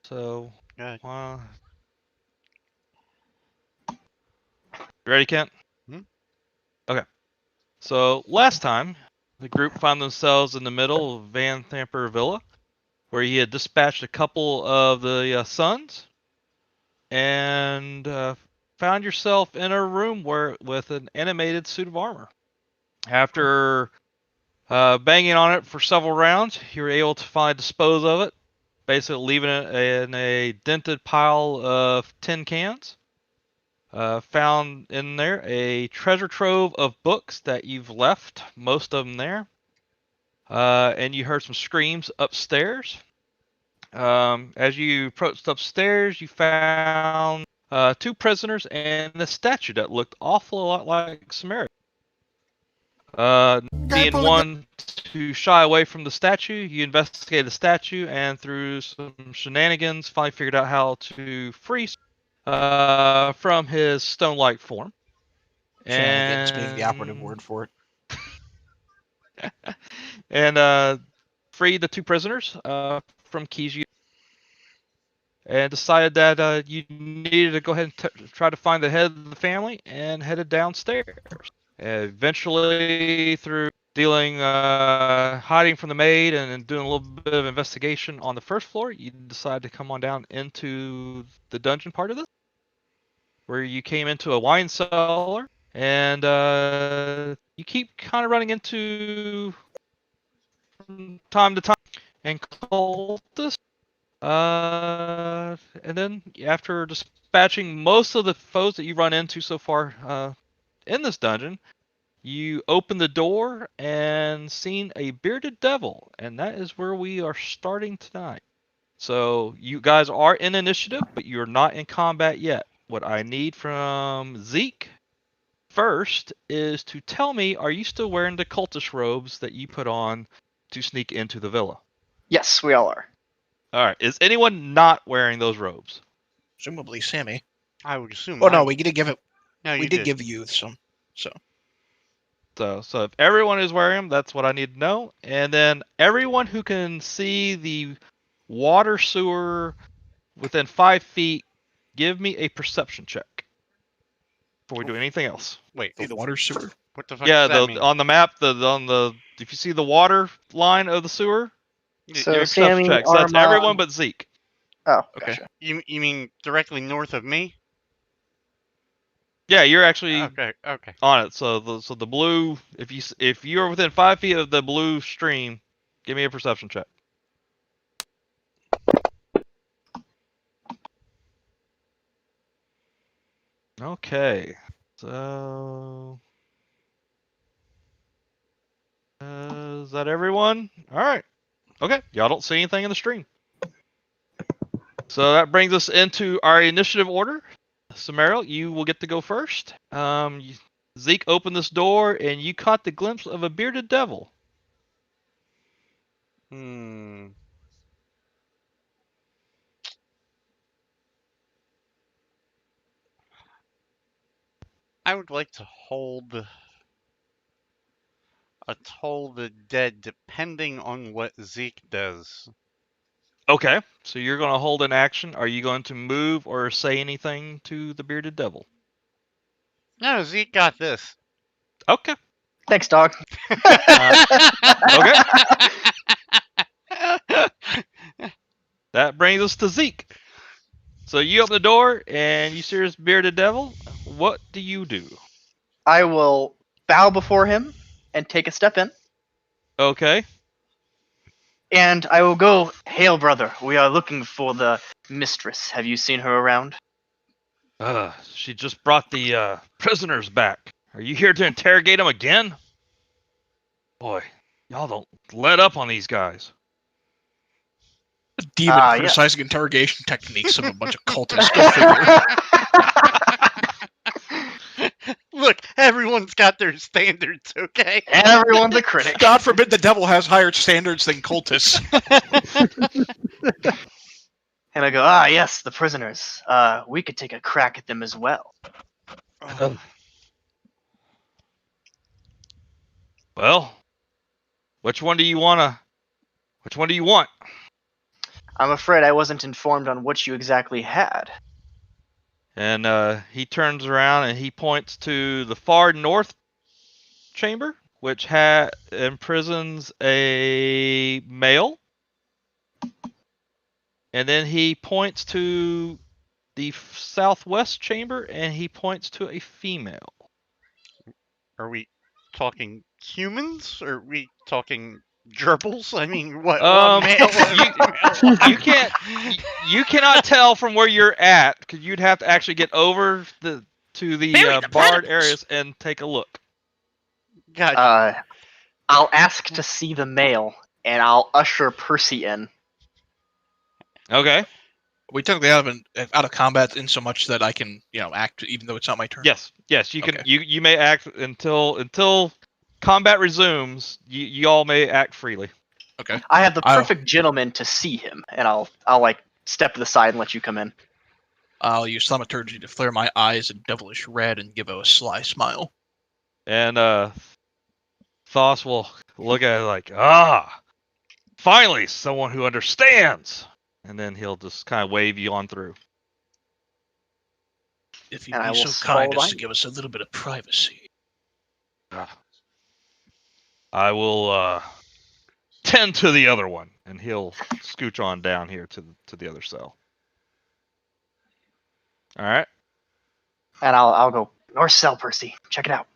So, Good. you ready, Kent? Hmm? Okay. So last time, the group found themselves in the middle of Van Thamper Villa, where he had dispatched a couple of the sons, and found yourself in a room with an animated suit of armor. After banging on it for several rounds, you were able to finally dispose of it, basically leaving it in a dented pile of tin cans. Found in there a treasure trove of books that you've left, most of them there. And you heard some screams upstairs. As you approached upstairs, you found two prisoners and a statue that looked awful lot like Samaria. Being one to shy away from the statue, you investigated the statue and through some shenanigans, finally figured out how to free from his stone-like form. Shenanigans being the operative word for it. And freed the two prisoners from Kiji, and decided that you needed to go ahead and try to find the head of the family, and headed downstairs. Eventually, through hiding from the maid and doing a little bit of investigation on the first floor, you decide to come on down into the dungeon part of this, where you came into a wine cellar, and you keep kind of running into from time to time and cultists. And then after dispatching most of the foes that you run into so far in this dungeon, you open the door and seen a bearded devil, and that is where we are starting tonight. So you guys are in initiative, but you're not in combat yet. What I need from Zeke first is to tell me, are you still wearing the cultish robes that you put on to sneak into the villa? Yes, we all are. All right. Is anyone not wearing those robes? Presumably Sammy. I would assume. Oh no, we did give it. No, we you did give you some. So So if everyone is wearing them, that's what I need to know. And then everyone who can see the water sewer within 5 feet, give me a perception check before we do anything else. Wait. the water sewer. What the fuck Yeah, does that mean? on the map, if you see the water line of the sewer, So give me a perception Sammy, check. So that's Armand. everyone but Zeke. Oh, Okay. gotcha. You mean directly north of me? Yeah, you're actually Okay. on it. So the blue, if you're within 5 feet of the blue stream, give me a perception check. Okay, so is that everyone? All right. Okay, y'all don't see anything in the stream. So that brings us into our initiative order. Samario, you will get to go first. Zeke opened this door, and you caught the glimpse of a bearded devil. I would like to hold a Toll the Dead, depending on what Zeke does. Okay, so you're going to hold an action. Are you going to move or say anything to the bearded devil? No, Zeke got this. Okay. Thanks, dog. Okay. That brings us to Zeke. So you open the door and you see this bearded devil. What do you do? I will bow before him and take a step in. Okay. And I will go, "Hail, brother. We are looking for the mistress. Have you seen her around?" She just brought the prisoners back. Are you here to interrogate them again? Boy, y'all don't let up on these guys. A demon Yeah. criticizing interrogation techniques of a bunch of cultists. Go figure. Look, everyone's got their standards, okay? Everyone's a critic. God forbid the devil has higher standards than cultists. And I go, yes, the prisoners. We could take a crack at them as well. Well, which one do you want? I'm afraid I wasn't informed on what you exactly had. And he turns around and he points to the far north chamber, which imprisons a male. And then he points to the southwest chamber and he points to a female. Are we talking humans? Or are we talking gerbils? I mean, what? Um, Male or female? You cannot tell from where you're at because you'd have to actually get over to the Bury the barred platypus. areas and take a look. Gotcha. I'll ask to see the male, and I'll usher Percy in. Okay. We took the out of combat in so much that I can, act even though it's not my turn. Yes. You can. Okay. You may act until combat resumes. You all may act freely. Okay. I have the I'll- perfect gentleman to see him, and I'll like step to the side and let you come in. I'll use thaumaturgy to flare my eyes a devilish red and give a sly smile. And Thos will look at it like, finally someone who understands. And then he'll just kind of wave you on through. If you'd And I be will so kind follow as to behind give us a little bit of privacy. I will tend to the other one, and he'll scooch on down here to the other cell. All right. And I'll go north cell, Percy. Check it out.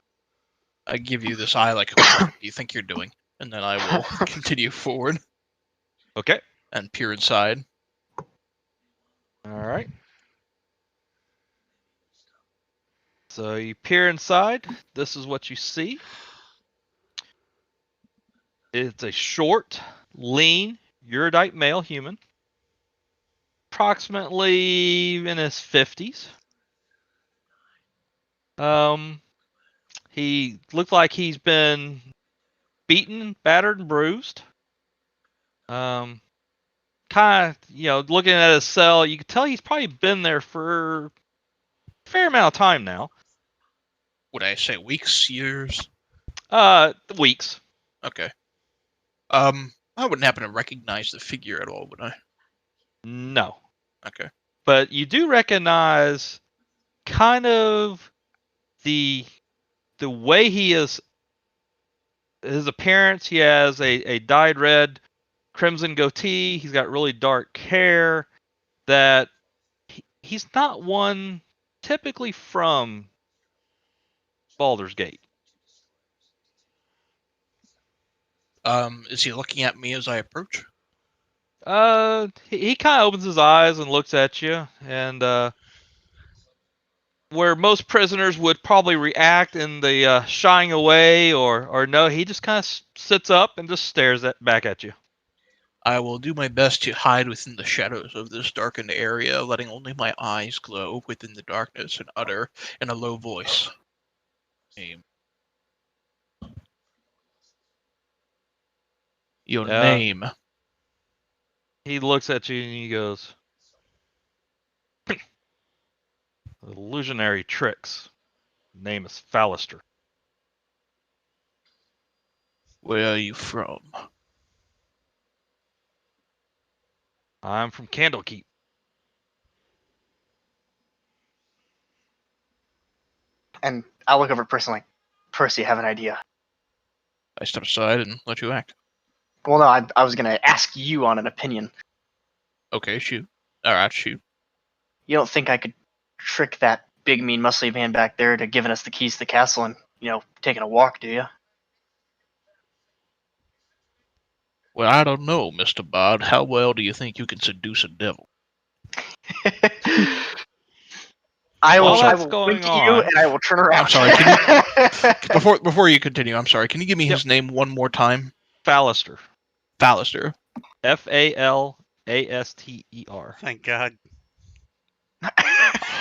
I give you this eye like, what do you think you're doing? And then I will continue forward Okay. and peer inside. All right. So you peer inside. This is what you see. It's a short, lean, erudite male human, approximately in his 50s. He looked like he's been beaten, battered, and bruised. Kind of, looking at his cell, you can tell he's probably been there for a fair amount of time now. Would I say weeks, years? Weeks. Okay. I wouldn't happen to recognize the figure at all, would I? No. Okay. But you do recognize kind of the way he is, his appearance. He has a dyed red crimson goatee. He's got really dark hair. That he's not one typically from Baldur's Gate. Is he looking at me as I approach? He kind of opens his eyes and looks at you, and where most prisoners would probably react in the shying away or no, he just kind of sits up and just stares back at you. I will do my best to hide within the shadows of this darkened area, letting only my eyes glow within the darkness and utter in a low voice. Name. Your name. He looks at you and he goes, "Illusionary tricks. Name is Fallister." Where are you from? I'm from Candlekeep. And I'll look over at Percy like, Percy, I have an idea. I step aside and let you act. Well, no, I was going to ask you on an opinion. Okay, shoot. Alright, shoot. You don't think I could trick that big, mean, muscly man back there to giving us the keys to the castle and, taking a walk, do you? Well, I don't know, Mr. Bard. How well do you think you can seduce a devil? I will, While I that's will going wink at you on- and I will turn around. I'm sorry, can Before you continue, I'm sorry. Can you give me Yep. his name one more time? Fallister. Fallister. Fallaster. Thank God.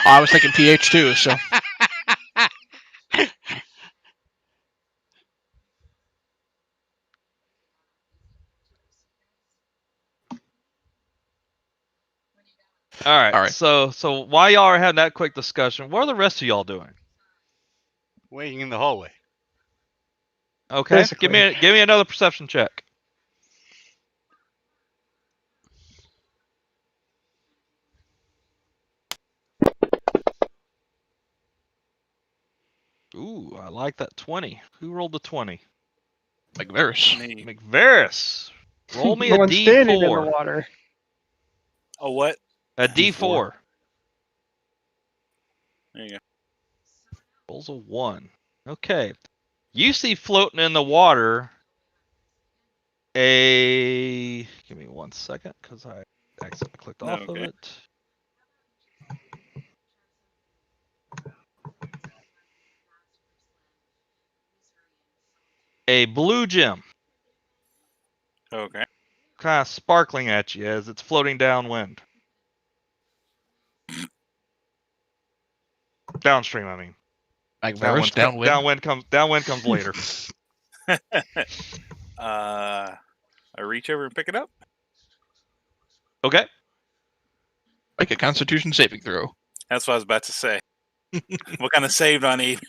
I was thinking PH too, so. All right. All right. So while y'all are having that quick discussion, what are the rest of y'all doing? Waiting in the hallway. Okay. Basically. Give me another perception check. Ooh, I like that 20. Who rolled the 20? Like Varys. Me. McVeris. Roll me The a one standing in the D4. water. Oh, what? A D4. D4. There you go. Rolls a 1. Okay. You see floating in the water a... Give me 1 second, because I accidentally clicked off of Okay. it. A blue gem, Okay. kind of sparkling at you as it's floating downwind. Downstream, I mean. Like Varys, downwind. Downwind comes later. I reach over and pick it up. Okay. Make a Constitution saving throw. That's what I was about to say. What kind of save do I need?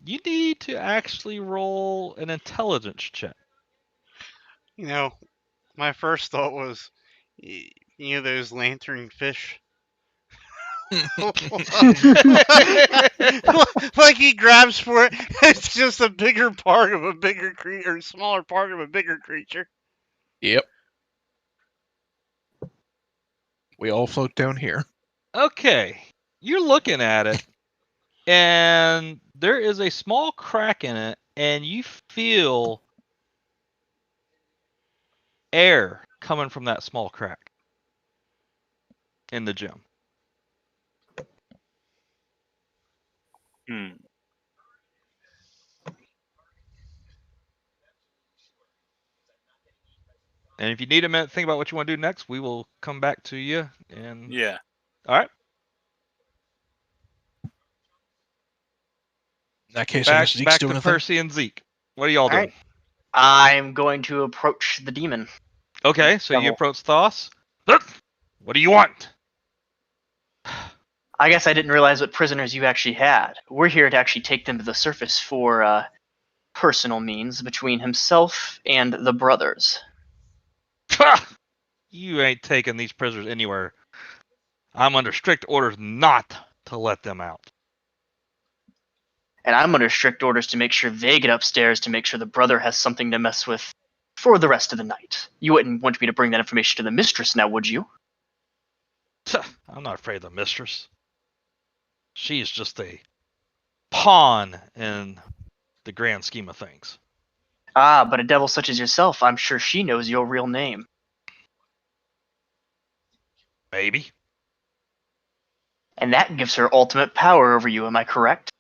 You need to actually roll an intelligence check. You know, my first thought was, you know, those lantern fish. Like he grabs for it, it's just a bigger part of a bigger creature, or smaller part of a bigger creature. Yep. We all float down here. Okay, you're looking at it, and there is a small crack in it, and you feel air coming from that small crack in the gem. Hmm. And if you need a minute to think about what you want to do next, we will come back to you. And Yeah. all right, In that case, I guess Zeke's back doing to a thing. Percy and Zeke. What are y'all All doing? right. I'm going to approach the demon. Okay, so you Devil. approach Thos. What do you want? I guess I didn't realize what prisoners you actually had. We're here to actually take them to the surface for personal means between himself and the brothers. You ain't taking these prisoners anywhere. I'm under strict orders not to let them out. And I'm under strict orders to make sure they get upstairs to make sure the brother has something to mess with for the rest of the night. You wouldn't want me to bring that information to the mistress now, would you? I'm not afraid of the mistress. She's just a pawn in the grand scheme of things. Ah, but a devil such as yourself, I'm sure she knows your real name. Maybe. And that gives her ultimate power over you, am I correct?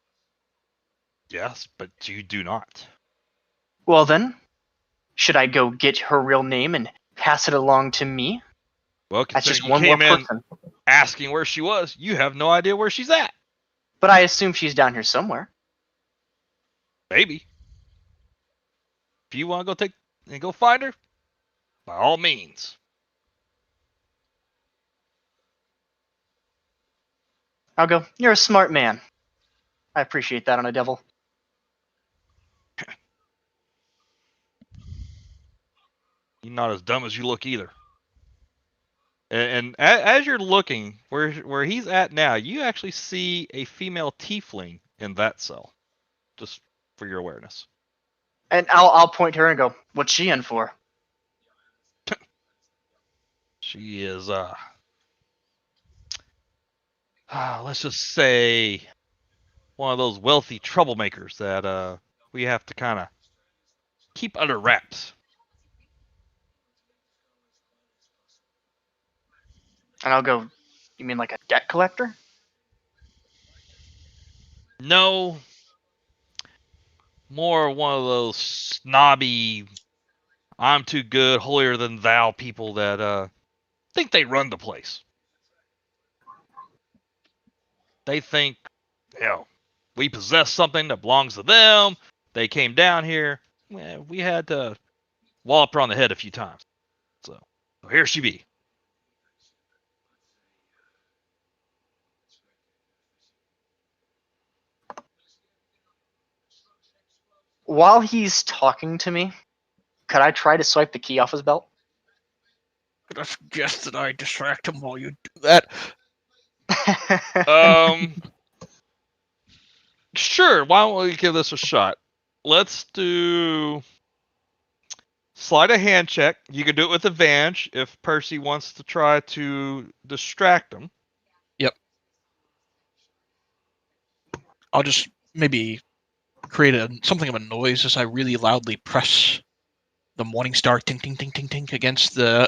Yes, but you do not. Well then, should I go get her real name and pass it along to me? Well, That's considering just you one more came in person. asking where she was, you have no idea where she's at. But I assume she's down here somewhere. Maybe. If you want to go take and go find her, by all means. I'll go, you're a smart man. I appreciate that on a devil. You're not as dumb as you look either. And as you're looking where he's at now, you actually see a female tiefling in that cell. Just for your awareness. And I'll point to her and go, what's she in for? She is let's just say one of those wealthy troublemakers that we have to kind of keep under wraps. And I'll go, you mean like a debt collector? No, more one of those snobby, I'm too good, holier than thou people that think they run the place. They think, we possess something that belongs to them. They came down here. We had to wallop her on the head a few times. So here she be. While he's talking to me, could I try to swipe the key off his belt? Could I suggest that I distract him while you do that? Sure, why don't we give this a shot? Let's do sleight of hand check. You can do it with advantage if Percy wants to try to distract him. I'll just maybe create something of a noise as I really loudly press the Morning Star ting ting ting ting ting against the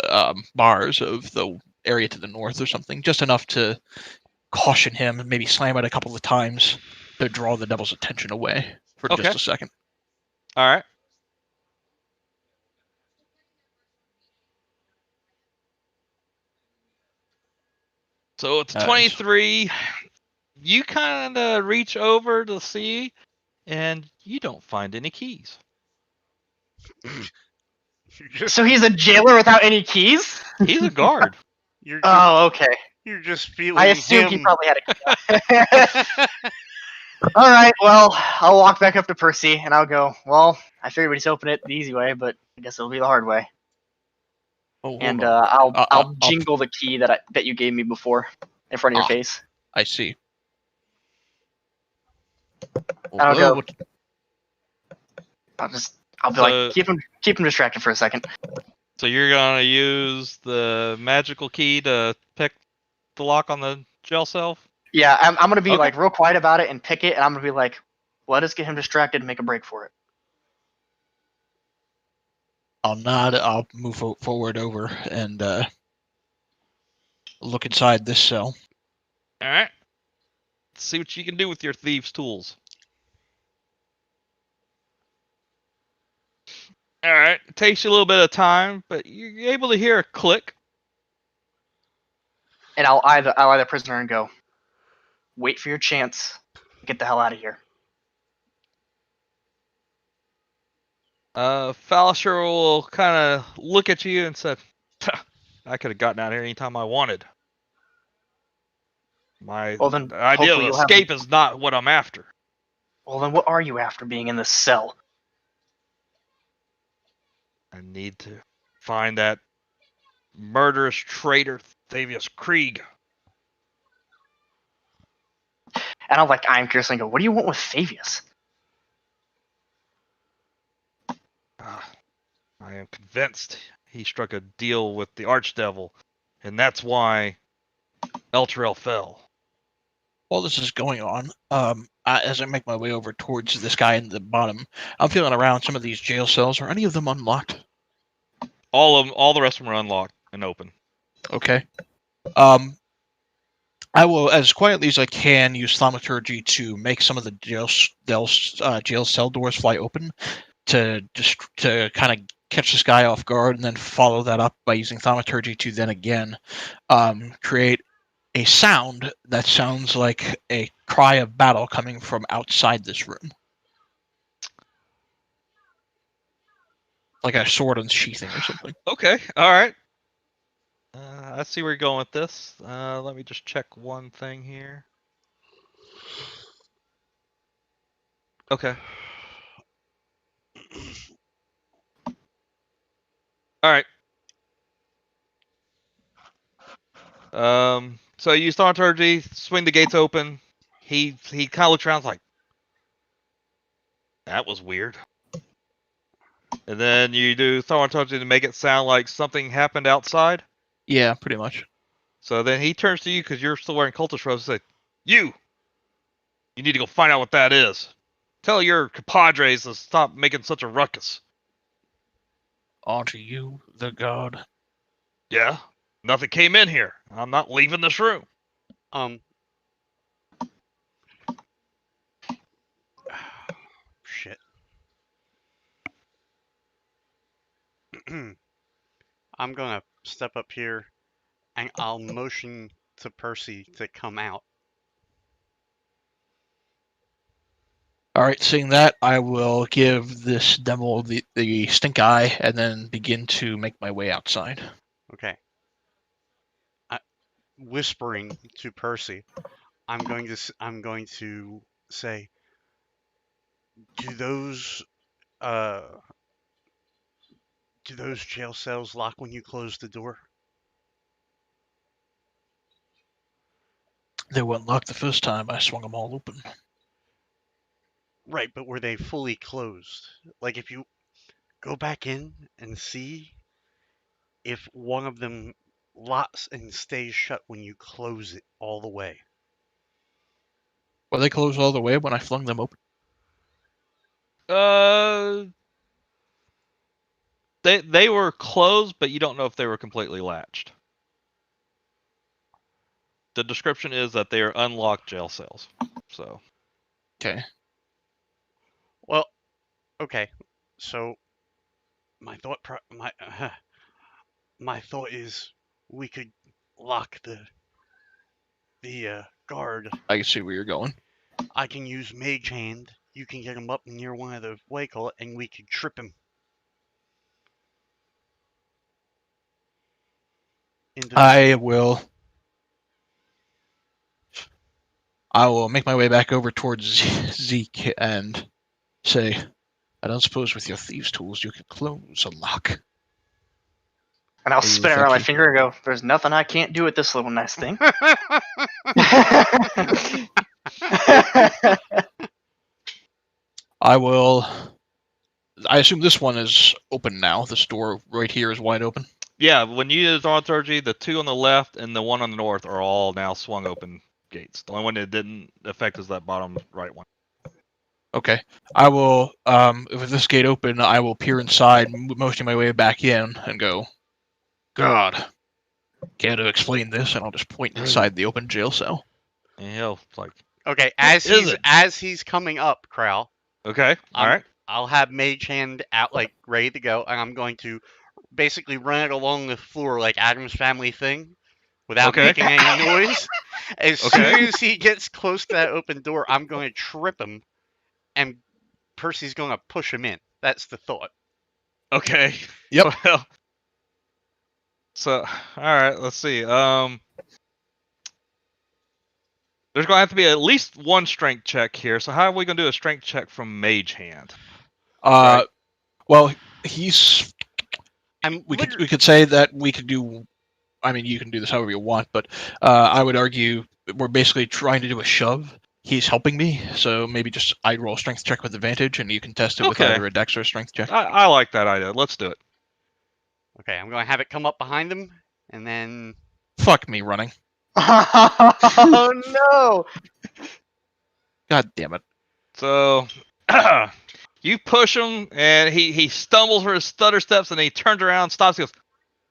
bars of the area to the north or something, just enough to caution him and maybe slam it a couple of times to draw the devil's attention away for Okay. just a second. All right. So it's 23. You kind of reach over to see, and you don't find any keys. So he's a jailer without any keys? He's a guard. You're just, Oh, okay. you're just feeling I assumed he him. probably had a key. All right, well, I'll walk back up to Percy and I'll go, well, I figured we'd just open it the easy way, but I guess it'll be the hard way. Oh, hold And on. I'll jingle the key that you gave me before in front of your face. I see. I'll go. What- I'll be So- like, keep him distracted for a second. So you're gonna use the magical key to pick the lock on the jail cell? Yeah, I'm gonna be Okay. like real quiet about it and pick it, and I'm gonna be like, let us get him distracted and make a break for it. I'll nod. I'll move forward over and look inside this cell. All right. Let's see what you can do with your thieves' tools. All right. It takes you a little bit of time, but you're able to hear a click. And I'll eye the prisoner and go, wait for your chance. Get the hell out of here. Falisher will kind of look at you and say, I could have gotten out of here anytime I wanted. My Well, then, idea of hopefully you'll have- escape is not what I'm after. Well, then what are you after being in this cell? I need to find that murderous traitor Thavius Krieg. And I'm like, I'm curious and go, what do you want with Fabius? I am convinced he struck a deal with the Archdevil, and that's why Elturel fell. While this is going on, as I make my way over towards this guy in the bottom, I'm feeling around some of these jail cells. Are any of them unlocked? All the rest of them are unlocked and open. Okay. I will, as quietly as I can, use thaumaturgy to make some of the jail cell doors fly open to kind of catch this guy off guard, and then follow that up by using thaumaturgy to then again create a sound that sounds like a cry of battle coming from outside this room. Like a sword unsheathing or something. Okay, all right. I see where you're going with this. Let me just check one thing here. Okay. All right. So you use thaumaturgy, swing the gates open. He kind of looks around like, that was weird. And then you do thaumaturgy to make it sound like something happened outside. Yeah, pretty much. So then he turns to you because you're still wearing cultist robes and say, You need to go find out what that is. Tell your compadres to stop making such a ruckus. Onto you, the god. Yeah? Nothing came in here. I'm not leaving this room. Shit. I'm gonna step up here and I'll motion to Percy to come out. All right, seeing that, I will give this demo the stink eye and then begin to make my way outside. Okay. Whispering to Percy, I'm going to say, do those jail cells lock when you close the door? They weren't locked the first time. I swung them all open. Right, but were they fully closed? Like, if you go back in and see if one of them locks and stays shut when you close it all the way. Were they closed all the way when I flung them open? They were closed, but you don't know if they were completely latched. The description is that they are unlocked jail cells. So. Okay. Well, okay. So my thought is we could lock the guard. I can see where you're going. I can use Mage Hand. You can get him up near one of the and we could trip him. I will make my way back over towards Zeke and say, I don't suppose with your thieves' tools you could close a lock. And I'll Are you spin it around my effective? finger and go, there's nothing I can't do with this little nice thing. I assume this one is open now. This door right here is wide open. Yeah, when you use Authority, the two on the left and the one on the north are all now swung open gates. The only one that didn't affect is that bottom right one. Okay. I will, with this gate open, I will peer inside, motioning my way back in, and go, God, care to explain this? And I'll just point inside the open jail cell. And he'll like, Okay, is it? as he's coming up, Crowel, okay, all right. I'll have Mage Hand out, like, ready to go, and I'm going to basically run it along the floor like Adam's Family thing without making any noise. As soon as he gets close to that open door, I'm going to trip him, and Percy's going to push him in. That's the thought. Okay. Yep. Well, so, all right, let's see. There's going to have to be at least one strength check here. So how are we going to do a strength check from Mage Hand? Right. Well, he's. We liter- could say that we could do. I mean, you can do this however you want, but I would argue we're basically trying to do a shove. He's helping me, so maybe just I roll a strength check with advantage, and you can test it with either a dex or a strength check. I like that idea. Let's do it. Okay, I'm going to have it come up behind him, and then... Fuck me running. Oh no! God damn it. So, you push him, and he stumbles for his stutter steps, and then he turns around, stops, and goes,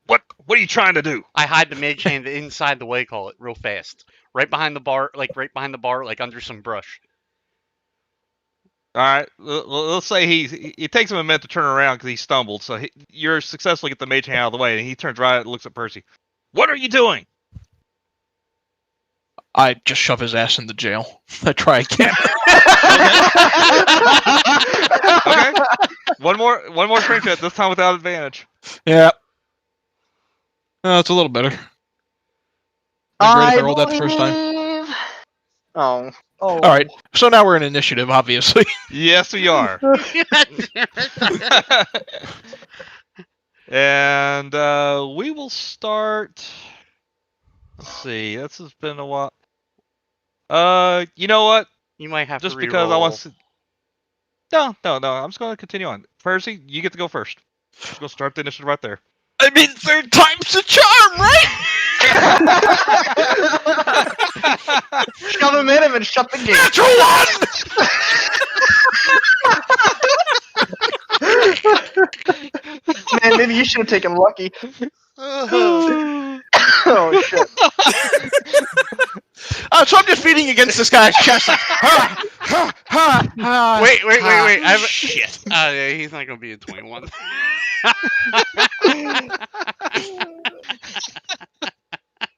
What are you trying to do? I hide the Mage Hand inside the it real fast. Right behind the bar, like under some brush. All right, let's say it takes him a minute to turn around because he stumbled. So you're successfully get the Mage Hand out of the way, and he turns right and looks at Percy. What are you doing? I just shove his ass in the jail. I try again. Okay. One more strength check, this time without advantage. Yeah. It's a little better. I rolled that the first time. Oh. All right. So now we're in initiative, obviously. Yes, we are. And we will start. Let's see. This has been a while. You know what? You might have just to because I want reroll. to. No. I'm just going to continue on. Percy, you get to go first. I'm just going to start the initiative right there. I mean, third time's the charm, right? Shove him in him and shut the gate. Natural one! Man, maybe you should have taken Lucky. Oh shit. So I'm just beating against this guy's chest. Like, Wait. Shit. Yeah, he's not going to be a 21.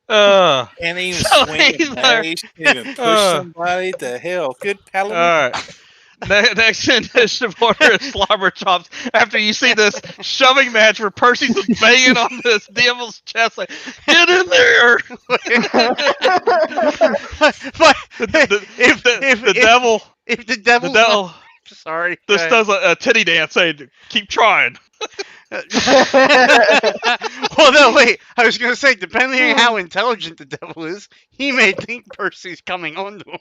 Can't even So swing a he's blade, can't even push somebody to hell. Good paladin. Alright. Next initiative order is Slobber Chops. After you see this shoving match where Percy's banging on this devil's chest, like, get in there! But The devil. If the devil... Sorry. This does a titty dance saying, keep trying. Well, no, wait. I was going to say, depending on how intelligent the devil is, he may think Percy's coming onto him.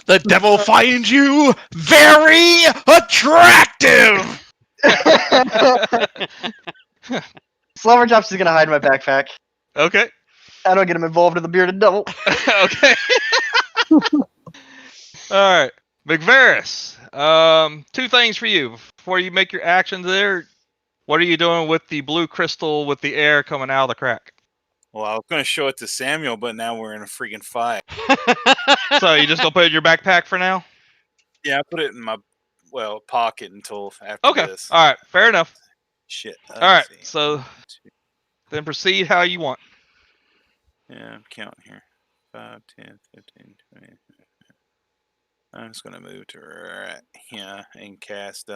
The devil finds you very attractive. Slumbertop's is gonna hide in my backpack. Okay. I don't get him involved in the bearded devil. Okay. All right, McVeris. Two things for you before you make your actions there. What are you doing with the blue crystal with the air coming out of the crack? Well, I was going to show it to Samuel, but now we're in a freaking fight. So you just gonna put it in your backpack for now? Yeah, I put it in my pocket until after Okay. this. All right. Fair enough. Shit. All right. See. So 1, 2, then proceed how you want. yeah, I'm counting here. 5, 10, 15, 20. I'm just gonna move to right here and cast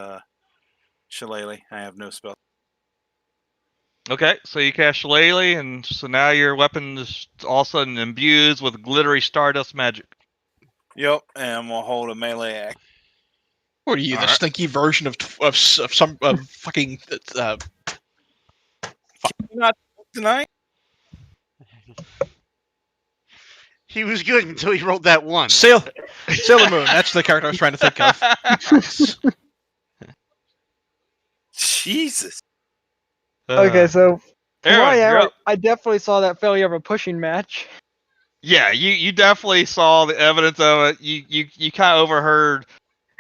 Shillelagh. I have no spell. Okay. So you cast Shillelagh, and so now your weapon is all of a sudden imbued with glittery stardust magic. Yep, and I'm gonna hold a melee axe. What are you, All the right. stinky version of fucking? Not tonight. He was good until he rolled that one. Sailor Moon. That's the character I was trying to think of. Jesus. Okay, so from where I Aaron, you're am, up. I definitely saw that failure of a pushing match. Yeah, you definitely saw the evidence of it. You kind of overheard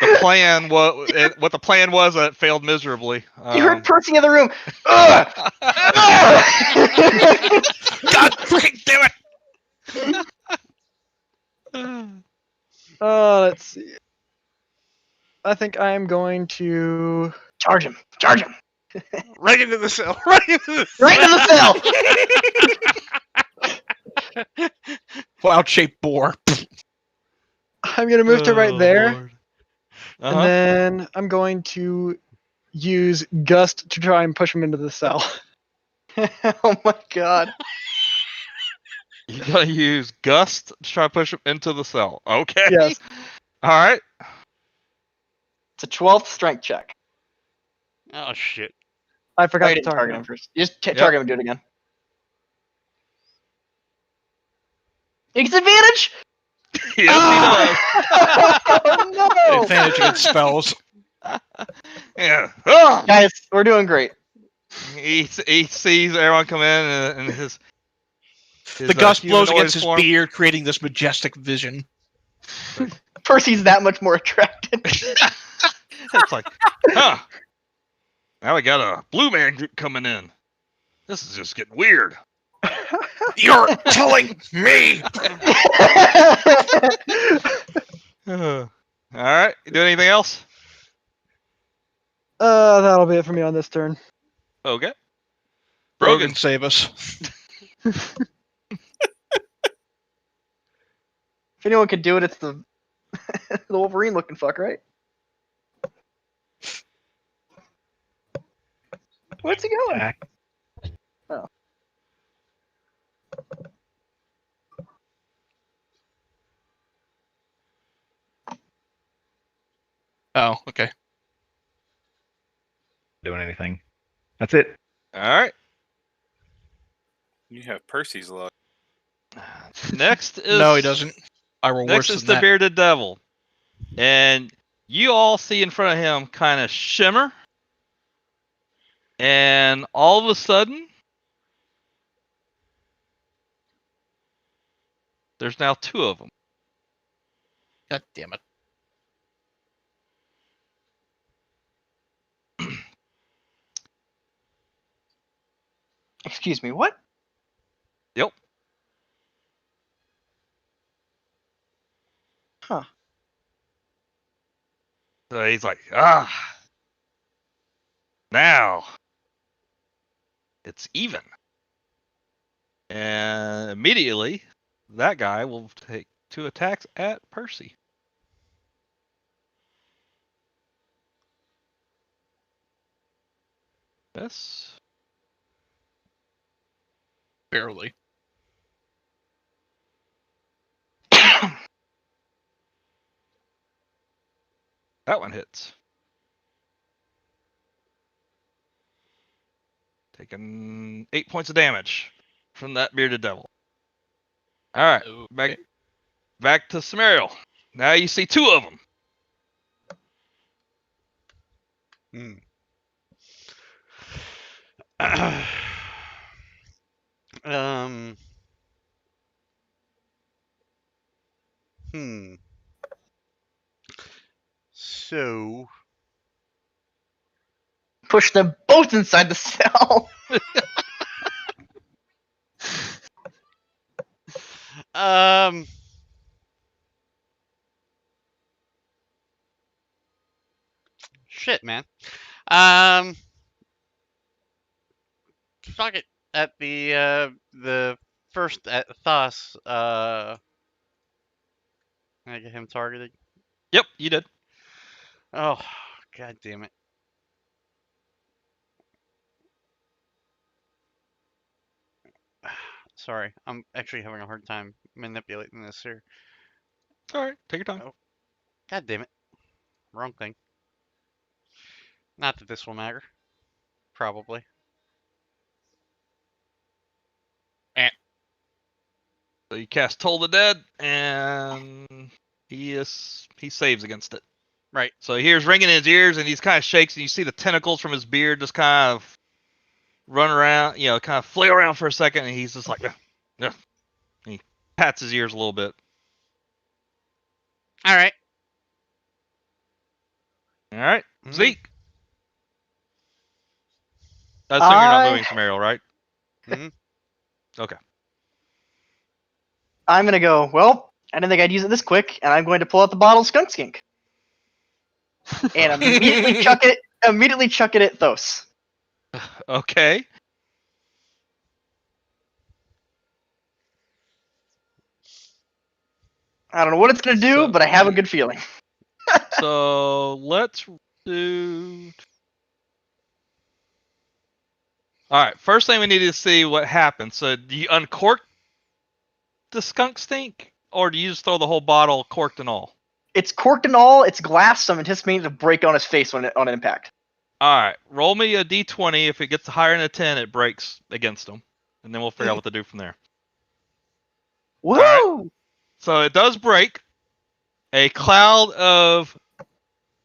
the plan. What the plan was that failed miserably. You heard Percy in the room. Ugh! Ugh! God freaking damn it! Let's see. I think I am going to. Charge him! Charge him! Right into the cell. Right into the cell. Right in the cell! Cloud-shaped boar. I'm gonna move to right there, and Uh-huh. then I'm going to use Gust to try and push him into the cell. Oh my god. You gotta use Gust to try to push him into the cell. Okay. Yes. All right. It's a 12th strength check. Oh shit. I Oh, forgot you to didn't target him him. first. You just Yep. target him and do it again. He gets advantage! Yes, Oh no! Advantage against spells. he does. Yeah. Ah! Guys, we're doing great. He sees everyone come in and his The gust blows humanoid against his form. beard, creating this majestic vision. Percy's that much more attractive. It's like, huh? Now we got a blue man group coming in. This is just getting weird. You're telling me. All right. You do anything else? That'll be it for me on this turn. Okay. Brogan, save us. If anyone could do it, it's the the Wolverine looking fuck, right? Where's he going? Oh, okay. Doing anything. That's it. All right. You have Percy's luck. Next is No, he doesn't. I roll Next worse is than the that. bearded devil, and you all see in front of him kind of shimmer, and all of a sudden, there's now two of them. God damn it. Excuse me, what? Yep. Huh. So he's like, now it's even. And immediately, that guy will take 2 attacks at Percy. Yes. Barely. That one hits. Taking 8 points of damage from that bearded devil. All right, Okay. back to Samariel. Now you see two of them. um. Hmm. So. Push them both inside the cell. Um. Shit, man. Um. Fuck it. At the first at Thos, can I get him targeted? Yep, you did. Oh, god damn it. Sorry, I'm actually having a hard time manipulating this here. All right, take your time. Oh, god damn it. Wrong thing. Not that this will matter. Probably. So you cast Toll the Dead, and he saves against it. Right. So he hears ringing in his ears, and he's kind of shakes, and you see the tentacles from his beard just kind of run around, kind of flail around for a second, and he's just like, yeah. He pats his ears a little bit. All right. All right, Mhm. Zeke. I assume you're not moving Samariel, right? Mhm. Okay. I'm gonna go. Well, I didn't think I'd use it this quick, and I'm going to pull out the bottle of skunk skink and immediately chuck it. Immediately chuck it at Thos. Okay. I don't know what it's gonna do, So- but I have a good feeling. So let's do. All right. First thing we need to see what happens. So do you uncork the skunk stink, or do you just throw the whole bottle corked and all? It's corked and all. It's glass, so I'm anticipating it to break on his face on impact. All right. Roll me a d20. If it gets higher than a 10, it breaks against him, and then we'll figure out what to do from there. Woo! right. So it does break. A cloud of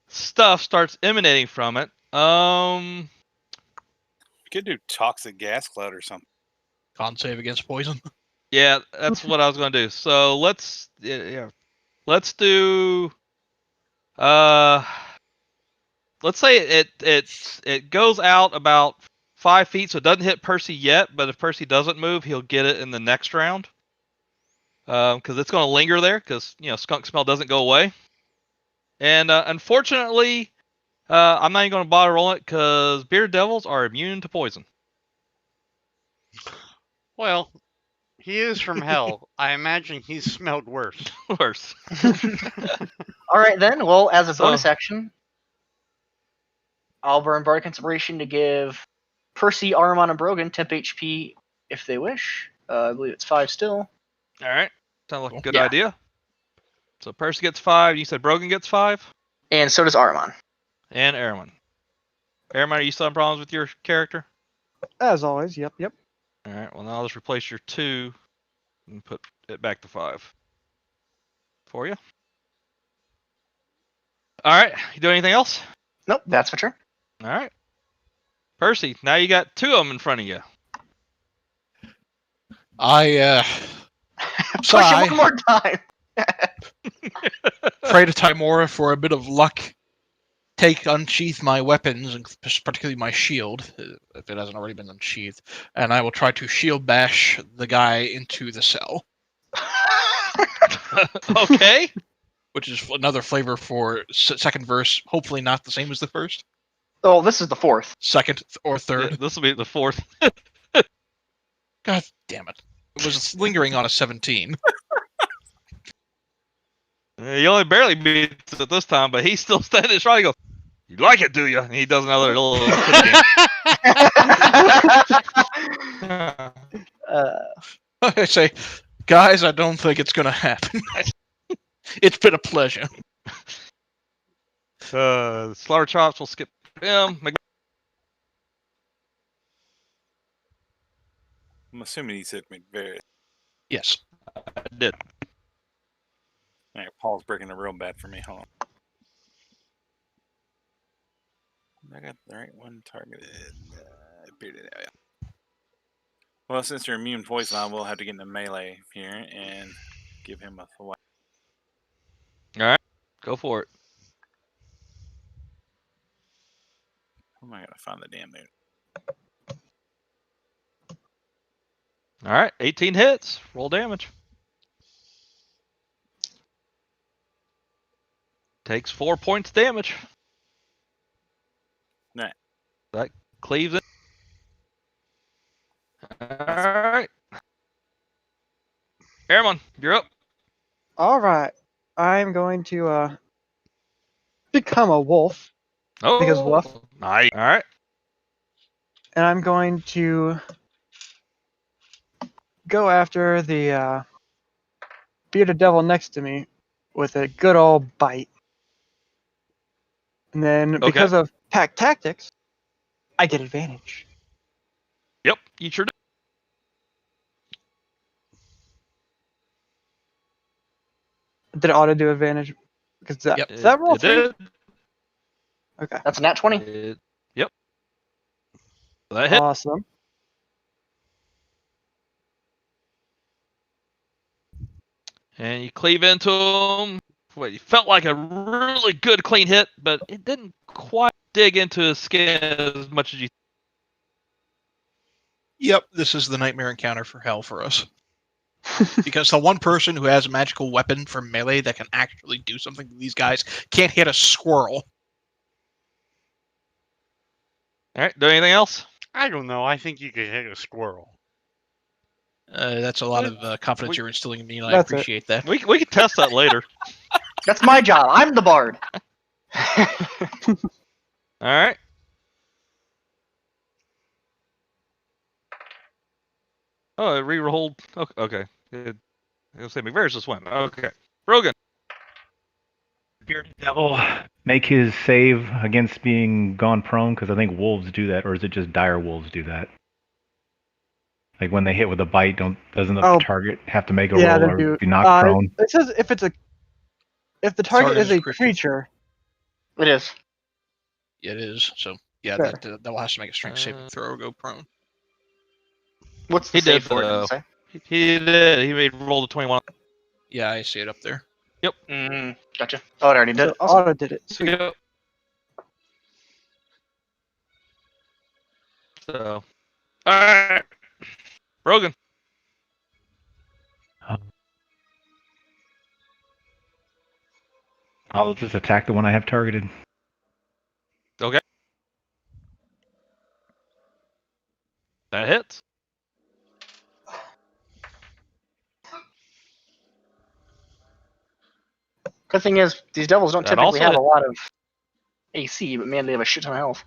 stuff starts emanating from it. You could do toxic gas cloud or something. Con save against poison. Yeah, that's what I was going to do. So let's do let's say it goes out about 5 feet, so it doesn't hit Percy yet. But if Percy doesn't move, he'll get it in the next round. Because it's going to linger there, because skunk smell doesn't go away. And unfortunately, I'm not even going to bother rolling it because bearded devils are immune to poison. Well, he is from hell. I imagine he's smelled worse. Worse. All right then. Well, as a So- bonus action, I'll burn Bardic Inspiration to give Percy, Armon, and Brogan temp HP if they wish. I believe it's 5 still. All right, sounds like a good Yeah. idea. So Percy gets 5. You said Brogan gets 5, And so does Armon. and Airman. Airman, are you still having problems with your character? As always, yep. All right. Well, now I'll just replace your 2 and put it back to 5 for you. All right. You do anything else? Nope, that's my turn. All right. Percy, now you got 2 of them in front of you. I Push sigh, it one more time. pray to Timora for a bit of luck. Unsheath my weapons, and particularly my shield, if it hasn't already been unsheathed, and I will try to shield bash the guy into the cell, Okay. which is another flavor for second verse. Hopefully not the same as the first, Oh, this is the 4th. second or third. This will be the 4th. God damn it! It was lingering on a 17. He only barely beats it this time, but he's still standing strong. He goes, "You like it, do you?" And he does another little kitty I say, guys, I don't think it's gonna happen. It's been a pleasure. game. Slaughter Chops will skip him. I'm assuming he said McVeigh. Yes. I did. Alright, Paul's breaking it real bad for me. Hold on. I got the right one targeted. Well, since you're immune poison, we'll have to get into melee here and give him a thwack. Alright, go for it. How am I gonna find the damn moon? Alright, 18 hits. Roll damage. Takes 4 points damage. Nah. That cleaves it. Alright. Airman, you're up. All right. I'm going to become a wolf, Oh, Because wolf. Nice. Alright. and I'm going to go after the bearded devil next to me with a good old bite. And then Okay. because of pack tactics, I get advantage. Yep, you sure do. Did it auto do advantage? Because that, Yep. is that roll It 3? did. Okay. That's a nat 20. Yep. That hit. Awesome. And you cleave into him. Well, you felt like a really good clean hit, but it didn't quite dig into his skin as much as you. Yep, this is the nightmare encounter for hell for us. Because the one person who has a magical weapon for melee that can actually do something to these guys can't hit a squirrel. All right, do anything else? I don't know. I think you could hit a squirrel. That's a lot of confidence we- you're instilling in me, and I That's it. appreciate that. We can test that later. That's my job. I'm the bard. All right. Oh, it re-rolled. Okay. I was saying, where's this one? Okay. Rogan. Bearded Devil make his save against being gone prone, because I think wolves do that, or is it just dire wolves do that? Like when they hit with a bite, doesn't Oh. the target have to make a Yeah, roll they or do. be knocked prone? It says if the target is a Christian. creature. It is. It is. So, yeah, Fair. that will have to make a strength saving throw or go prone. What's the He save did, for it? though. Does it say? He did. He made roll to 21. Yeah, I see it up there. Gotcha. Oh, it already did. So Awesome. auto did it. Sweet. Yep. So, all right. Rogan. I'll just attack the one I have targeted. Okay. That hits. Good thing is, these devils don't That typically also have hit. a lot of AC, but man, they have a shit ton of health.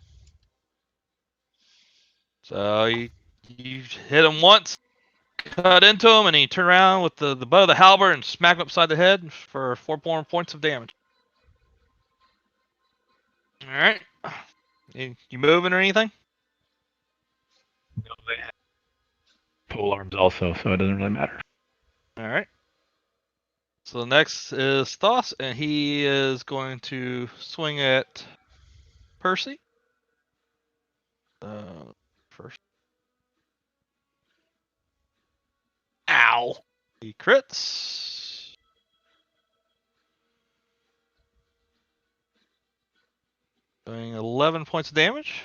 So you hit him once, cut into him, and he turned around with the butt of the halberd and smack him upside the head for 4 more points of damage. All right. You moving or anything? No, they have pole arms also, so it doesn't really matter. All right. So next is Thos, and he is going to swing at Percy. First. Ow. He crits. Doing 11 points of damage.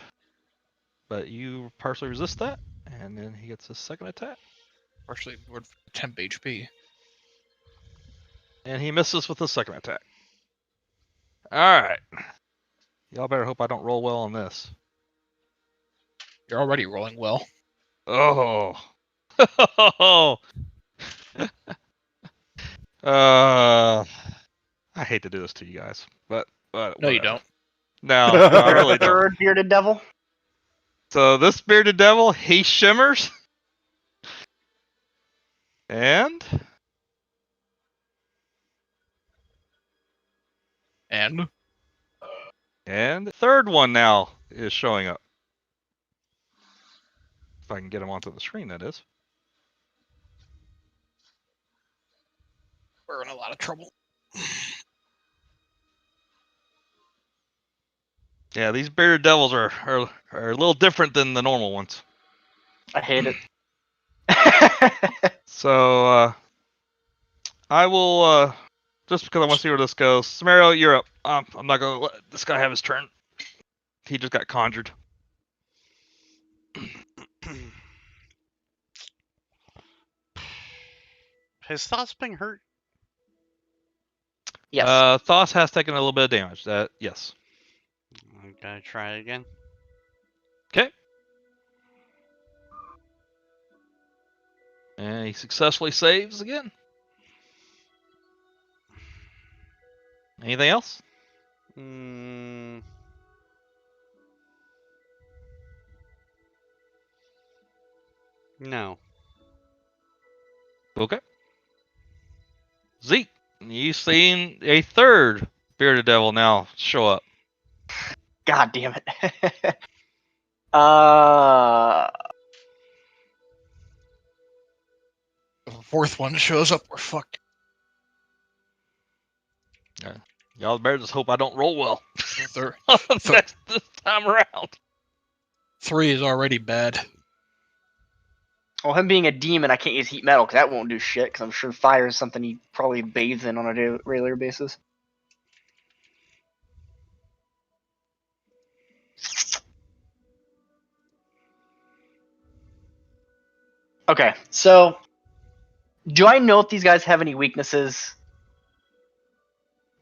But you partially resist that. And then he gets his second attack. Partially ignored for temp HP. And he misses with his second attack. Alright. Y'all better hope I don't roll well on this. You're already rolling well. Oh. I hate to do this to you guys, but No, you whatever. don't. No, I really don't. Third bearded devil. So this bearded devil, he shimmers. And And the third one now is showing up. If I can get him onto the screen, that is. we're in a lot of trouble. Yeah, these bearded devils are a little different than the normal ones. I hate it. So I will just because I want to see where this goes. Samario, you're up. I'm not gonna let this guy have his turn. He just got conjured. His thoughts being hurt. Yes. Thos has taken a little bit of damage. Yes. I'm gonna try again. Okay. And he successfully saves again. Anything else? Mm, no. Okay. Zeke, you've seen a third bearded devil now show up. God damn it. uh, If a fourth one shows up, we're fucked. Y'all better just hope I don't roll well Thir- this time around. 3 is already bad. well, him being a demon, I can't use heat metal because that won't do shit. Because I'm sure fire is something he probably bathes in on a regular basis. Okay, so do I know if these guys have any weaknesses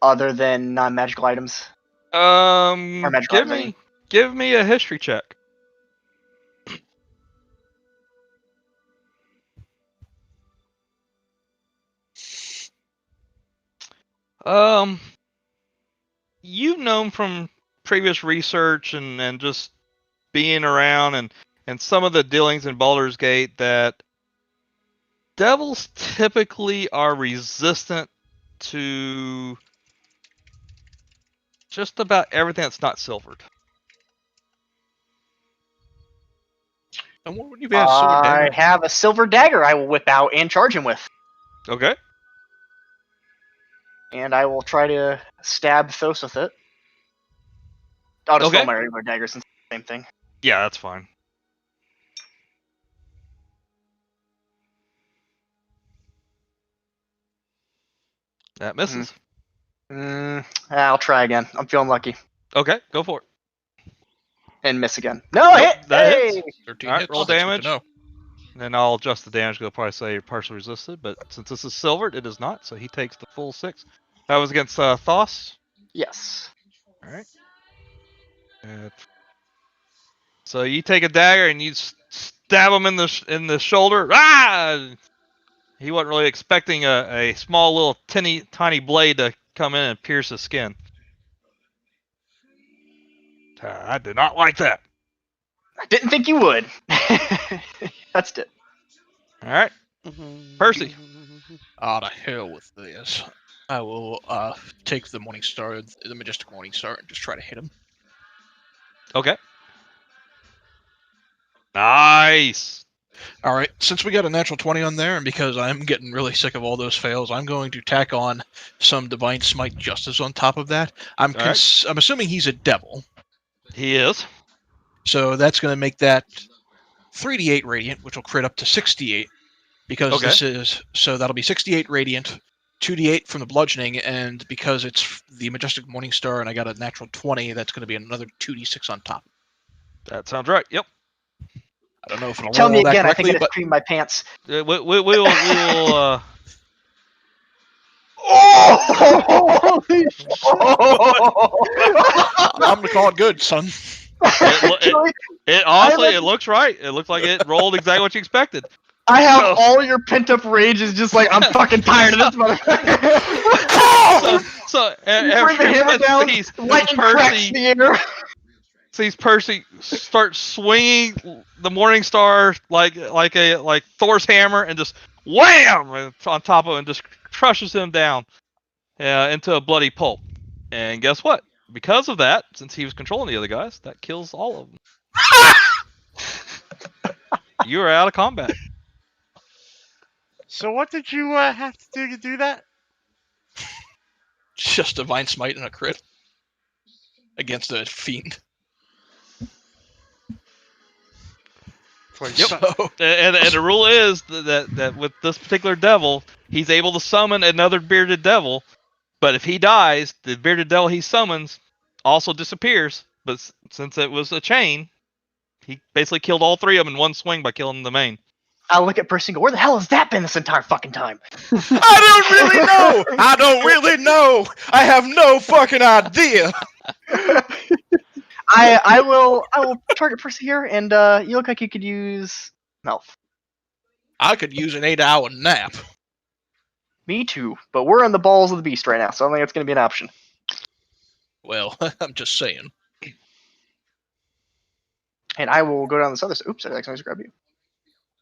other than non-magical items or magical Give items? I mean, me a history check. You've known from previous research and just being around and some of the dealings in Baldur's Gate that devils typically are resistant to just about everything that's not silvered. And what would you be a silver I dagger? have a silver dagger I will whip out and charge him with. Okay. And I will try to stab Thos with it. I'll just Okay. roll my regular dagger since it's the same thing. Yeah, that's fine. That misses. I'll try again. I'm feeling lucky. Okay, go for it. And miss again. No, Nope, hit! that Hey! hits. 13 All right, hits. roll That's good damage. to know. And I'll adjust the damage. I'll probably say partially resisted, but since this is silvered, it is not. So he takes the full 6. That was against Thos. Yes. All right. So you take a dagger and you stab him in the shoulder. Ah! He wasn't really expecting a small little tiny blade to come in and pierce his skin. I did not like that. I didn't think you would. That's it. All right, Percy. Ah, to hell with this. I will take the Morning Star, the Majestic Morning Star, and just try to hit him. Okay. Nice. All right, since we got a natural 20 on there, and because I'm getting really sick of all those fails, I'm going to tack on some Divine Smite Justice on top of that. I'm assuming he's a devil, He is. so that's going to make that 3d8 radiant, which will crit up to 68. Because Okay. this is so that'll be 68 radiant, 2d8 from the bludgeoning, and because it's the Majestic Morning Star, and I got a natural 20, that's going to be another 2d6 on top. That sounds right. Yep. I don't know if it'll Tell roll me that again, I think correctly, I just but creamed my pants. We will. Oh! I'm going to call it good, son. It honestly, it looks right. It looks like it rolled exactly what you expected. I have all your pent up rage is just like, I'm fucking tired of this motherfucker. So You bring the hammer down, lightning cracks the air. Sees Percy start swinging the Morning Star like Thor's hammer and just wham on top of him and just crushes him down into a bloody pulp. And guess what? Because of that, since he was controlling the other guys, that kills all of them. You are out of combat. So what did you have to do that? Just divine smite and a crit against a fiend. Like, Yep. So And the rule is that with this particular devil, he's able to summon another bearded devil, but if he dies, the bearded devil he summons also disappears. But since it was a chain, he basically killed all three of them in one swing by killing the main. I look at Percy and go, where the hell has that been this entire fucking time? I don't really know. I don't really know. I have no fucking idea. I will target Percy here, and you look like you could use health. I could use an 8-hour nap. Me too, but we're on the balls of the beast right now, so I don't think it's going to be an option. Well, I'm just saying. And I will go down this other. Oops, I accidentally grabbed you.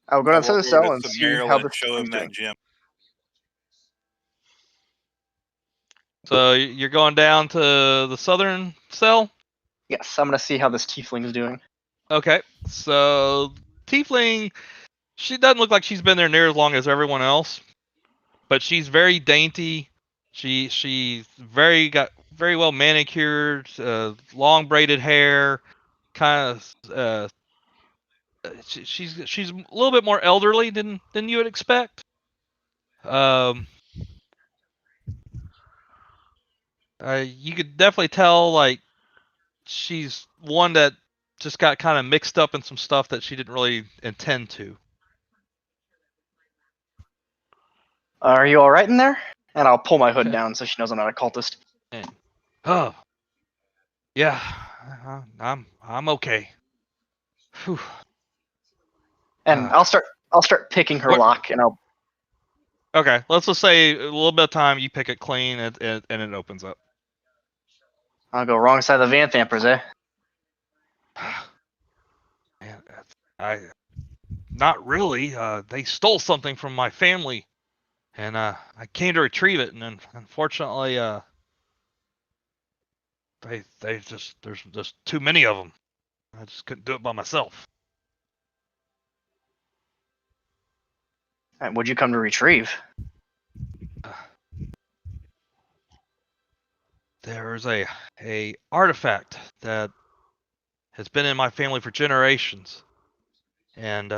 I will go I down this other walk over cell to and see Samariel how and this show him thing's doing. that gem. So you're going down to the southern cell? Yes, I'm going to see how this tiefling is doing. Okay. So Tiefling, she doesn't look like she's been there near as long as everyone else, but she's very dainty. She's got very well manicured, long braided hair, kind of. She's a little bit more elderly than you would expect. You could definitely tell like she's one that just got kind of mixed up in some stuff that she didn't really intend to. Are you all right in there? And I'll pull my hood down so she knows I'm not a cultist. And, oh, yeah, I'm okay. Whew. And I'll start picking her What- lock, and I'll. Okay, let's just say a little bit of time. You pick it clean, and it opens up. I'll go wrong side of the Van Thampers, eh? Man, I not really. They stole something from my family, and I came to retrieve it, and then unfortunately, they just there's just too many of them. I just couldn't do it by myself. All right, what'd you come to retrieve? There's a artifact that has been in my family for generations, and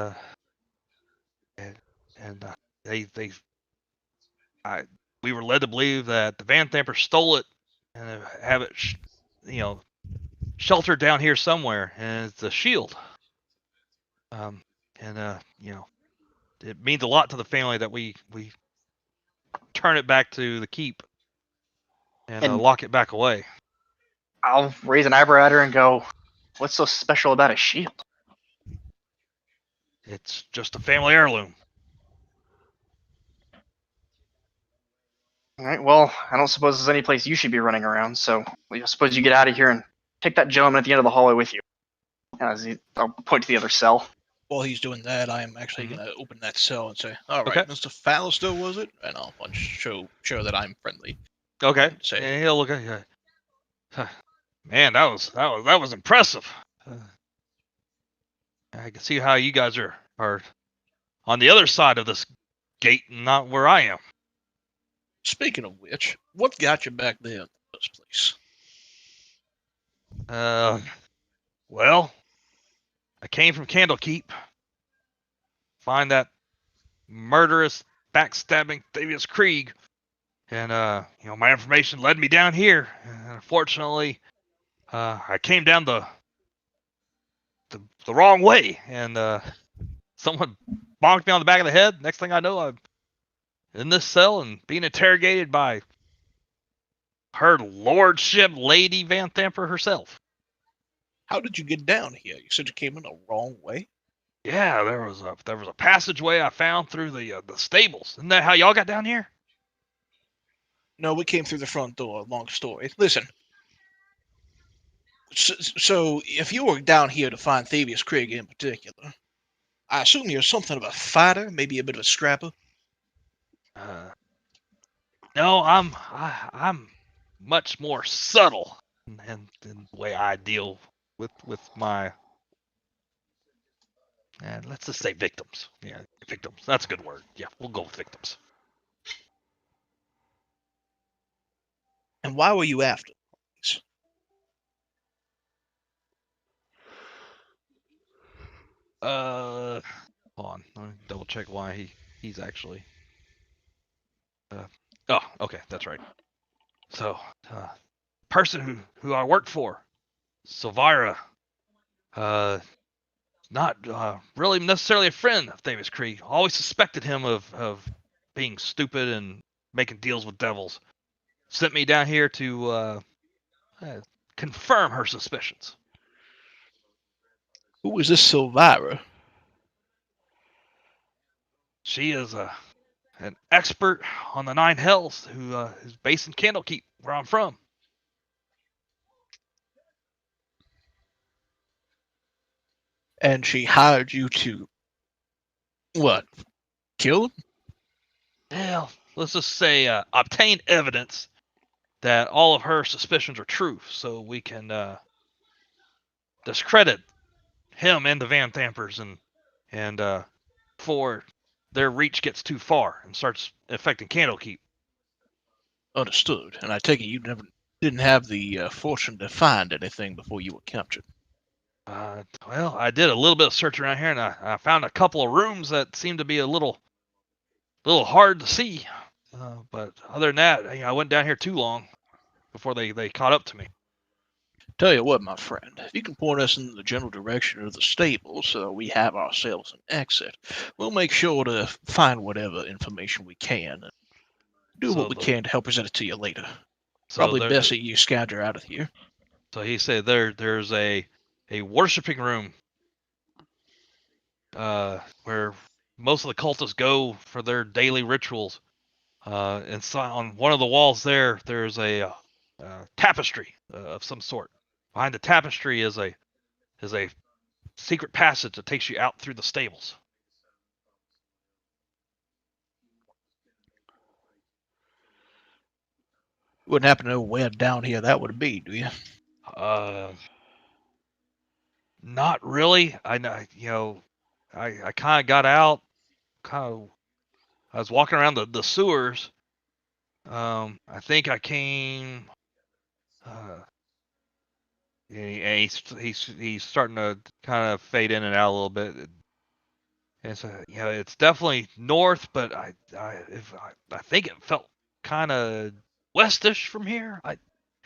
they we were led to believe that the Van Thamper stole it and have it sheltered down here somewhere, and it's a shield. And it means a lot to the family that we turn it back to the keep and And- lock it back away. I'll raise an eyebrow at her and go, "What's so special about a shield?" It's just a family heirloom. All right. Well, I don't suppose there's any place you should be running around, so I suppose you get out of here and take that gentleman at the end of the hallway with you. I'll point to the other cell. While he's doing that, I am actually going to open that cell and say, "All right, Okay. Mr. Fallister, was it?" And I'll show that I'm friendly. Okay. Say, And he'll look at you. Man, that was impressive. I can see how you guys are on the other side of this gate and not where I am. speaking of which, what got you back there in the first place? Well, I came from Candlekeep. Find that murderous, backstabbing Thavius Krieg, and my information led me down here. And unfortunately, I came down the wrong way, and someone bonked me on the back of the head. Next thing I know, I'm in this cell and being interrogated by her lordship, Lady Van Thamper herself. How did you get down here? You said you came in the wrong way. Yeah, there was a passageway I found through the stables. Isn't that how y'all got down here? No, we came through the front door. Long story. Listen. So if you were down here to find Thavius Krieg in particular, I assume you're something of a fighter, maybe a bit of a scrapper. No, I'm much more subtle in the way I deal with my let's just say victims. Yeah, victims. That's a good word. Yeah, we'll go with victims. And why were you after? Hold on. Let me double check why he's actually. Oh, okay, that's right. So, person who I worked for, Silvira, not really necessarily a friend of Davis Cree. Always suspected him of being stupid and making deals with devils. Sent me down here to confirm her suspicions. Who is this Silvira? She is an expert on the Nine Hells who is based in Candlekeep, where I'm from. And she hired you to, what, kill him? Well, let's just say obtain evidence that all of her suspicions are true, so we can discredit him and the Van Thampers, and before their reach gets too far and starts affecting Candlekeep. Understood. And I take it you didn't have the fortune to find anything before you were captured. Well, I did a little bit of search around here, and I found a couple of rooms that seemed to be a little hard to see. But other than that, I went down here too long before they caught up to me. Tell you what, my friend, if you can point us in the general direction of the stable so we have ourselves an exit, we'll make sure to find whatever information we can and do what we can to help present it to you later. Probably best that you scatter out of here. So he said there's a worshiping room where most of the cultists go for their daily rituals. And so on one of the walls there's a tapestry of some sort. Behind the tapestry is a secret passage that takes you out through the stables. Wouldn't happen to know where down here that would be, do you? Not really. I kind of got out. I was walking around the sewers. I think I came. He's starting to kind of fade in and out a little bit. And so it's definitely north, but I think it felt kind of westish from here. I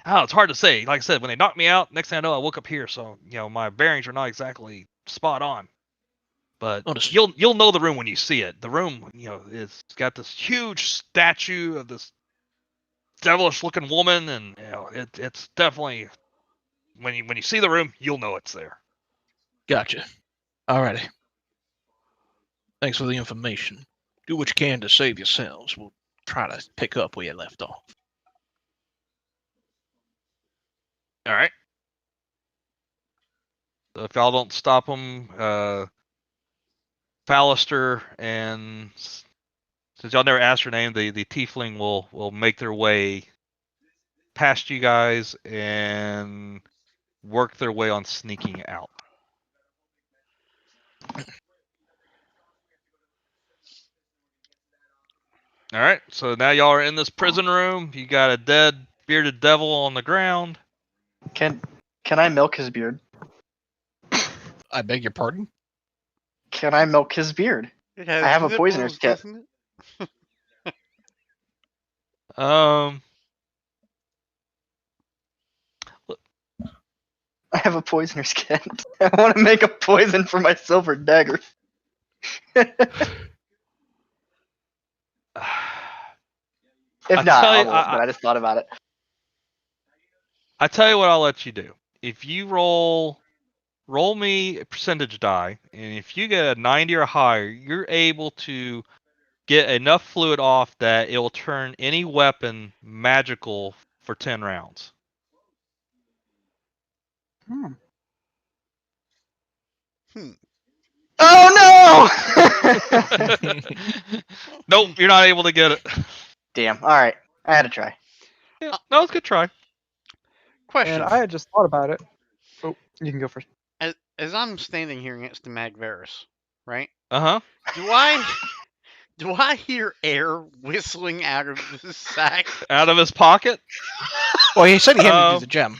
don't know, it's hard to say. Like I said, when they knocked me out, next thing I know, I woke up here, so my bearings are not exactly spot on. But you'll know the room when you see it. The room, it's got this huge statue of this devilish-looking woman, and it's definitely when you see the room, you'll know it's there. Gotcha. Alrighty. Thanks for the information. Do what you can to save yourselves. We'll try to pick up where you left off. All right. So if y'all don't stop them, Fallister and since y'all never asked her name, the tiefling will make their way past you guys and work their way on sneaking out. All right, so now y'all are in this prison room. You got a dead bearded devil on the ground. Can I milk his beard? I beg your pardon? Can I milk his beard? It has I have a nipples, poisoner's kit. doesn't it? I have a poisoner's kit. I want to make a poison for my silver dagger. If not, I won't, but I just thought about it. I tell you what, I'll let you do. If you roll me a percentage die, and if you get a 90 or higher, you're able to get enough fluid off that it will turn any weapon magical for 10 rounds. Oh no! Nope, you're not able to get it. Damn. All right, I had to try. Yeah, no, it's a good try. Question. And I had just thought about it. Oh, you can go first. As I'm standing here next to Magvarus, right? Uh-huh. Do I hear air whistling out of the sack? Out of his pocket. Well, he said he handed you the gem.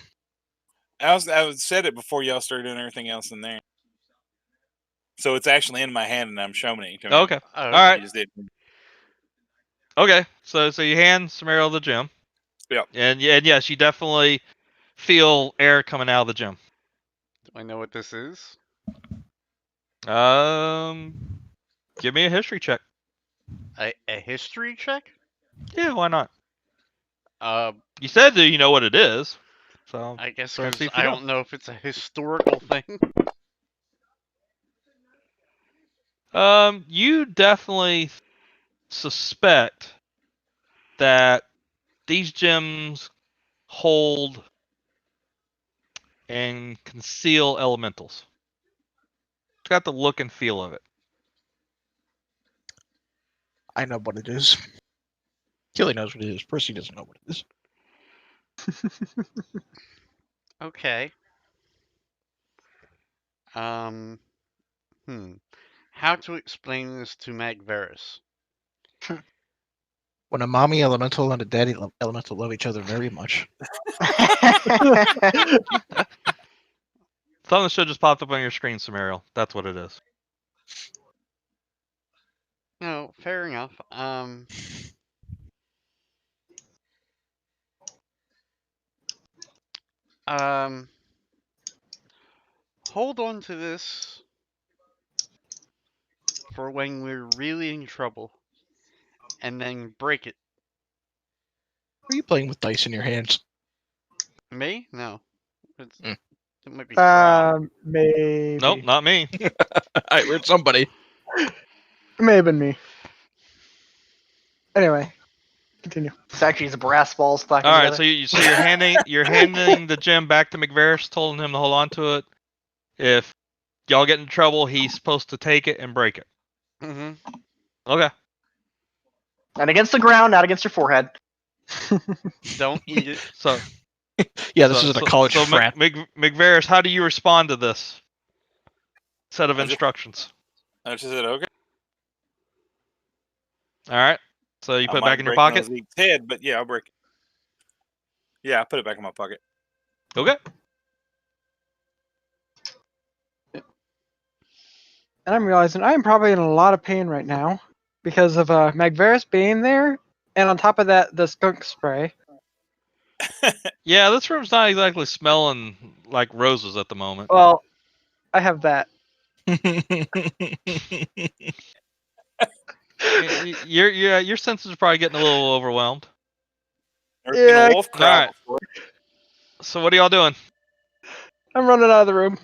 I said it before y'all started doing everything else in there. So it's actually in my hand, and I'm showing it to him. Okay. Oh, All right. You just did. Okay. So you hand Samariel the gem. Yep. And yes, you definitely feel air coming out of the gem. Do I know what this is? Give me a history check. A history check? Yeah, why not? Uh, You said that you know what it is. So I guess trying to see because if you I know. don't know if it's a historical thing. You definitely suspect that these gems hold and conceal elementals. It's got the look and feel of it. I know what it is. Killy knows what it is. Percy doesn't know what it is. Okay. How to explain this to Magveris? When a mommy elemental and a daddy elemental love each other very much. Something should just popped up on your screen, Samariel. That's what it is. No, fair enough. Hold on to this for when we're really in trouble, and then break it. Are you playing with dice in your hands? Me? No. It might be Maybe. Nope, not me. I heard somebody. It may have been me. Anyway, continue. It's actually his brass balls clacking All right, together. so you're handing the gem back to McVeris, telling him to hold on to it. If y'all get in trouble, he's supposed to take it and break it. Mm-hmm. Okay. And against the ground, not against your forehead. Don't eat it. So Yeah, this isn't a college frat. McVeris, how do you respond to this set of I just- instructions? I just said, okay. All right. So you I put it might back in your break pocket. Zeke's head, but yeah, I'll break it. Yeah, I put it back in my pocket. Okay. And I'm realizing I'm probably in a lot of pain right now because of Magveris being there, and on top of that, the skunk spray. Yeah, this room's not exactly smelling like roses at the moment. Well, I have that. Your senses are probably getting a little overwhelmed. Never seen Yeah. a wolf cry Alright. before. So what are y'all doing? I'm running out of the room.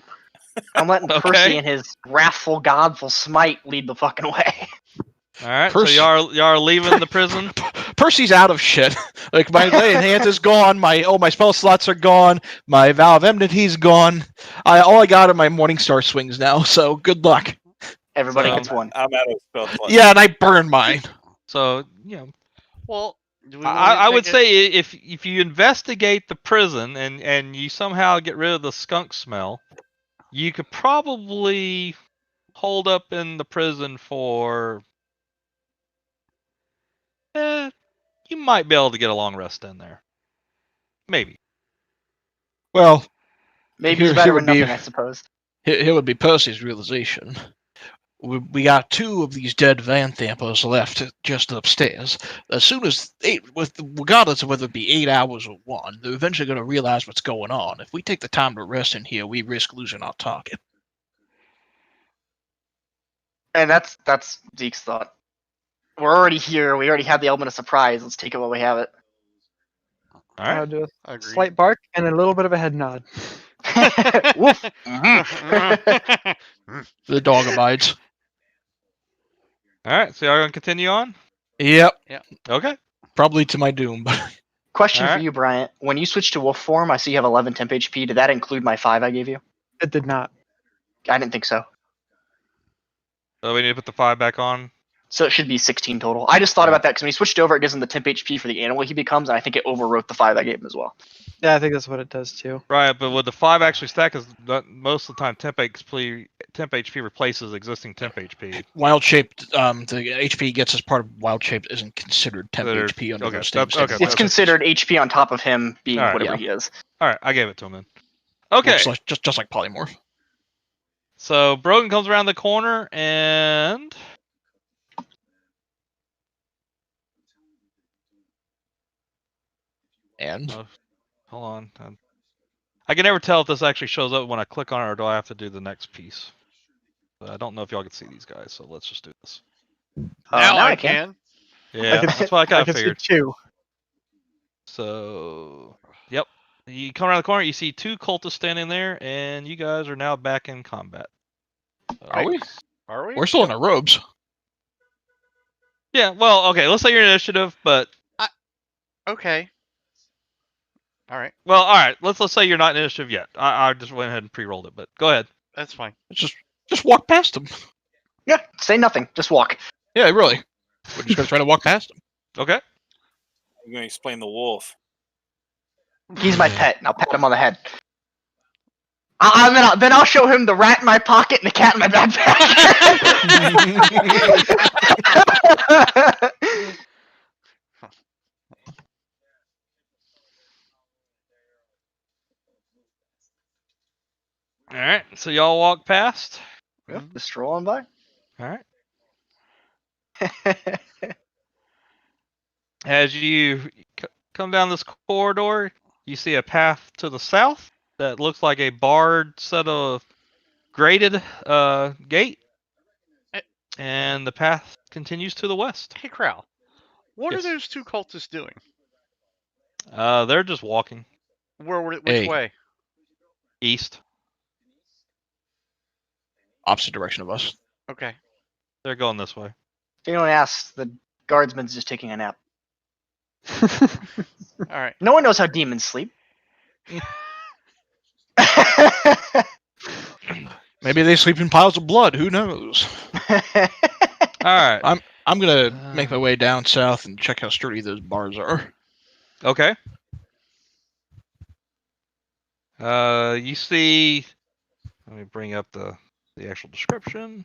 I'm letting Okay. Percy and his wrathful, godful smite lead the fucking way. All right. Percy- So y'all are leaving the prison. Percy's out of shit. Like my lay in hands is gone. My spell slots are gone. My vow of enmity's gone. All I got are my morning star swings now. So good luck. Everybody So- gets one. I'm out of spell slots. Yeah, and I burned mine. So you know, Well, do we want I to would take say if you investigate the prison and you somehow get rid of the skunk smell, you could probably hold up in the prison for. You might be able to get a long rest in there. Maybe. Well, Maybe Here- it's better here than would be- nothing, I suppose. here would be Percy's realization. We got 2 of these dead Van Thampers left just upstairs. As soon as regardless of whether it be 8 hours or 1, they're eventually going to realize what's going on. If we take the time to rest in here, we risk losing our target. And that's Zeke's thought. We're already here. We already have the element of surprise. Let's take it while we have it. All right. I'll do a Agreed. slight bark and a little bit of a head nod. Woof. The dog abides. All right. So y'all gonna continue on? Yep, Okay. probably to my doom. Question for Alright. you, Bryant. When you switched to wolf form, I see you have 11 temp HP. Did that include my 5 I gave you? It did not. I didn't think so. So we need to put the 5 back on. So it should be 16 total. I just thought about that because when he switched over, it gives him the temp HP for the animal he becomes, and I think it overwrote the 5 I gave him as well. Yeah, I think that's what it does too. Right, but would the 5 actually stack? Because most of the time, temp HP replaces existing temp HP. Wild shaped, the HP he gets as part of wild shaped isn't considered temp That are- HP under okay, those that's- same okay, It's considered HP on top of him being Alright, whatever yeah. he is. All right, I gave it to him then. Okay, just like polymorph. so Brogan comes around the corner and And hold on. I can never tell if this actually shows up when I click on it, or do I have to do the next piece? But I don't know if y'all can see these guys, so let's just do this. Now I can. can. Yeah, that's what I kind I of can see figured. 2. So, yep. You come around the corner, you see 2 cultists standing there, and you guys are now back in combat. Are we? Are we? We're still in our robes. Yeah, well, okay, let's say you're in initiative, but Okay. All right. well, all right, let's say you're not in initiative yet. I just went ahead and pre-rolled it, but go ahead. That's fine. Just walk past him. Yeah, say nothing. Just walk. Yeah, really. We're just gonna try to walk past him. Okay. I'm going to explain the wolf. He's my pet, and I'll pat him on the head. Then I'll show him the rat in my pocket and the cat in my backpack. All right, so y'all walk past. Yep, just strolling by. All right. As you come down this corridor, you see a path to the south that looks like a barred set of graded gate, and the path continues to the west. Hey, Crowel. What Yes. are those 2 cultists doing? They're just walking Which Hey. way? east. Opposite direction of us. Okay. They're going this way. If anyone asks, the guardsman's just taking a nap. All right. No one knows how demons sleep. Maybe they sleep in piles of blood. Who knows? All right. I'm gonna make my way down south and check how sturdy those bars are. Okay. You see. Let me bring up the actual description.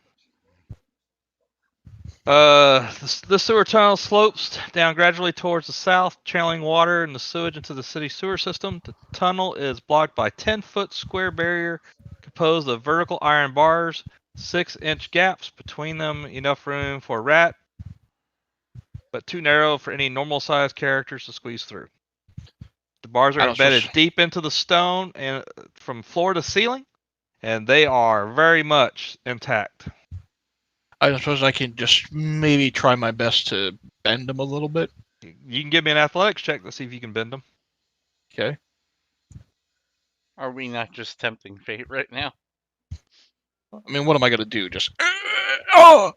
The sewer tunnel slopes down gradually towards the south, channeling water and the sewage into the city sewer system. The tunnel is blocked by 10-foot square barrier composed of vertical iron bars, 6-inch gaps between them, enough room for a rat, but too narrow for any normal-sized characters to squeeze through. The bars are embedded deep into the stone and from floor to ceiling, and they are very much intact. I suppose I can just maybe try my best to bend them a little bit. You can give me an athletics check to see if you can bend them. Okay. Are we not just tempting fate right now? I mean, what am I gonna do? Just oh!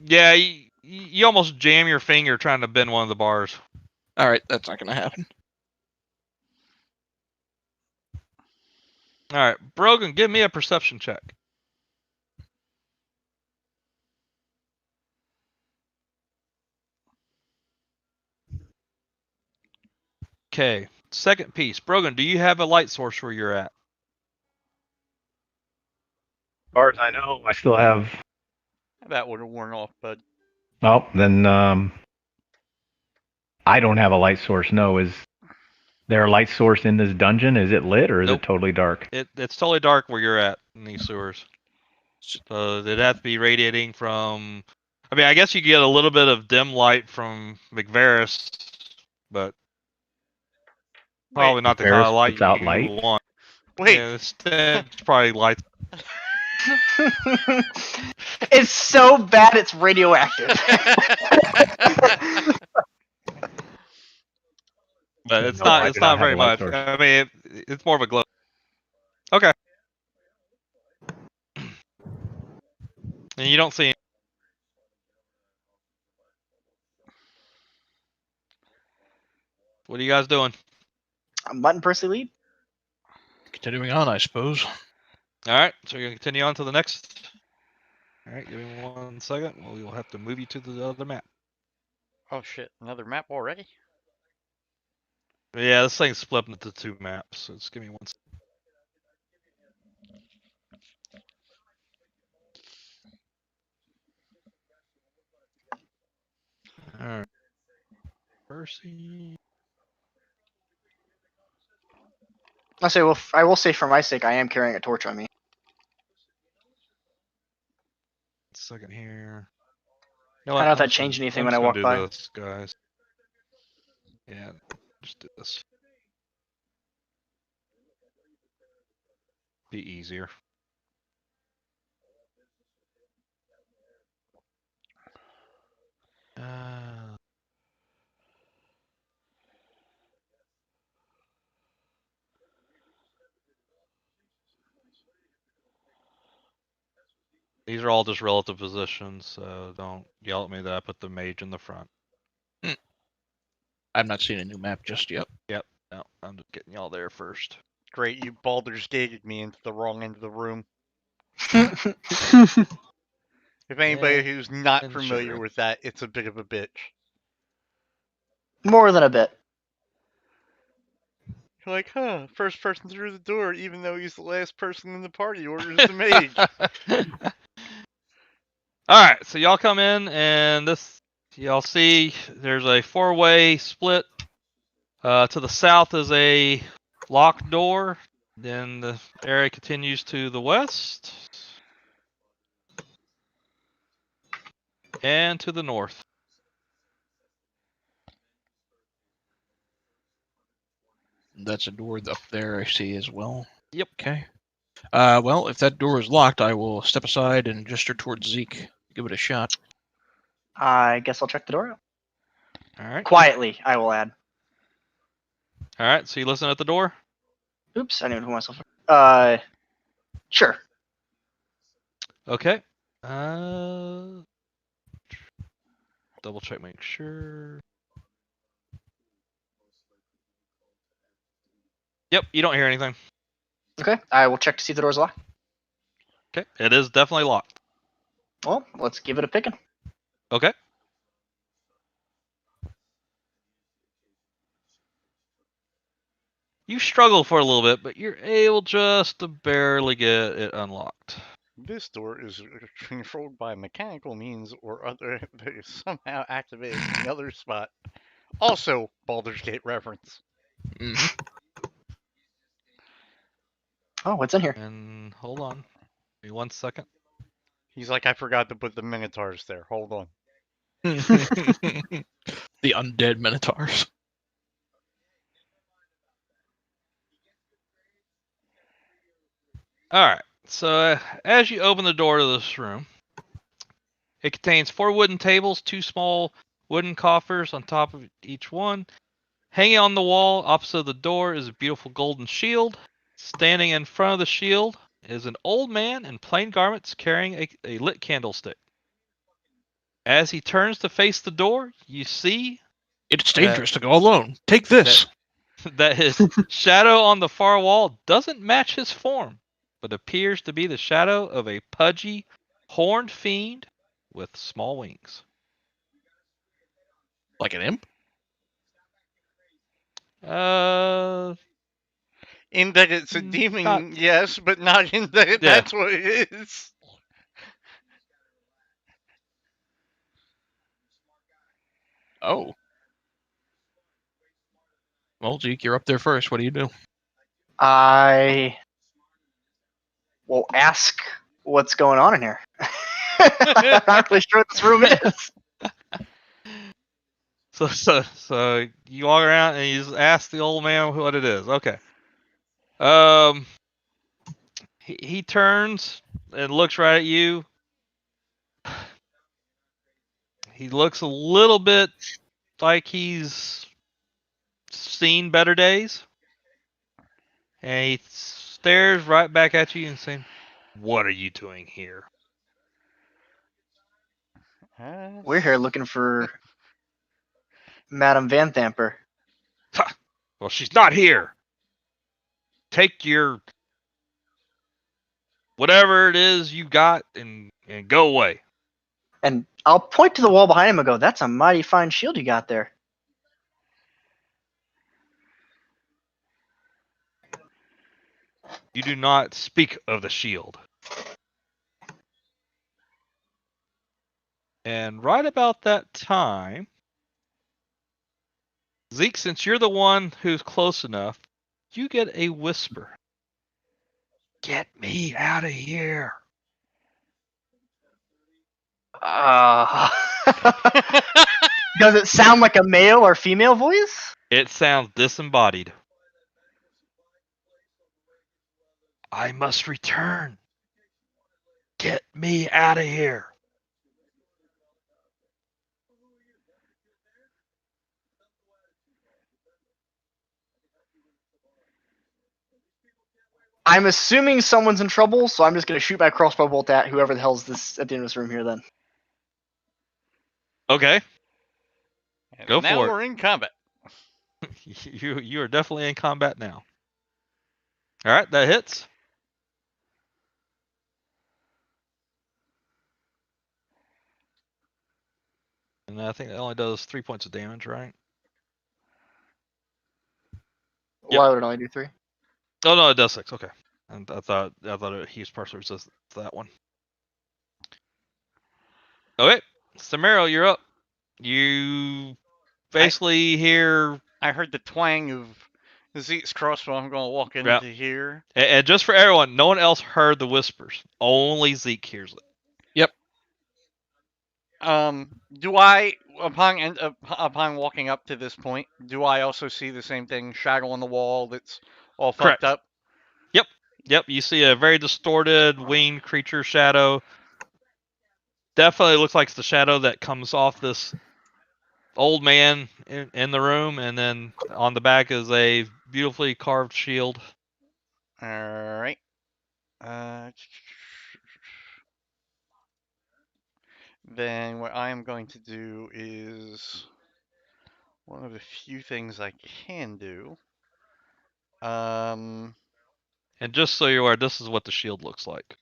Yeah, you almost jam your finger trying to bend one of the bars. All right, that's not gonna happen. All right, Brogan, give me a perception check. Okay, second piece. Brogan, do you have a light source where you're at? As far as I know, I still have. That would have worn off, bud. Oh, then I don't have a light source. No, is there a light source in this dungeon? Is it lit or is Nope. it totally dark? It's totally dark where you're at in these sewers. So it'd have to be radiating from. I mean, I guess you get a little bit of dim light from McVeris, but probably not the kind McVeris of light puts out you light? want. Wait. Yeah, instead, it's probably light. It's so bad it's radioactive. But it's No, I not. It's do not not have very a light much. source. I mean, it's more of a glow. Okay. And you don't see. What are you guys doing? I'm letting Percy lead. Continuing on, I suppose. All right, so you're gonna continue on to the next. All right, give me 1 second. We will have to move you to the other map. Oh shit! Another map already? Yeah, this thing's split into 2 maps. So just give me 1 second. All right. Percy. I will say for my sake, I am carrying a torch on me. Second here. I don't know if that changed anything when I walked by. This, guys. Yeah, just do this. Be easier. These are all just relative positions, so don't yell at me that I put the mage in the front. I've not seen a new map just yet. Yep. No, I'm just getting y'all there first. Great, you Baldur's Gated me into the wrong end of the room. If anybody who's not and familiar sugar. with that, it's a bit of a bitch. More than a bit. You're like, huh, first person through the door, even though he's the last person in the party orders the mage. Alright, so y'all come in and this y'all see there's a 4-way split. To the south is a locked door. Then the area continues to the west. And to the north. That's a door up there I see as well. Yep. Okay. Well, if that door is locked, I will step aside and gesture towards Zeke. Give it a shot. I guess I'll check the door out. Alright. Quietly, I will add. Alright, so you listen at the door? Oops, I didn't know who myself. Sure. Okay. Double check, make sure. Yep, you don't hear anything. Okay, I will check to see if the door's locked. Okay, it is definitely locked. Well, let's give it a picking. Okay. You struggle for a little bit, but you're able just to barely get it unlocked. This door is controlled by mechanical means or other that is somehow activated in another spot. Also, Baldur's Gate reference. Mm-hmm. Oh, what's in here? And hold on. Give me 1 second. He's like, I forgot to put the Minotaurs there. Hold on. The undead Minotaurs. Alright, so as you open the door to this room, it contains 4 wooden tables, 2 small wooden coffers on top of each one. Hanging on the wall opposite the door is a beautiful golden shield. Standing in front of the shield is an old man in plain garments carrying a lit candlestick. As he turns to face the door, you see It's dangerous to go alone. Take this. that his shadow on the far wall doesn't match his form, but appears to be the shadow of a pudgy, horned fiend with small wings. Like an imp? In that it's a demon, yes, but not in that that's what it is. Oh. Well, Zeke, you're up there first. What do you do? I will ask what's going on in here. I'm not really sure what this room is. So you walk around and you just ask the old man what it is. Okay. He turns and looks right at you. He looks a little bit like he's seen better days. And he stares right back at you and saying, "What are you doing here?" We're here looking for Madame Van Thamper. Well, she's not here. Take your whatever it is you got and go away. And I'll point to the wall behind him and go, "That's a mighty fine shield you got there." You do not speak of the shield. And right about that time, Zeke, since you're the one who's close enough, you get a whisper. Get me out of here. Does it sound like a male or female voice? It sounds disembodied. I must return. Get me out of here. I'm assuming someone's in trouble, so I'm just going to shoot my crossbow bolt at whoever the hell's this at the end of this room here then. Okay. And Go now for it. we're in combat. You are definitely in combat now. All right, that hits. And I think that only does 3 points of damage, right? Yep. Why would it only do 3? Oh no, it does 6. Okay. And I thought he was partially resistant to that one. Okay, Samaro, you're up. You basically hear. I heard the twang of Zeke's crossbow. I'm going to walk into here. And just for everyone, no one else heard the whispers. Only Zeke hears it. Do I, upon walking up to this point, do I also see the same thing, shadow on the wall that's all Correct. fucked up? Yep, you see a very distorted winged creature shadow. Definitely looks like it's the shadow that comes off this old man in the room, and then on the back is a beautifully carved shield. All right. Then what I am going to do is one of the few things I can do. And just so you're aware, this is what the shield looks like.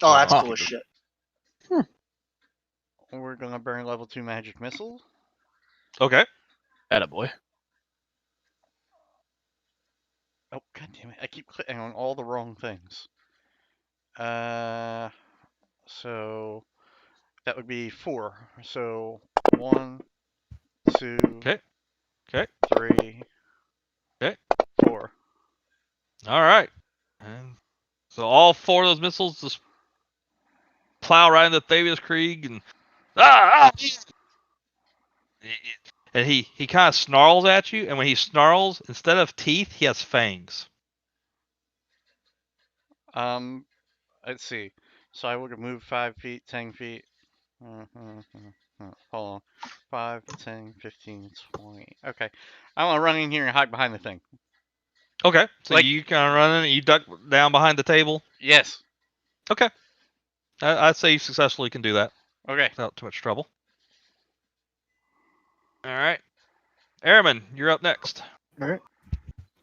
Oh, that's cool as shit. We're gonna burn level 2 magic missile. Okay. Attaboy. Oh, god damn it. I keep clicking on all the wrong things. So that would be 4. So 1, 2, Okay. 3, Okay. 4. All right. And so all 4 of those missiles just plow right into Thavius Krieg and and he kind of snarls at you, and when he snarls, instead of teeth, he has fangs. Let's see. So I would have moved 5 feet, 10 feet. Hold on. 5, 10, 15, 20. Okay. I want to run in here and hide behind the thing. Okay. So Like- you kind of run in and you duck down behind the table. Yes. Okay. I'd say you successfully can do that Okay. without too much trouble. All right. Airman, you're up next. Alright.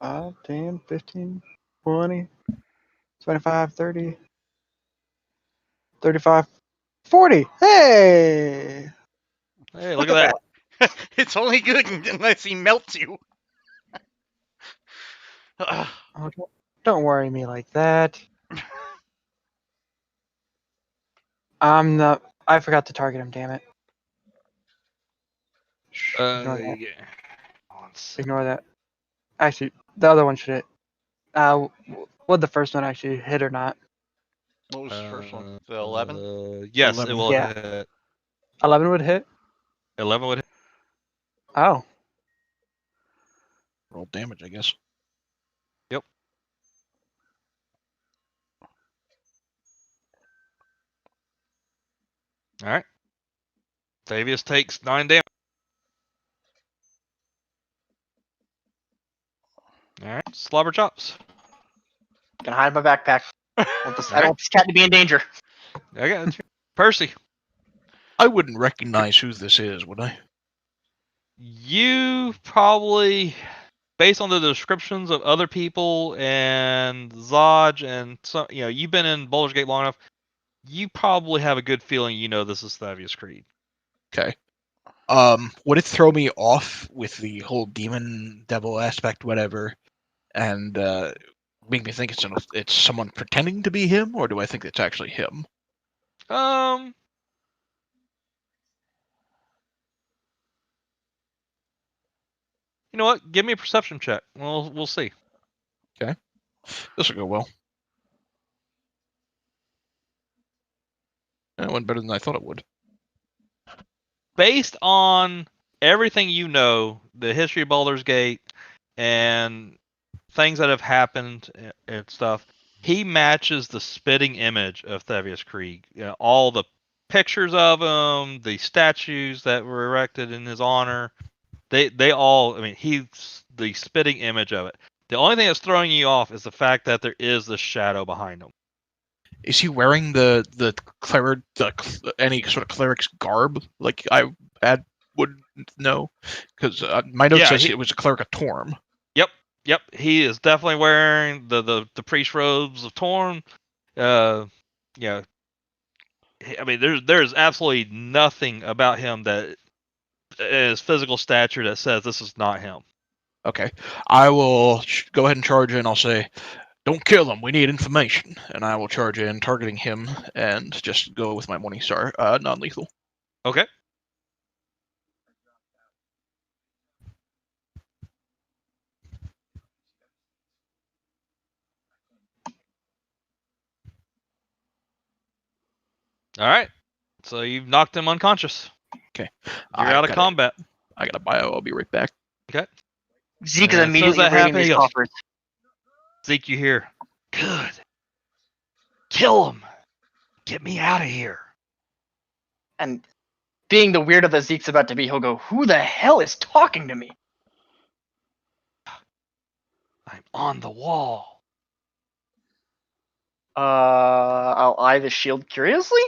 5, 10, 15, 20, 25, 30, 35, 40. Hey! Hey, look at that. It's only good unless he melts you. Oh, don't worry me like that. I'm not. I forgot to target him, damn it. Shh, ignore that. Yeah. Ignore that. Actually, the other one should hit. Would the first one actually hit or not? What was the first one? The 11? Yes, 11. it will Yeah. hit. 11 would hit? 11 would hit. Oh. Roll damage, I guess. All right. Thavius takes 9 damage. All right. Slobber chops. Gonna hide my backpack. I don't want this cat to be in danger. Okay. Percy. I wouldn't recognize who this is, would I? You probably based on the descriptions of other people and Zodge and some, you've been in Baldur's Gate long enough. You probably have a good feeling this is Thavius Creed. Okay. Would it throw me off with the whole demon devil aspect, whatever, and make me think it's someone pretending to be him, or do I think it's actually him? You know what? Give me a perception check. We'll see. Okay. This will go well. It went better than I thought it would. Based on everything you know, the history of Baldur's Gate, and things that have happened and stuff, he matches the spitting image of Thavius Krieg. All the pictures of him, the statues that were erected in his honor, they all. I mean, he's the spitting image of it. The only thing that's throwing you off is the fact that there is the shadow behind him. Is he wearing the cleric, any sort of cleric's garb like I would know? Because my note says it was a cleric of Torm. Yep, he is definitely wearing the priest robes of Torm. I mean, there's absolutely nothing about him that his physical stature that says this is not him. Okay, I will go ahead and charge in. I'll say, "Don't kill him. We need information." And I will charge in, targeting him, and just go with my Morningstar, non-lethal. Okay. All right. So you've knocked him unconscious. Okay. You're out of combat. I got a bio. I'll be right back. Okay. Zeke is immediately raiding these coffers. Zeke, you hear? Good. Kill him. Get me out of here. And being the weirdo that Zeke's about to be, he'll go, "Who the hell is talking to me?" I'm on the wall. I'll eye the shield curiously.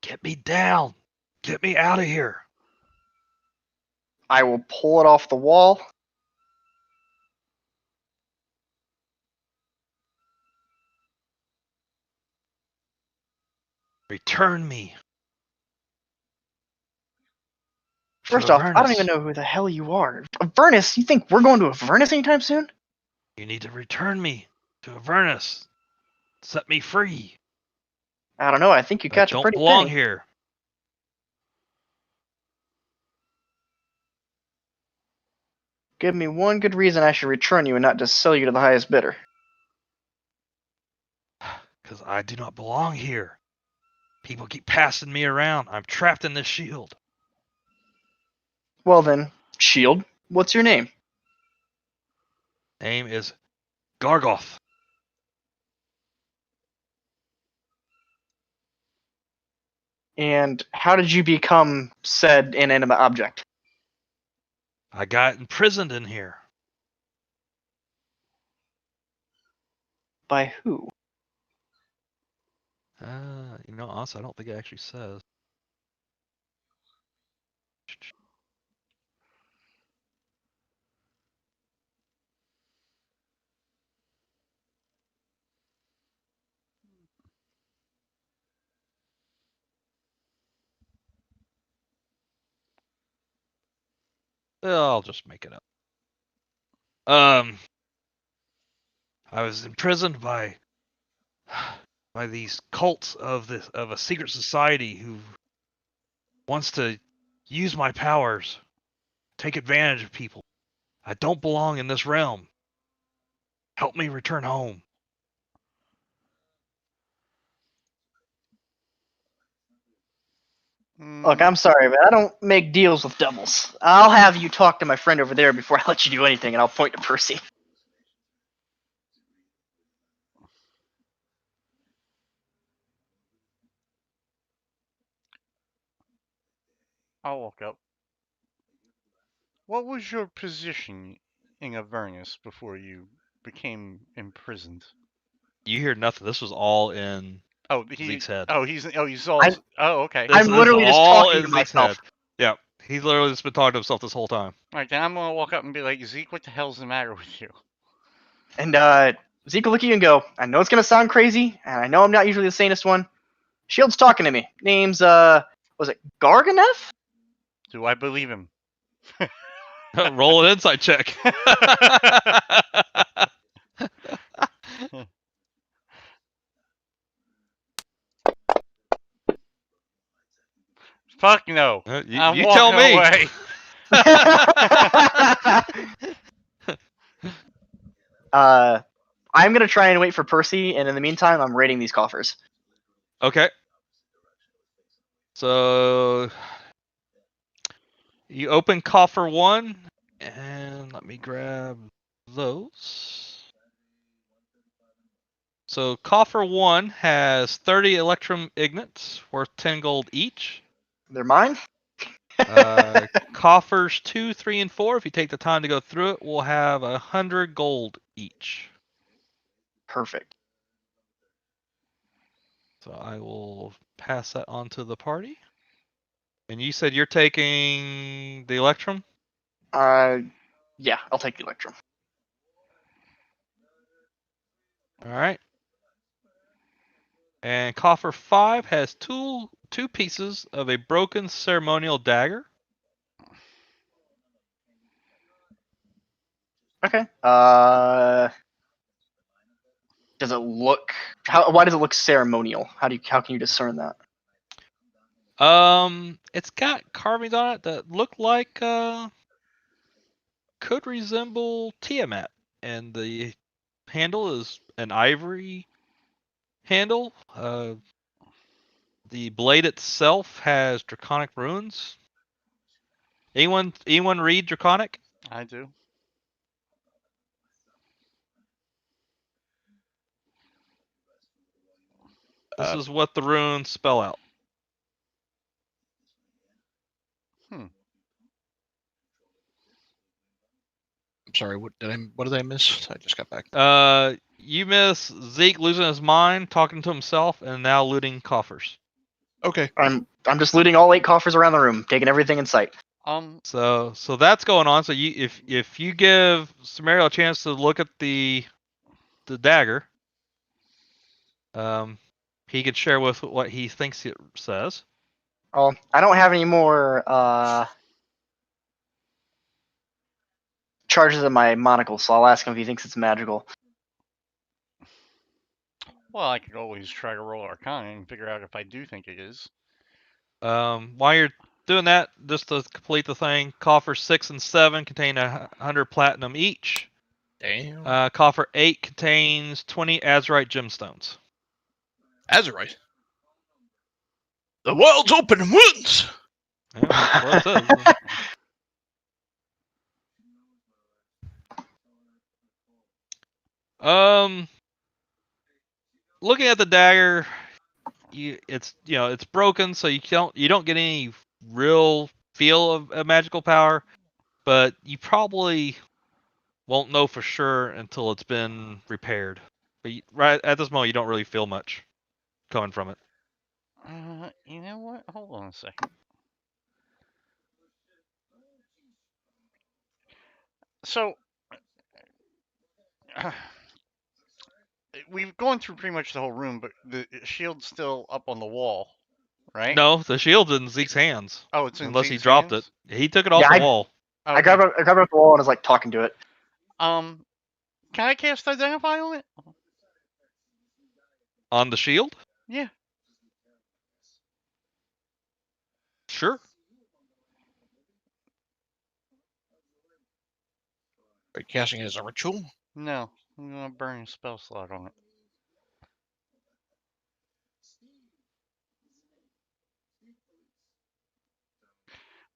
Get me down. Get me out of here. I will pull it off the wall. Return me. First off, I don't even know who the hell you are. Avernus? You think we're going to Avernus anytime soon? You need to return me to Avernus. Set me free. I don't know. I think you catch a pretty penny. I don't belong penny. here. Give me one good reason I should return you and not just sell you to the highest bidder. Because I do not belong here. People keep passing me around. I'm trapped in this shield. Well then, shield, what's your name? Name is Gargoth. And how did you become said inanimate object? I got imprisoned in here. By who? Honestly, I don't think it actually says. I'll just make it up. I was imprisoned by these cults of a secret society who wants to use my powers, take advantage of people. I don't belong in this realm. Help me return home. Look, I'm sorry, but I don't make deals with devils. I'll have you talk to my friend over there before I let you do anything, and I'll point to Percy. I'll walk up. What was your position in Avernus before you became imprisoned? You hear nothing. This was all in Zeke's head. He's all. Oh, okay. I'm literally just talking to myself. Yeah, He's literally just been talking to himself this whole time. Alright, then I'm gonna walk up and be like, Zeke, what the hell's the matter with you? And Zeke will look at you and go, I know it's gonna sound crazy, and I know I'm not usually the sanest one. Shield's talking to me. Name's was it Garganeth? Do I believe him? Roll an insight check. Fuck no. I'm you tell walking me. away. I'm gonna try and wait for Percy, and in the meantime, I'm raiding these coffers. Okay. So you open coffer 1, and let me grab those. So coffer 1 has 30 electrum ignits worth 10 gold each. They're mine. Coffers 2, 3, and 4, if you take the time to go through it, will have 100 gold each. Perfect. So I will pass that on to the party. And you said you're taking the electrum? Yeah, I'll take the electrum. All right. And coffer 5 has two pieces of a broken ceremonial dagger. Okay. Does it look? Why does it look ceremonial? How can you discern that? It's got carvings on it that look like could resemble Tiamat, and the handle is an ivory handle. The blade itself has draconic runes. Anyone read draconic? I do. This is what the runes spell out. I'm sorry. What did I miss? I just got back. You miss Zeke losing his mind, talking to himself, and now looting coffers. Okay. I'm just looting all 8 coffers around the room, taking everything in sight. So that's going on. So if you give Samario a chance to look at the dagger, he could share with what he thinks it says. Oh, I don't have any more charges in my monocle, so I'll ask him if he thinks it's magical. Well, I could always try to roll Arcana and figure out if I do think it is. While you're doing that, just to complete the thing, coffer 6 and 7 contain 100 platinum each. Damn. Coffer 8 contains 20 azurite gemstones. Azurite. The world's open once. Yeah, that's what it says. Looking at the dagger, it's broken, so you don't get any real feel of a magical power, but you probably won't know for sure until it's been repaired. But right at this moment, you don't really feel much coming from it. You know what? Hold on a second. So, we've gone through pretty much the whole room, but the shield's still up on the wall, right? No, the shield's in Zeke's hands. Oh, it's in Unless Zeke's he dropped hands? it. He took it off the wall. Okay. I grabbed it off the wall and was like talking to it. Can I cast Identify on it? On the shield? Yeah. Sure. Are you casting it as a ritual? No, I'm gonna burn a spell slot on it.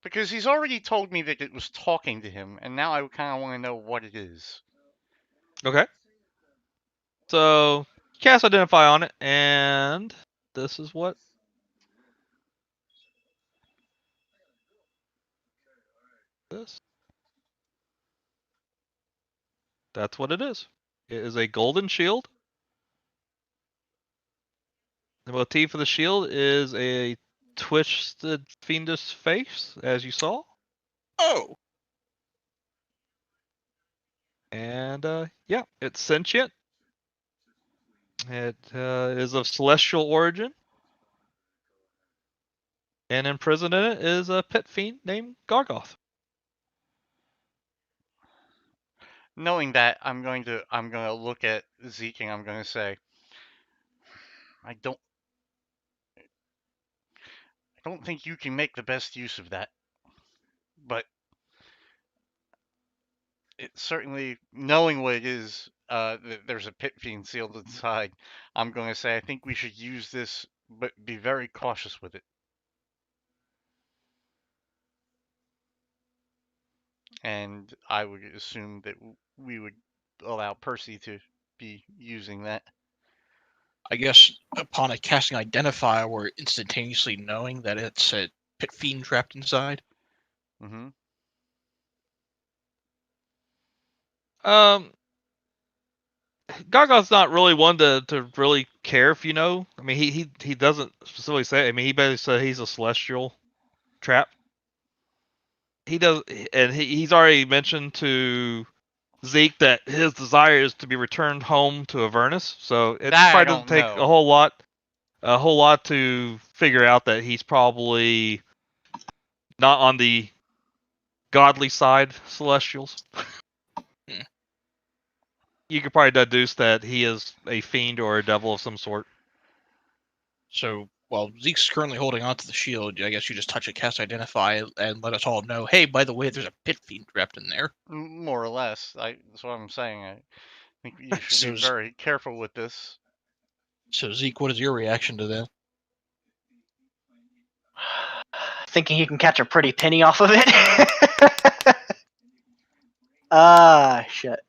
Because he's already told me that it was talking to him, and now I kind of want to know what it is. Okay. So, cast Identify on it, and this is what. This. That's what it is. It is a golden shield. The motif of the shield is a twisted, fiendish face, as you saw. Oh, And yeah, it's sentient. It is of celestial origin. And imprisoned in it is a pit fiend named Gargoth. Knowing that, I'm going to look at Zeke and I'm going to say, I don't think you can make the best use of that. But it certainly, knowing what it is, there's a pit fiend sealed inside. I'm going to say I think we should use this, but be very cautious with it. And I would assume that we would allow Percy to be using that. I guess upon a casting identifier, we're instantaneously knowing that it's a pit fiend trapped inside. Mm-hmm. Gargoth's not really one to really care if you know. I mean, he doesn't specifically say. I mean, he basically said he's a celestial trap. He does, and he's already mentioned to Zeke that his desire is to be returned home to Avernus. So it That I probably doesn't don't take know. a whole lot to figure out that he's probably not on the godly side celestials. You could probably deduce that he is a fiend or a devil of some sort. So while Zeke's currently holding onto the shield, I guess you just touch a cast identify and let us all know, hey, by the way, there's a pit fiend trapped in there. More or less. That's what I'm saying. I think you should So, be very careful with this. so Zeke, what is your reaction to that? Thinking he can catch a pretty penny off of it. Ah, shit.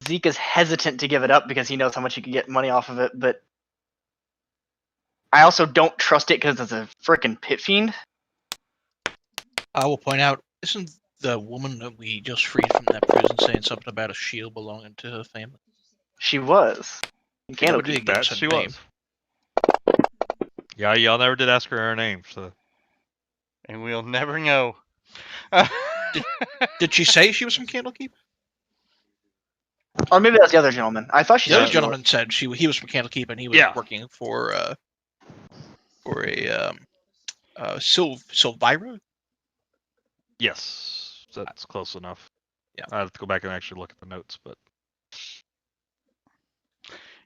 Zeke is hesitant to give it up because he knows how much he can get money off of it, but I also don't trust it because it's a freaking pit fiend. I will point out, isn't the woman that we just freed from that prison saying something about a shield belonging to her family? She was. In Yeah, but Candlekeep. they didn't give That us her she name. was. Yeah, y'all never did ask her name, so. And we'll never know. Did she say she was from Candlekeep? Or maybe that's the other gentleman. I thought she The said other she gentleman said he was from Candlekeep and he was Yeah. working for a Silvira. Yes, that's close enough. Yeah. I have to go back and actually look at the notes, but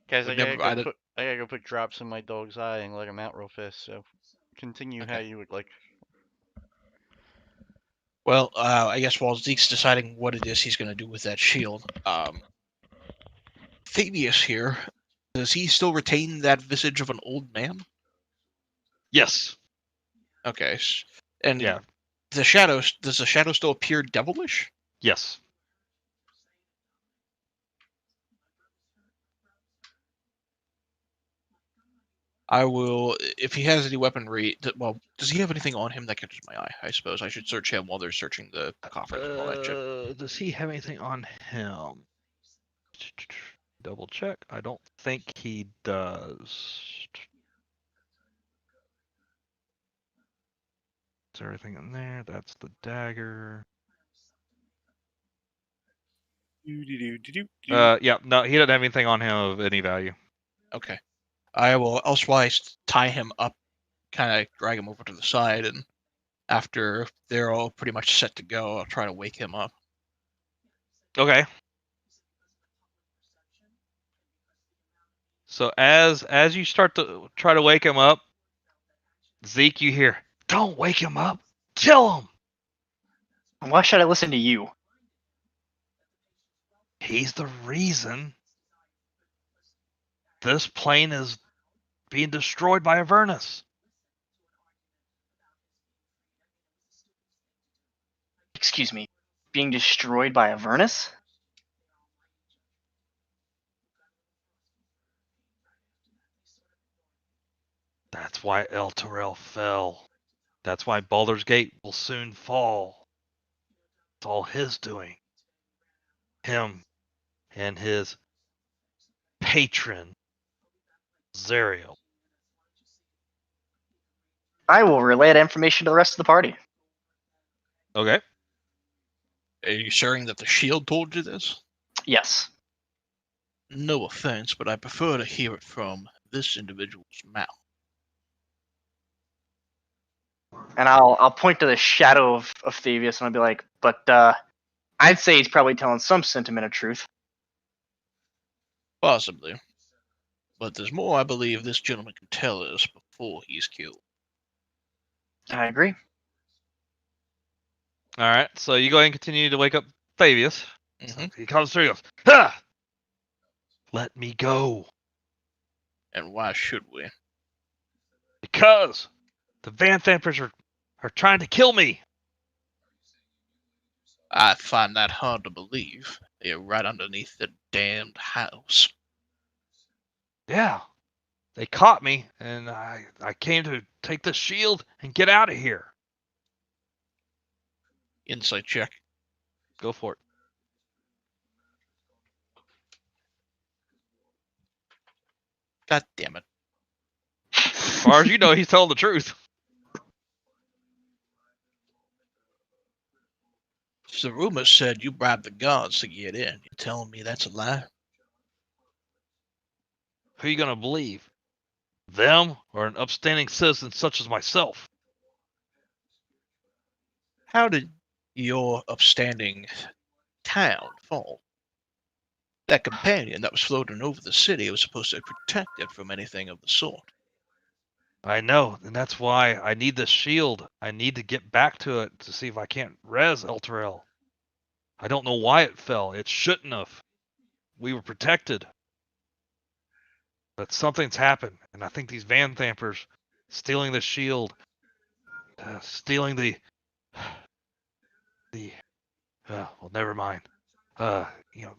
Guys, But I gotta never- go put drops in my dog's eye and let him out real fast. So, continue how Okay. you would like. Well, I guess while Zeke's deciding what it is he's going to do with that shield, Fabius here, does he still retain that visage of an old man? yes, Okay, and yeah, does the shadow still appear devilish? yes. I will, if he has any weaponry. Well, does he have anything on him that catches my eye? I suppose I should search him while they're searching the coffers and all that shit. Does he have anything on him? Double check. I don't think he does. Is there anything in there? That's the dagger. Yeah, no, he doesn't have anything on him of any value. Okay, I will elsewise tie him up, kind of drag him over to the side, and after they're all pretty much set to go, I'll try to wake him up. Okay. So as you start to try to wake him up, Zeke, you hear, "Don't wake him up, kill him." Why should I listen to you? He's the reason this plane is being destroyed by Avernus. Excuse me. Being destroyed by Avernus? That's why El Torel fell. That's why Baldur's Gate will soon fall. It's all his doing. Him and his patron, Zariel. I will relay that information to the rest of the party. Okay. Are you assuring that the shield told you this? Yes. No offense, but I prefer to hear it from this individual's mouth. And I'll point to the shadow of Thavius and I'll be like, but I'd say he's probably telling some sentiment of truth. Possibly. But there's more I believe this gentleman can tell us before he's killed. I agree. All right. So you go ahead and continue to wake up Fabius. Mm-hmm. So he comes through. He goes, ha! Let me go. And why should we? Because the Van Thampers are trying to kill me. I find that hard to believe. They're right underneath the damned house. Yeah. They caught me, and I came to take the shield and get out of here. Insight check. Go for it. God damn it. As far as you know, he's telling the truth. The rumor said you bribed the guards to get in. You're telling me that's a lie? Who are you going to believe? Them or an upstanding citizen such as myself? How did your upstanding town fall? That companion that was floating over the city was supposed to protect it from anything of the sort. I know, and that's why I need this shield. I need to get back to it to see if I can't res Elturel. I don't know why it fell. It shouldn't have. We were protected. But something's happened, and I think these Van Thampers stealing the shield, stealing the well, never mind. You know,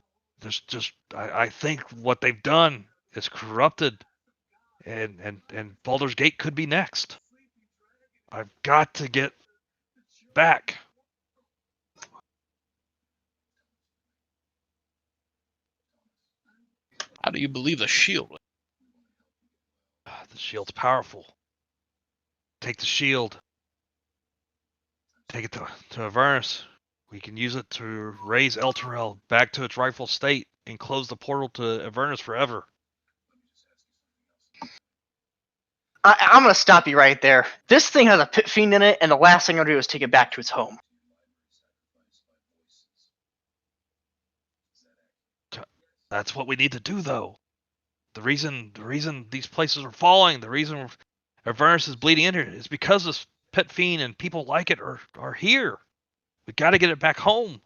I think what they've done is corrupted, and Baldur's Gate could be next. I've got to get back. How do you believe the shield? The shield's powerful. Take the shield. Take it to Avernus. We can use it to raise Elturel back to its rightful state and close the portal to Avernus forever. I'm going to stop you right there. This thing has a pit fiend in it, and the last thing I'm going to do is take it back to its home. That's what we need to do, though. The reason these places are falling, the reason Avernus is bleeding into it, is because this pet fiend and people like it are here. We got to get it back home.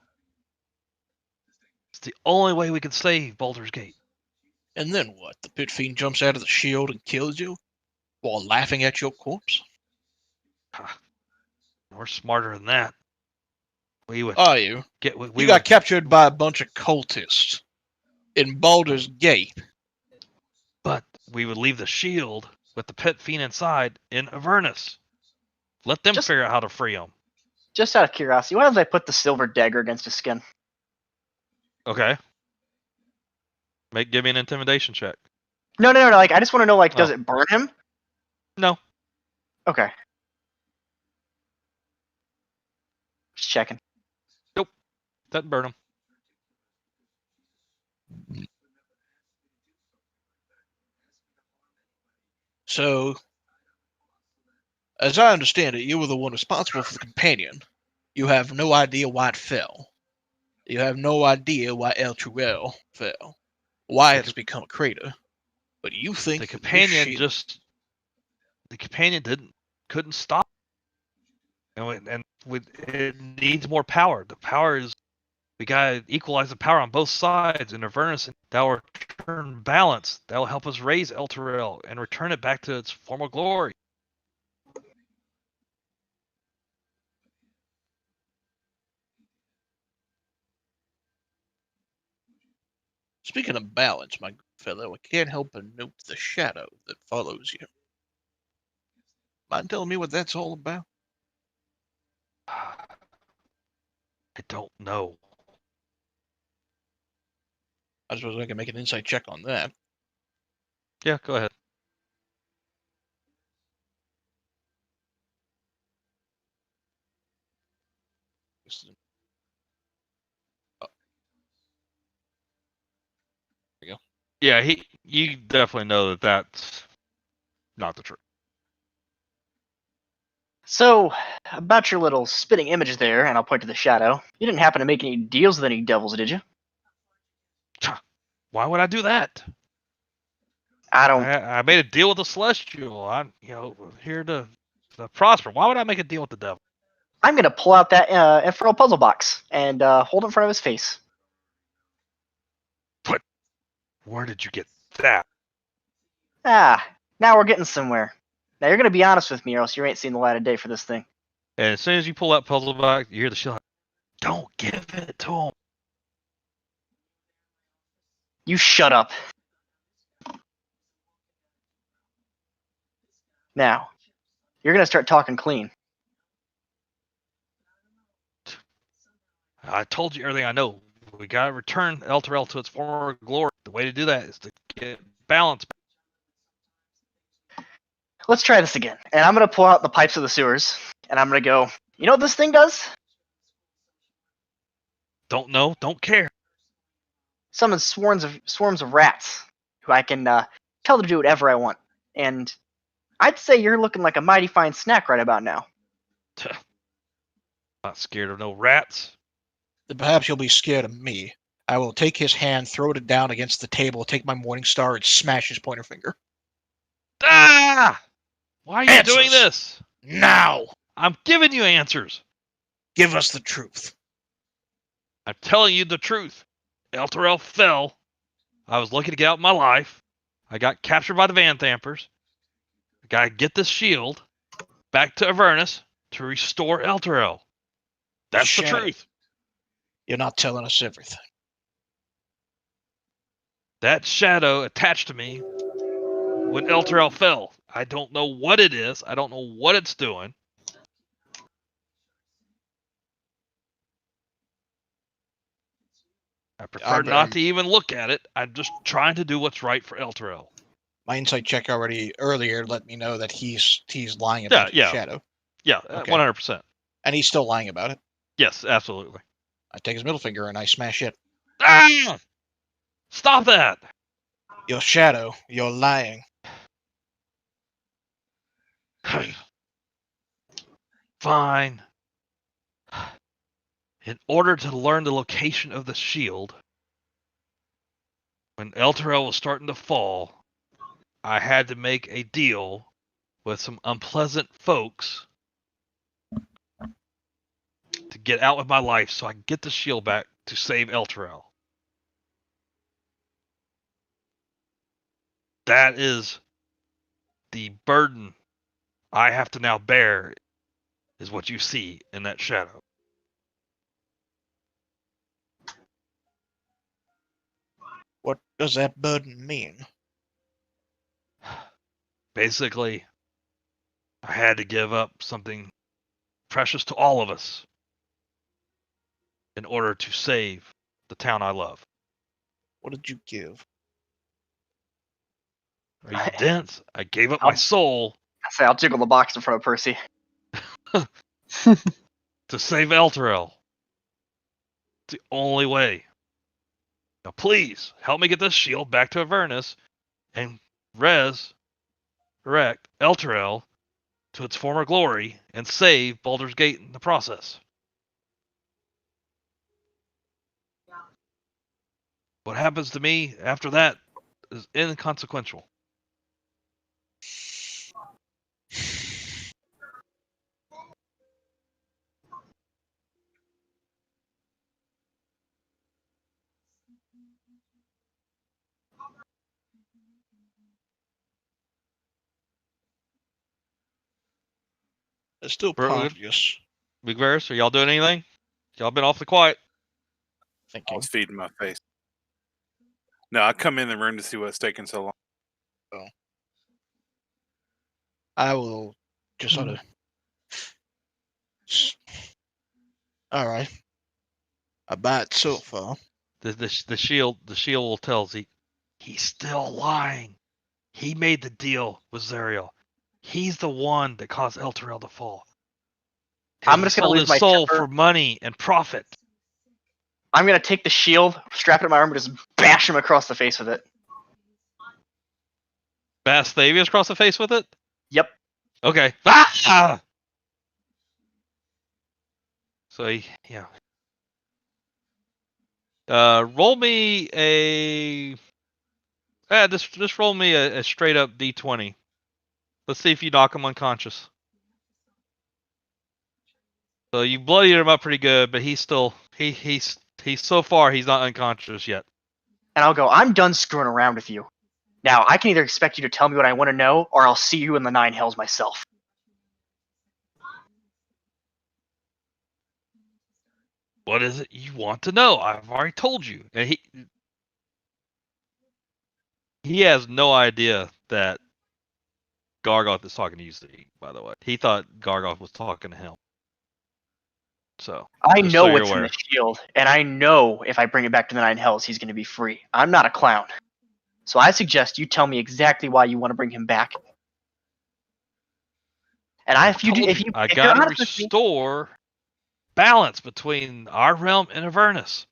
It's the only way we can save Baldur's Gate. And then what? The pit fiend jumps out of the shield and kills you while laughing at your corpse? We're smarter than that. We would Are you? We got captured by a bunch of cultists in Baldur's Gate. But we would leave the shield with the pet fiend inside in Avernus. Let them figure out how to free him. Just out of curiosity, why don't I put the silver dagger against his skin? Okay. Give me an intimidation check. No. Like, I just want to know, like, does it burn him? No. Okay. Just checking. Nope. Doesn't burn him. So, as I understand it, you were the one responsible for the companion. You have no idea why it fell. You have no idea why El Turel fell. Why it's become a crater. But you think the companion couldn't stop. And it needs more power. The power is, we gotta equalize the power on both sides in Avernus. That will return balance. That will help us raise Elturel and return it back to its former glory. Speaking of balance, my good fellow, I can't help but note the shadow that follows you. Mind telling me what that's all about? I don't know. I suppose I can make an insight check on that. Yeah, go ahead. Oh. There we go. Yeah, you definitely know that that's not the truth. So, about your little spitting image there, and I'll point to the shadow. You didn't happen to make any deals with any devils, did you? Why would I do that? I don't. I made a deal with the Celestial. I'm here to prosper. Why would I make a deal with the devil? I'm gonna pull out that infernal puzzle box and hold it in front of his face. Where did you get that? Ah, now we're getting somewhere. Now you're gonna be honest with me, or else you ain't seen the light of day for this thing. And as soon as you pull that puzzle back, you hear the shield. Don't give it to him. You shut up. Now, you're gonna start talking clean. I told you everything I know. We gotta return Elturel to its former glory. The way to do that is to get balance. Let's try this again. And I'm gonna pull out the pipes of the sewers, and I'm gonna go. You know what this thing does? Don't know, don't care. Summons swarms of rats, who I can tell to do whatever I want. And I'd say you're looking like a mighty fine snack right about now. Not scared of no rats. Then perhaps you'll be scared of me. I will take his hand, throw it down against the table, take my Morning Star, and smash his pointer finger. Ah! Why are you Answers. doing this? Now! I'm giving you answers. Give us the truth. I'm telling you the truth. Elturel fell. I was lucky to get out of my life. I got captured by the Van Thampers. I gotta get this shield back to Avernus to restore Elturel. That's the Shadow. truth. You're not telling us everything. That shadow attached to me when Elturel fell. I don't know what it is. I don't know what it's doing. I prefer not to even look at it. I'm just trying to do what's right for Elturel. My insight check already earlier let me know that he's lying about his shadow. Yeah, Okay. 100%. And he's still lying about it. Yes, absolutely. I take his middle finger and I smash it. Ah! Stop that! Your shadow, you're lying. Fine. In order to learn the location of the shield, when Elturel was starting to fall, I had to make a deal with some unpleasant folks to get out with my life so I can get the shield back to save Elturel. That is the burden I have to now bear, is what you see in that shadow. What does that burden mean? Basically, I had to give up something precious to all of us in order to save the town I love. What did you give? Are you dense? I gave up my soul I say I'll jiggle the box in front of Percy. to save Elturel. It's the only way. Now please, help me get this shield back to Avernus and resurrect Elturel to its former glory and save Baldur's Gate in the process. What happens to me after that is inconsequential. It's still obvious. Big Varus, are y'all doing anything? Y'all been awfully quiet. I Thinking. was feeding my face. No, I come in the room to see what's taking so long. I will Just sort of. All right. I buy it so far. The shield will tell Zeke, he's still lying. He made the deal with Zariel. He's the one that caused El Terrell to fall. I'm He just gonna sold lose his my soul temper. for money and profit. I'm gonna take the shield, strap it to my arm, and just bash him across the face with it. Bash Thavius across the face with it? Yep. Okay. Ah! So yeah. Roll me a. Just roll me a straight up D20. Let's see if you knock him unconscious. So you bloodied him up pretty good, but he's still he's so far he's not unconscious yet. And I'll go, I'm done screwing around with you. Now, I can either expect you to tell me what I want to know, or I'll see you in the 9 hells myself. What is it you want to know? I've already told you. And he has no idea that Gargoth is talking to you, Zeke, by the way. He thought Gargoth was talking to him. So I just know so you're what's in aware. the shield, and I know if I bring it back to the 9 hells, he's going to be free. I'm not a clown. So I suggest you tell me exactly why you want to bring him back. And I if you do, told if you, you, I if you're gotta honest with me, restore balance between our realm and Avernus.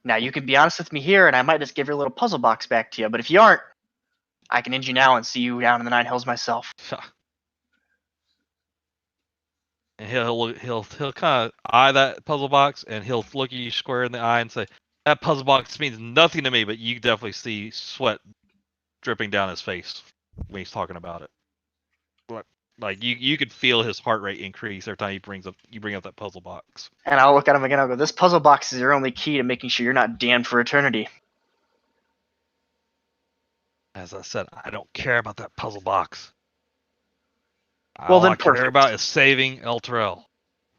now you can be honest with me here, and I might just give your little puzzle box back to you. But if you aren't, I can end you now and see you down in the 9 hells myself. And he'll kind of eye that puzzle box, and he'll look you square in the eye and say, "That puzzle box means nothing to me." But you definitely see sweat dripping down his face when he's talking about it. Like you could feel his heart rate increase every time you bring up that puzzle box. And I'll look at him again. I'll go, this puzzle box is your only key to making sure you're not damned for eternity. As I said, I don't care about that puzzle box. Well, All then I care perfect. about is saving El Terrell.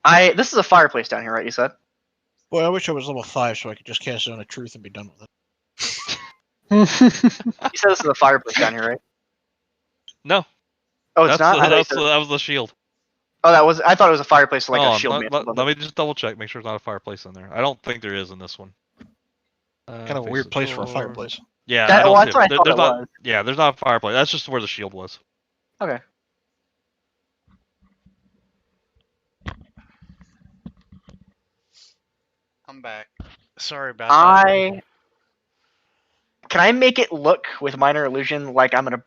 This is a fireplace down here, right? You said. Boy, I wish I was level 5 so I could just cast Zone of Truth and be done with it. You said this is a fireplace down here, right? No, Oh, it's not. that was the shield. Oh, that was. I thought it was a fireplace, like a shield. Let me just double check, make sure there's not a fireplace in there. I don't think there is in this one. Kind of a weird place for a fireplace. Yeah, That's what I thought there's it not. was. Yeah, there's not a fireplace. That's just where the shield was. Okay. I'm back. Sorry about that. Can I make it look with minor illusion like I'm gonna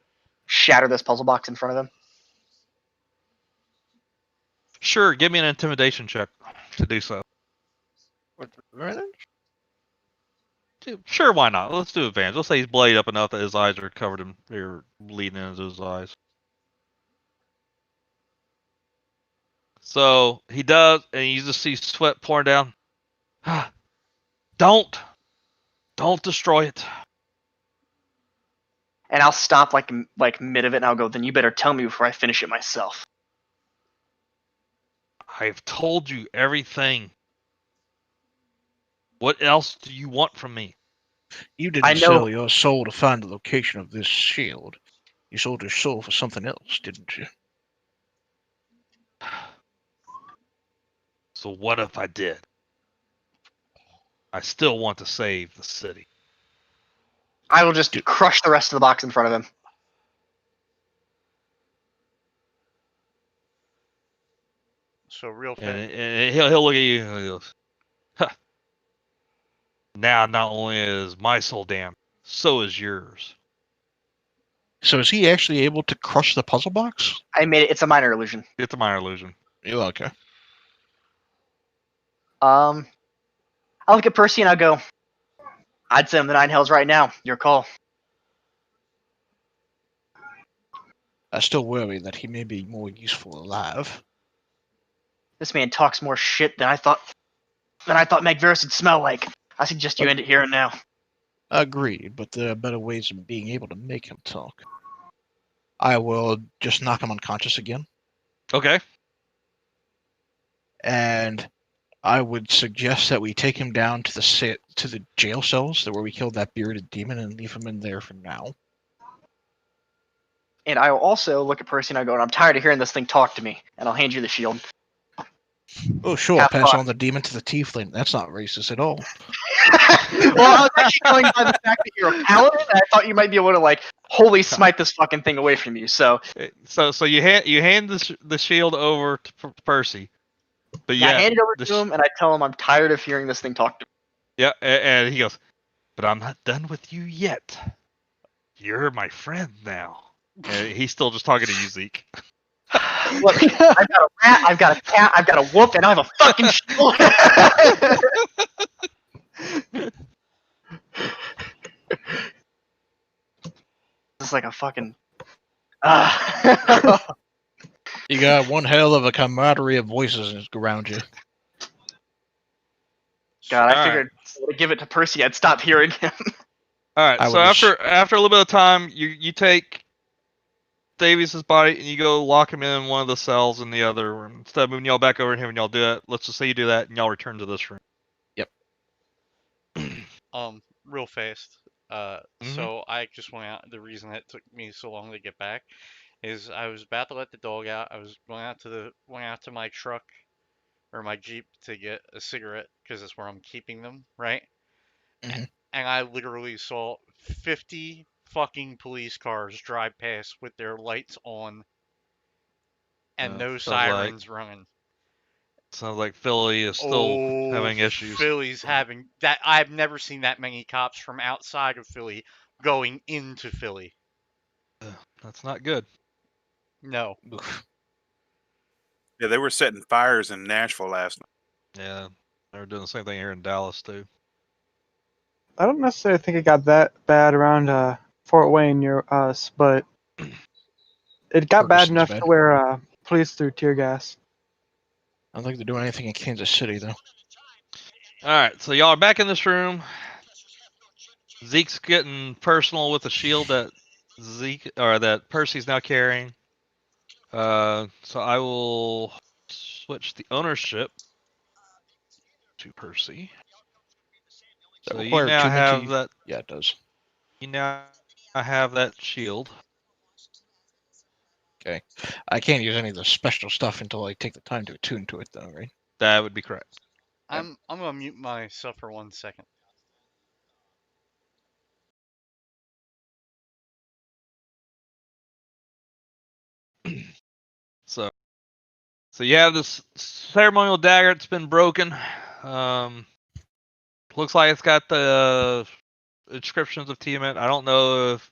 shatter this puzzle box in front of him? Sure, give me an intimidation check to do so. Sure, why not? Let's do advantage. Let's say he's bloodied up enough that his eyes are covered in, they're bleeding into his eyes. So he does, and you just see sweat pouring down. Don't destroy it. And I'll stop like mid of it, and I'll go. Then you better tell me before I finish it myself. I've told you everything. What else do you want from me? You didn't sell your soul to find the location of this shield. You sold your soul for something else, didn't you? So what if I did? I still want to save the city. I will just crush the rest of the box in front of him. So real fast. And he'll look at you and he goes, huh. Now not only is my soul damned, so is yours. So is he actually able to crush the puzzle box? I made it. It's a minor illusion. It's a minor illusion. Yeah, okay. I'll look at Percy and I'll go, I'd send him the 9 hells right now. Your call. I still worry that he may be more useful alive. This man talks more shit than I thought Magveris would smell like. I suggest you end it here and now. Agreed, but there are better ways of being able to make him talk. I will just knock him unconscious again. Okay. And I would suggest that we take him down to the jail cells where we killed that bearded demon and leave him in there for now. And I will also look at Percy and I go, I'm tired of hearing this thing talk to me. And I'll hand you the shield. Oh, sure. Have Pass fun. on the demon to the tiefling. That's not racist at all. Well, I was actually going by the fact that you're a paladin, and I thought you might be able to like holy smite this fucking thing away from you. So So you hand the shield over to Percy, but yeah, I yeah, hand it over to him, and I tell him I'm tired of hearing this thing talk to me. yeah, and he goes, "But I'm not done with you yet. You're my friend now." And he's still just talking to you, Zeke. Look, I've got a rat, I've got a cat, I've got a whoop, and I have a fucking shield. It's like a fucking. You got one hell of a camaraderie of voices around you. God, I All figured to give it to Percy, I'd stop hearing him. All right, I so would just- after a little bit of time, you take Davies's body and you go lock him in one of the cells in the other room. Instead of moving y'all back over to him and y'all do that, let's just say you do that and y'all return to this room. Real fast. So I just went out. The reason that took me so long to get back is I was about to let the dog out. I was going out to my truck or my Jeep to get a cigarette because that's where I'm keeping them, right? Mhm. And I literally saw 50 fucking police cars drive past with their lights on and no sirens running. Sounds like Philly is still having issues. Philly's having that. I've never seen that many cops from outside of Philly going into Philly. That's not good. No. Oof. Yeah, they were setting fires in Nashville last night. Yeah, they're doing the same thing here in Dallas too. I don't necessarily think it got that bad around Fort Wayne near us, but it got bad Ferguson's enough bad. to where police threw tear gas. I don't think they're doing anything in Kansas City, though. All right, so y'all are back in this room. Zeke's getting personal with the shield that that Percy's now carrying. So I will switch the ownership to Percy. That So you require now have attunement to... that. Yeah, it does. You now have that shield. Okay. I can't use any of the special stuff until I take the time to attune to it, though, right? That would be correct. I'm gonna mute myself for 1 second. So you have this ceremonial dagger. It's been broken. Looks like it's got the inscriptions of Tiamat. I don't know if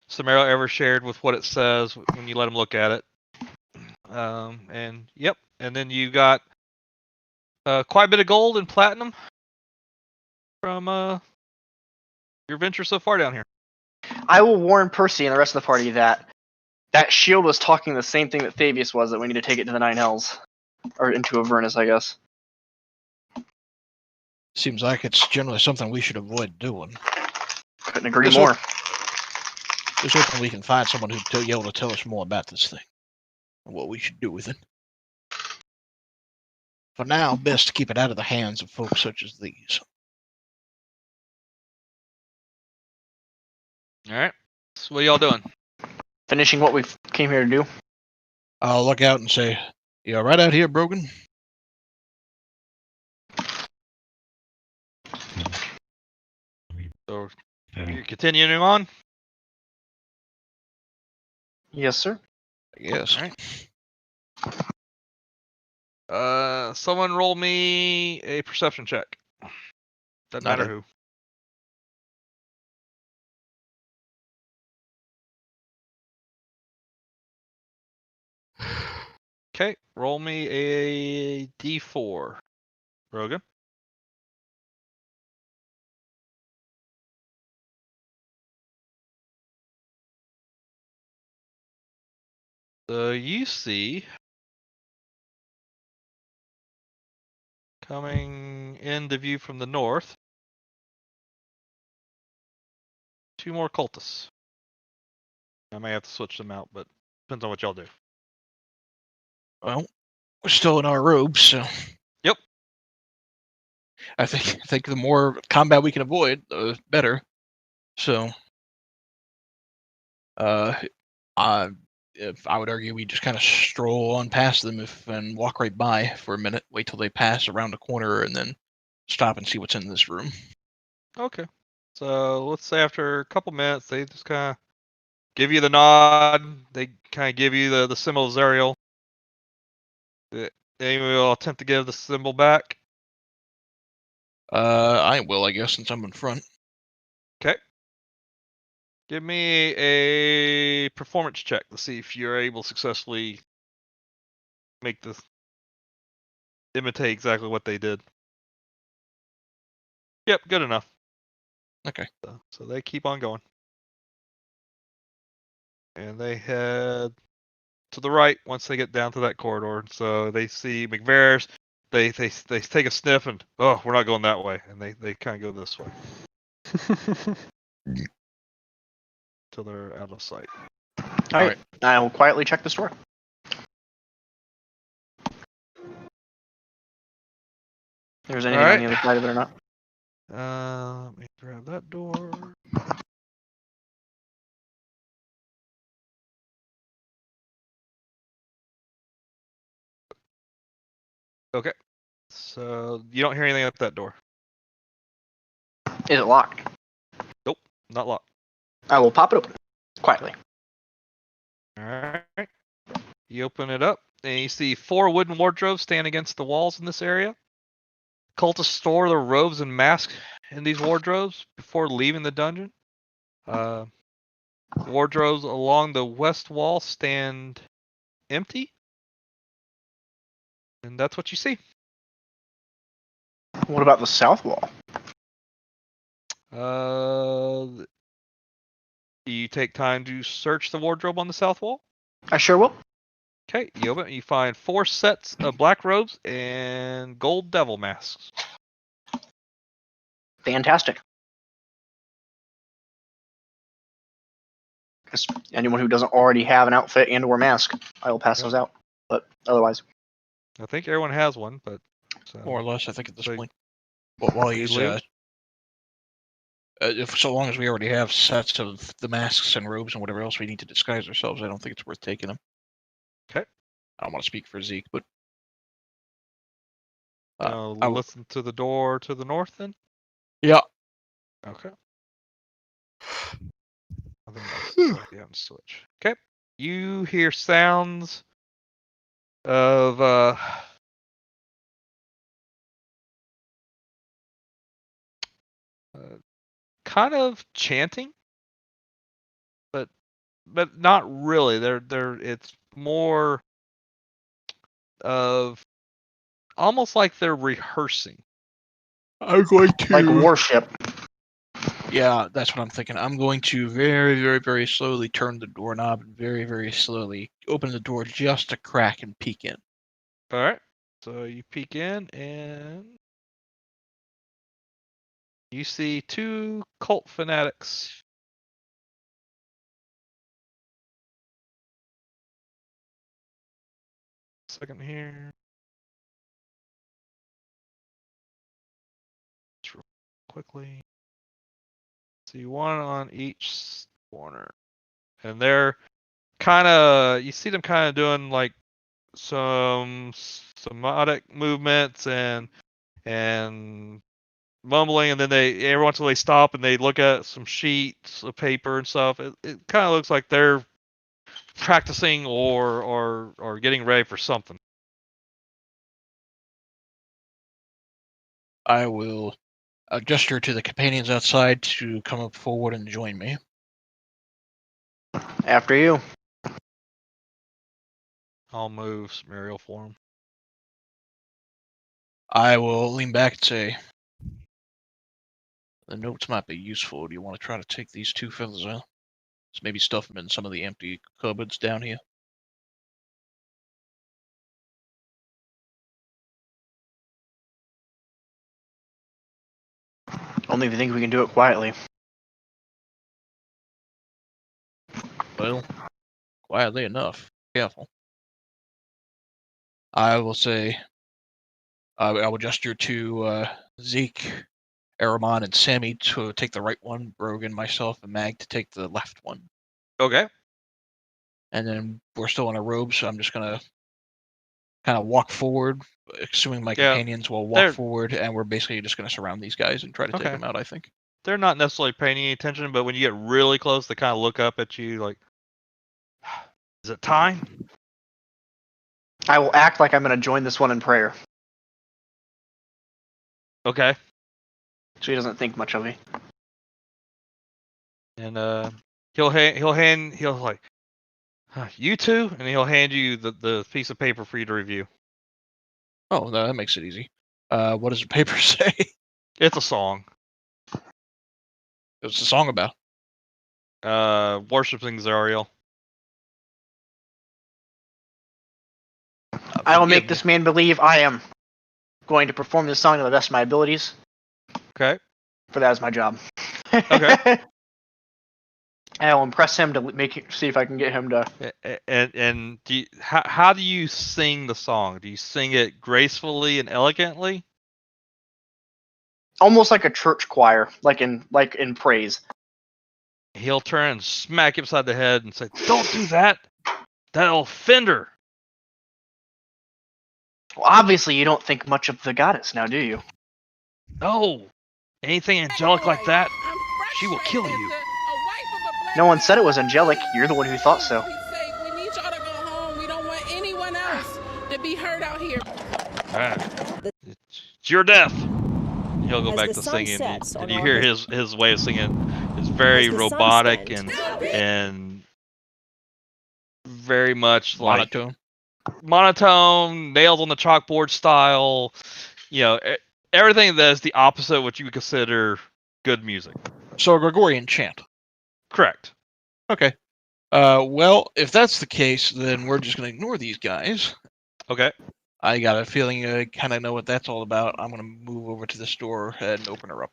Samara ever shared with what it says when you let him look at it. And yep, and then you got quite a bit of gold and platinum from your venture so far down here. I will warn Percy and the rest of the party that that shield was talking the same thing that Thavius was, that we need to take it to the Nine Hells. Or into Avernus, I guess. Seems like it's generally something we should avoid doing. Couldn't agree Just more. Just hoping we can find someone who'd be able to tell us more about this thing and what we should do with it. For now, best to keep it out of the hands of folks such as these. All right. So what are y'all doing? Finishing what we came here to do. I'll look out and say, "You all right out here, Brogan?" So you're continuing on? Yes, sir. I guess. All right. Someone roll me a perception check. Doesn't Not matter it. who. Okay, roll me a d4, Rogan. So you see coming into view from the north, 2 more cultists. I may have to switch them out, but depends on what y'all do. Well, we're still in our robes, so. Yep. I think the more combat we can avoid, the better. So, If I would argue, we just kind of stroll on past them and walk right by for a minute, wait till they pass around the corner, and then stop and see what's in this room. Okay. So let's say after a couple minutes, they just kind of give you the nod. They kind of give you the symbol of Zerial. They will attempt to give the symbol back. I will, I guess, since I'm in front. Okay. Give me a performance check to see if you're able to successfully make this imitate exactly what they did. Yep, good enough. Okay. So they keep on going. And they head to the right once they get down to that corridor. So they see McVeris. They take a sniff and, oh, we're not going that way. And they kind of go this way till they're out of sight. All right. I will quietly check the store. If there's anything on the other side of it or not. Let me grab that door. Okay. So you don't hear anything at that door. Is it locked? Nope, not locked. I will pop it open quietly. All right. You open it up, and you see 4 wooden wardrobes stand against the walls in this area. Cultists store their robes and masks in these wardrobes before leaving the dungeon. Wardrobes along the west wall stand empty, and that's what you see. What about the south wall? Do you take time to search the wardrobe on the south wall? I sure will. Okay, you open it, you find 4 sets of black robes and gold devil masks. Fantastic. Because anyone who doesn't already have an outfit and or mask, I will pass those out. But otherwise, I think everyone has one, but more or less, I think at this so point. But while you he's leave? if so long as we already have sets of the masks and robes and whatever else we need to disguise ourselves, I don't think it's worth taking them. Okay. I don't want to speak for Zeke, but listen to the door to the north then? Yeah. Okay. I think that's the switch. Okay. You hear sounds of kind of chanting, but not really. It's more of almost like they're rehearsing. I'm going to like worship. Yeah, that's what I'm thinking. I'm going to very, very, very slowly turn the doorknob and very, very slowly open the door just a crack and peek in. All right. So you peek in and you see 2 cult fanatics. Second here. Just real quickly. See 1 on each corner. And they're you see them kind of doing like some somatic movements and mumbling, and then every once in a while they stop and they look at some sheets of paper and stuff. It kind of looks like they're practicing or getting ready for something. I will gesture to the companions outside to come up forward and join me. After you. I'll move Sumerial for him. I will lean back and say, the notes might be useful. Do you want to try to take these 2 feathers out? Just maybe stuff them in some of the empty cupboards down here. Only if you think we can do it quietly. Well, quietly enough. Careful. I will say, I will gesture to Zeke, Aramon, and Sammy to take the right one, Brogan, myself, and Mag to take the left one. Okay. and then we're still in a robe, so I'm just gonna kind of walk forward, assuming my Yeah, companions will walk they're- forward, and we're basically just gonna surround these guys and try to take Okay. them out. I think. They're not necessarily paying any attention, but when you get really close, they kind of look up at you like, "Is it time?" I will act like I'm going to join this one in prayer, Okay. so he doesn't think much of me. And he'll like, "You two," and he'll hand you the piece of paper for you to review. Oh, no, that makes it easy. What does the paper say? It's a song. What's the song about? Worshiping Zariel. I will Forgive make me. this man believe I am going to perform this song to the best of my abilities, Okay. for that is my job. Okay. I will impress him to see if I can get him to. And how do you sing the song? Do you sing it gracefully and elegantly? Almost like a church choir, like in praise. He'll turn and smack you upside the head and say, "Don't do that. That'll offend her." Well, obviously, you don't think much of the goddess now, do you? No. Anything angelic like that, she will kill you. No one said it was angelic. You're the one who thought so. We need y'all to go home. We don't want anyone else to be hurt out here. It's your death. He'll go As back the to sun singing, sets and on you hear August- his way of singing is very As the sun robotic sets- and very much like Monotone. monotone, nails on the chalkboard style. You know, everything that is the opposite of what you would consider good music. So a Gregorian chant. Correct. Okay. Well, if that's the case, then we're just gonna ignore these guys. Okay. I got a feeling I kind of know what that's all about. I'm gonna move over to this door and open her up.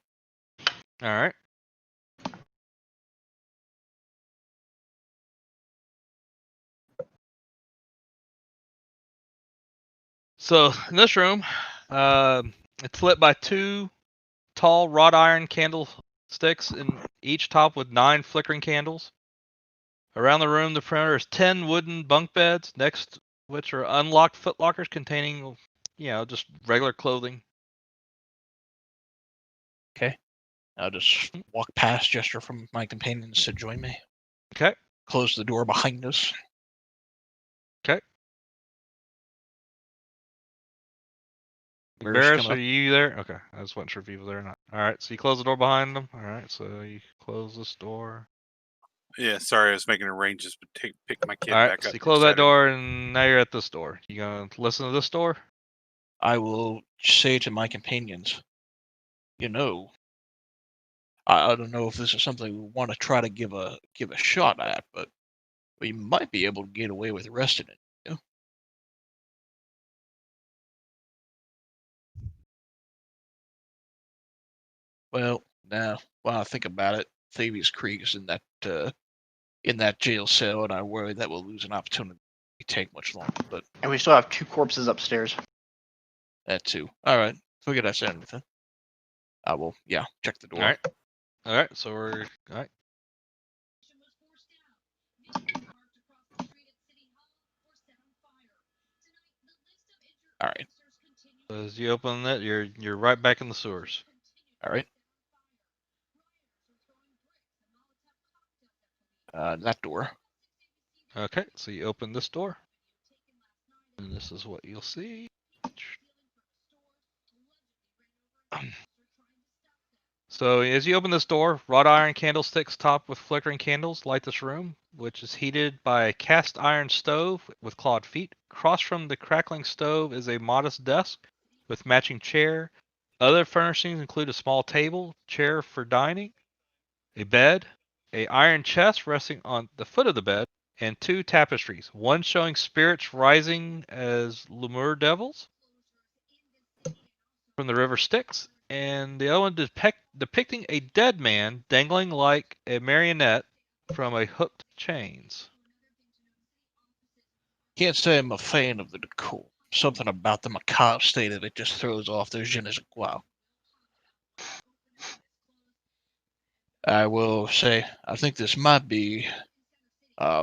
All right. So in this room, it's lit by two tall wrought iron candlesticks, in each top with 9 flickering candles. Around the room, the perimeter is 10 wooden bunk beds, next which are unlocked footlockers containing, just regular clothing. Okay. I'll just walk past, gesture from my companions to join me. Okay. Close the door behind us. Okay. We're just Varys, gonna- are you there? Okay. I just wasn't sure if you were there or not. All right. So you close the door behind them. All right. So you close this door. Yeah, sorry, I was making arrangements to pick my kid All right. back So up. you close that Saturday. door, and now you're at this door. You gonna listen to this door? I will say to my companions, I don't know if this is something we want to try to give a shot at, but we might be able to get away with arresting it. Well, now, while I think about it, Thavius Krieg is in that jail cell, and I worry that we'll lose an opportunity to take much longer. But And we still have 2 corpses upstairs. that too. All right, forget I said anything. I will, check the door. All right. All right. So we're all right. All right. As you open it, you're right back in the sewers. All right. That door. Okay, so you open this door, and this is what you'll see. So as you open this door, wrought iron candlesticks topped with flickering candles light this room, which is heated by a cast iron stove with clawed feet. Across from the crackling stove is a modest desk with matching chair. Other furnishings include a small table, chair for dining, a bed, a iron chest resting on the foot of the bed, and 2 tapestries, one showing spirits rising as lemur devils from the river Styx, and the other one depicting a dead man dangling like a marionette from a hooked chains. Can't say I'm a fan of the decor. Something about the macabre state of it just throws off the je ne sais quoi. I will say, I think this might be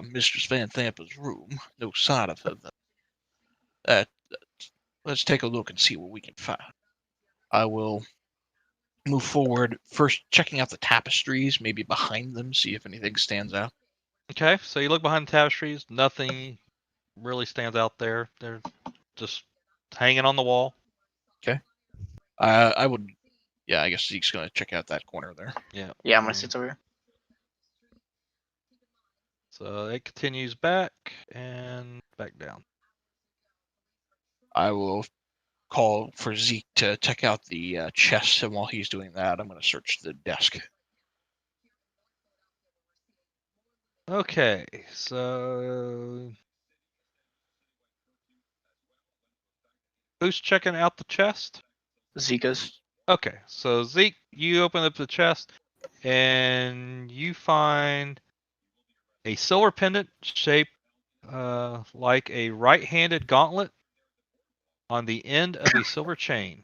Mistress Van Thampa's room. No sign of her. Let's take a look and see what we can find. I will move forward, first checking out the tapestries, maybe behind them, see if anything stands out. Okay, so you look behind the tapestries. Nothing really stands out there. They're just hanging on the wall. I would, yeah, I guess Zeke's going to check out that corner there. Yeah. Yeah, I'm gonna sit over here. So it continues back and back down. I will call for Zeke to check out the chest, and while he's doing that, I'm going to search the desk. Okay, so who's checking out the chest? Zika's. Okay, so Zeke, you open up the chest and you find a silver pendant shaped like a right-handed gauntlet on the end of a silver chain.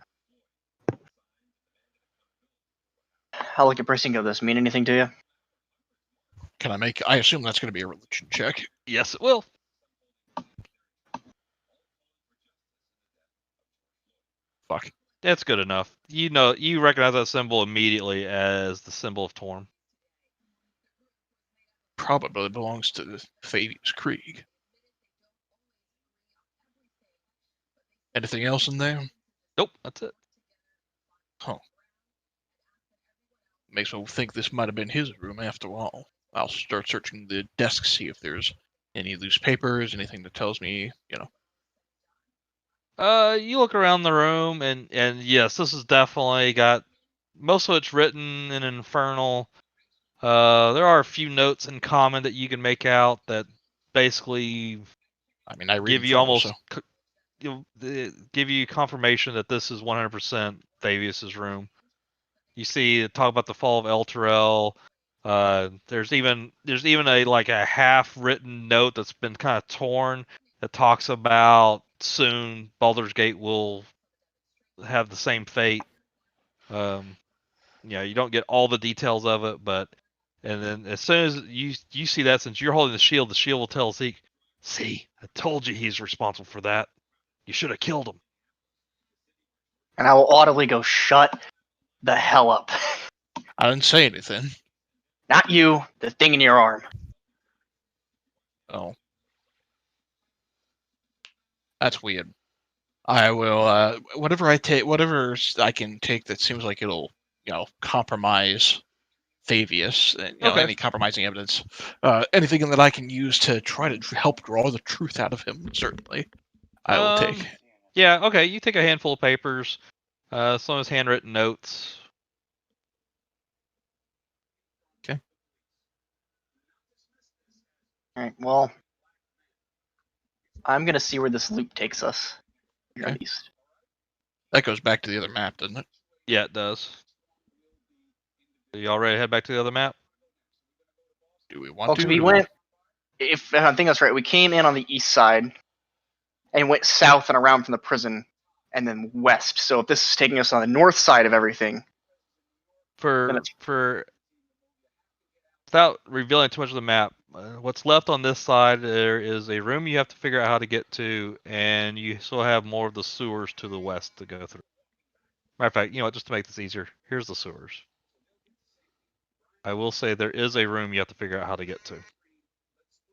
How look at Bracing of this mean anything to you? Can I make? I assume that's going to be a religion check. Yes, it will. Fuck. That's good enough. You know, you recognize that symbol immediately as the symbol of Torm. Probably belongs to the Fabius Krieg. Anything else in there? Nope, that's it. Makes me think this might have been his room after all. I'll start searching the desk, see if there's any loose papers, anything that tells me, You look around the room, and yes, this has definitely got most of it's written in Infernal. There are a few notes in common that you can make out that basically I mean, I read give you Infernal, almost so give you confirmation that this is 100% Thavius's room. You see, talk about the fall of El Terrell. There's even a like a half written note that's been kind of torn that talks about soon Baldur's Gate will have the same fate. You don't get all the details of it, but and then as soon as you see that, since you're holding the shield will tell Zeke, "See, I told you he's responsible for that. You should have killed him." And I will audibly go, shut the hell up. I didn't say anything. Not you, the thing in your arm. Oh. That's weird. I will, whatever whatever I can take that seems like it'll, compromise Fabius, Okay. any compromising evidence, anything that I can use to try to help draw the truth out of him, certainly, I will take. Yeah, okay, you take a handful of papers, some of his handwritten notes. Okay. Alright, well, I'm gonna see where this loop takes us. Here Okay. east. That goes back to the other map, doesn't it? Yeah, it does. Are you all ready to head back to the other map? Do we want Well, to? 'cause we went, if I think that's right, we came in on the east side and went south and around from the prison and then west. So if this is taking us on the north side of everything, then For without revealing too much of the map, what's left on this side, there is a room you have to figure out how to get to, and you still have more of the sewers to the west to go through. Matter of fact, you know what, just to make this easier, here's the sewers. I will say there is a room you have to figure out how to get to.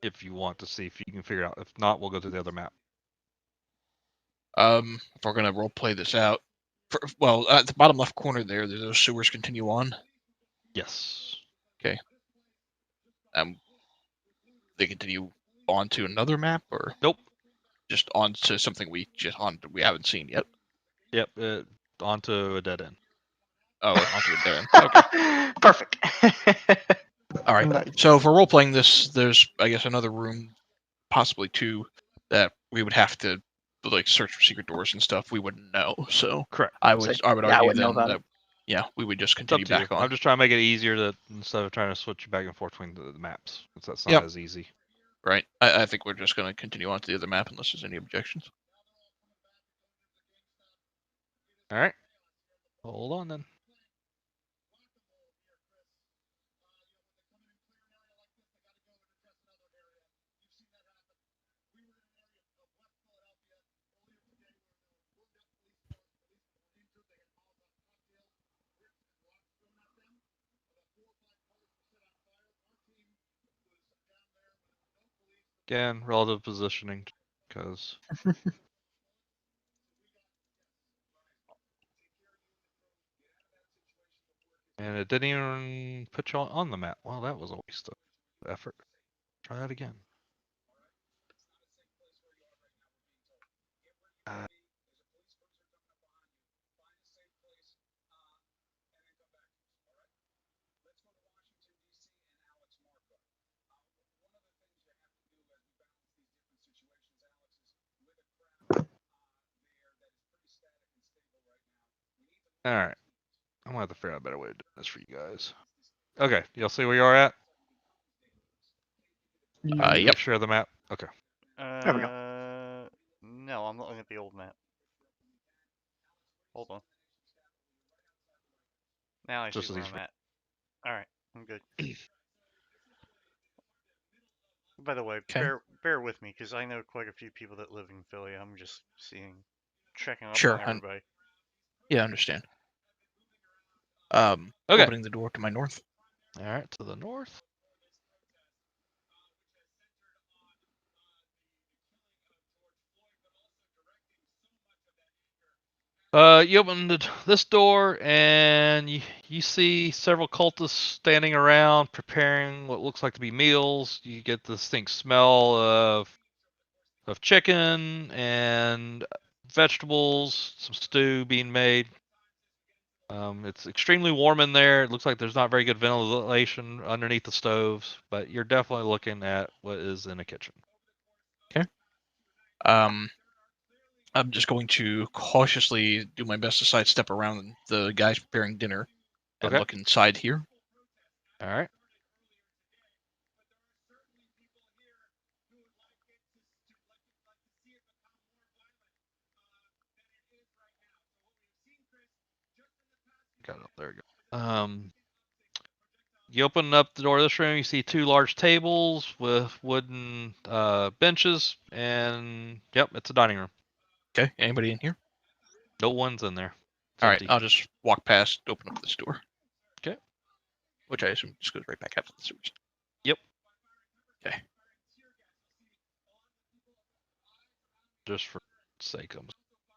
If you want to see if you can figure it out. If not, we'll go to the other map. If we're gonna role play this out, at the bottom left corner there, those sewers continue on. Yes. Okay. They continue on to another map, or Nope. just on to something we haven't seen yet. Yep. Onto a dead end. Oh, onto a dead end. Okay. Perfect. All right. Nice. So if we're role playing this, there's I guess another room, possibly two, that we would have to like search for secret doors and stuff. We wouldn't know. So Correct. I would Yeah, I argue wouldn't know then about that we would just It's up continue to you. back on. I'm just trying to make it easier to instead of trying to switch you back and forth between the maps. Because that's not Yep. as easy. Right. I think we're just going to continue on to the other map unless there's any objections. All right. Hold on then. Again, relative positioning, because and it didn't even put you on the map. Well, that was a waste of effort. Try that again. All right. I'm gonna have to figure out a better way of doing this for you guys. Okay, y'all see where you are at? Yep. You share the map. Okay. There we No, I'm looking at the old map. Hold on. Now I Just see as where easy. I'm at. Alright, I'm good. By the way, Okay. bear with me, because I know quite a few people that live in Philly. I'm just checking up Sure. on everybody. Yeah, I understand. Okay. Opening the door to my north. All right, to the north. You open this door and you see several cultists standing around preparing what looks like to be meals. You get this distinct smell of chicken and vegetables, some stew being made. It's extremely warm in there. It looks like there's not very good ventilation underneath the stoves, but you're definitely looking at what is in the kitchen. I'm just going to cautiously do my best to sidestep around the guys preparing dinner and Okay. look inside here. All right. Got it. There we go. You open up the door of this room, you see two large tables with wooden benches, and yep, it's a dining room. Okay, anybody in here? No one's in there. It's All right, empty. I'll just walk past, open up this door. Okay. Which I assume just goes right back out to the sewers. Yep. Okay. Just for sake of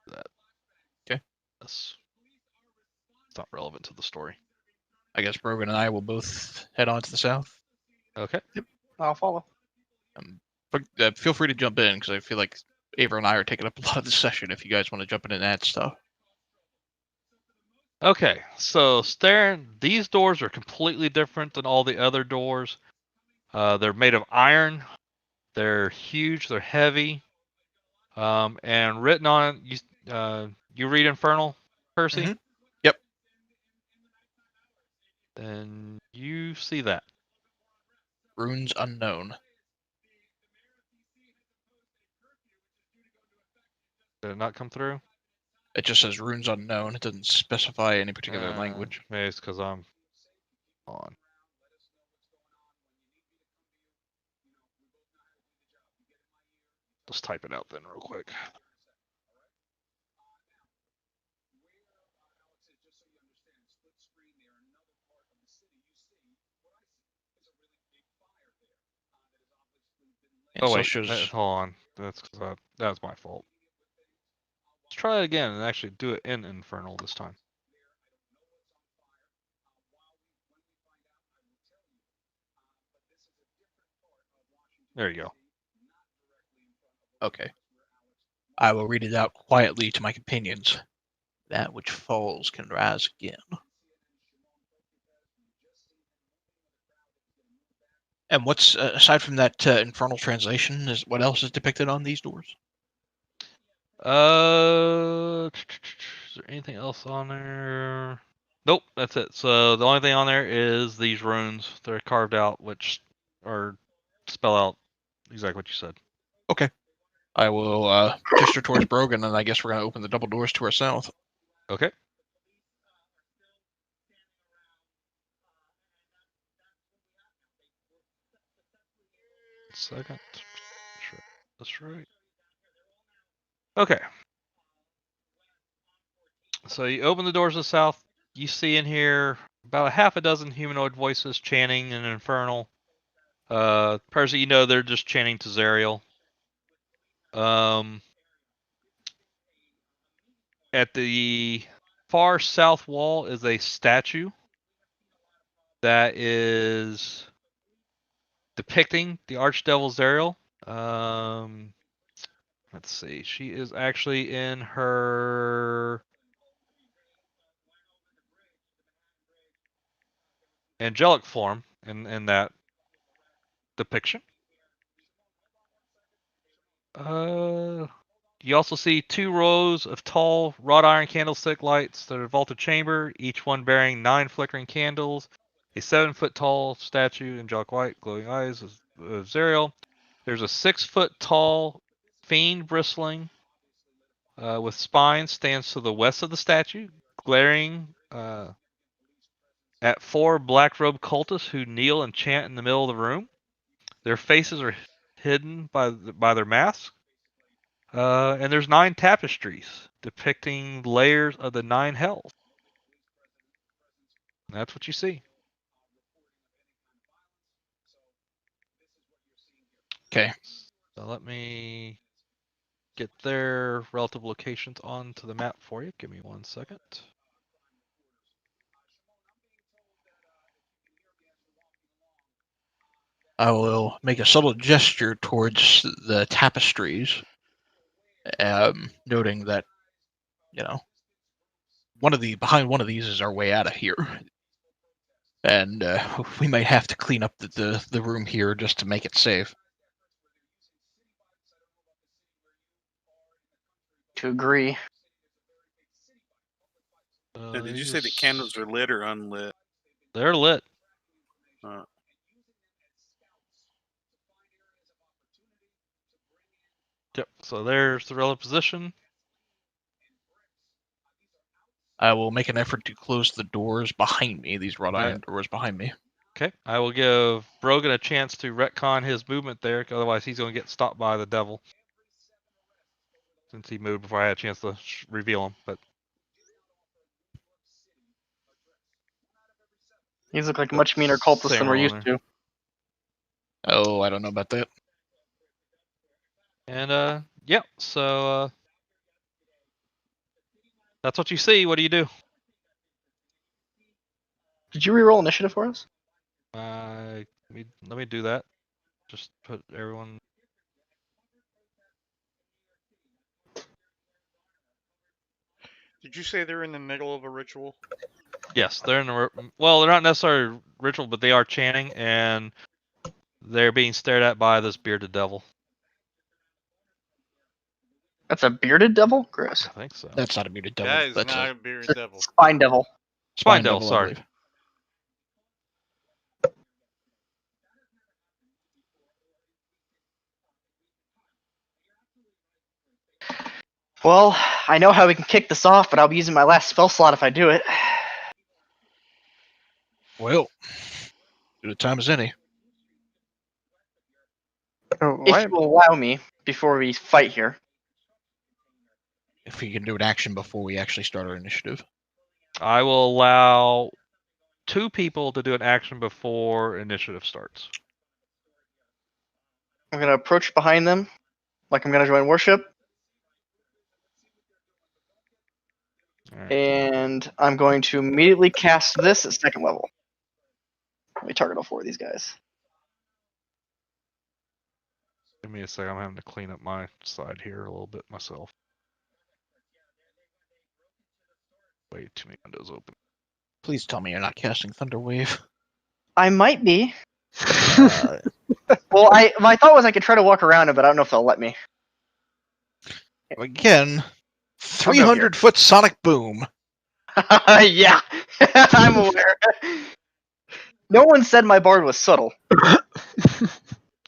that. Okay. It's not relevant to the story. I guess Brogan and I will both head on to the south. Okay. I'll follow. But feel free to jump in because I feel like Ava and I are taking up a lot of the session. If you guys want to jump in and add stuff. Okay, so these doors are completely different than all the other doors. They're made of iron. They're huge. They're heavy. And written on you read Infernal, Percy? Mhm. Yep. Then you see that. Runes unknown. Did it not come through? It just says runes unknown. It doesn't specify any particular language. Maybe it's because I'm on. Let's type it out then real quick. And Oh so it wait, shows. hold on. That's because that was my fault. Let's try it again and actually do it in Infernal this time. There you go. Okay. I will read it out quietly to my companions. That which falls can rise again. And what's aside from that infernal translation? Is what else is depicted on these doors? Is there anything else on there? Nope, that's it. So the only thing on there is these runes. They're carved out, which are spell out exactly what you said. Okay. I will gesture towards Brogan, and I guess we're going to open the double doors to our south. Okay. Second. Sure. That's right. Okay. So you open the doors to the south. You see in here about a half a dozen humanoid voices chanting in Infernal. Percy, you know they're just chanting to Zariel. At the far south wall is a statue that is depicting the Archdevil Zariel. Let's see. She is actually in her angelic form in that depiction. You also see 2 rows of tall wrought iron candlestick lights that are vaulted chamber, each one bearing 9 flickering candles. A 7-foot tall statue, angelic white, glowing eyes of Zariel. There's a 6-foot tall fiend bristling with spines stands to the west of the statue, glaring at 4 black-robed cultists who kneel and chant in the middle of the room. Their faces are hidden by their masks. And there's 9 tapestries depicting layers of the 9 hells. That's what you see. Okay. So let me get their relative locations onto the map for you. Give me 1 second. I will make a subtle gesture towards the tapestries, noting that, behind one of these is our way out of here, and we might have to clean up the room here just to make it safe. To agree. Did you say the candles are lit or unlit? They're lit. Yep. So there's the relative position. I will make an effort to close the doors behind me, these wrought iron doors behind me. Okay. I will give Brogan a chance to retcon his movement there, otherwise he's going to get stopped by the devil. Since he moved before I had a chance to reveal him. But These look like much meaner cultists than we're used to. Oh, I don't know about that. And yeah, so that's what you see. What do you do? Did you reroll initiative for us? Let me do that. Just put everyone. Did you say they're in the middle of a ritual? Yes, they're in the. Well, they're not necessarily ritual, but they are chanting, and they're being stared at by this bearded devil. That's a bearded devil? Gross. I think so. That's not a bearded devil. That is That's not a bearded devil. Spine devil. Spine devil, I sorry. believe. Well, I know how we can kick this off, but I'll be using my last spell slot if I do it. Well, good time as any. If you will allow me, before we fight here. If we can do an action before we actually start our initiative. I will allow 2 people to do an action before initiative starts. I'm going to approach behind them, like I'm going to join worship. Right. And I'm going to immediately cast this at 2nd level. Let me target all 4 of these guys. Give me a second. I'm having to clean up my side here a little bit myself. Way too many windows open. Please tell me you're not casting Thunderwave. I might be. Well, my thought was I could try to walk around it, but I don't know if they'll let me. Again, 300-foot sonic boom. Yeah, I'm aware. No one said my bard was subtle.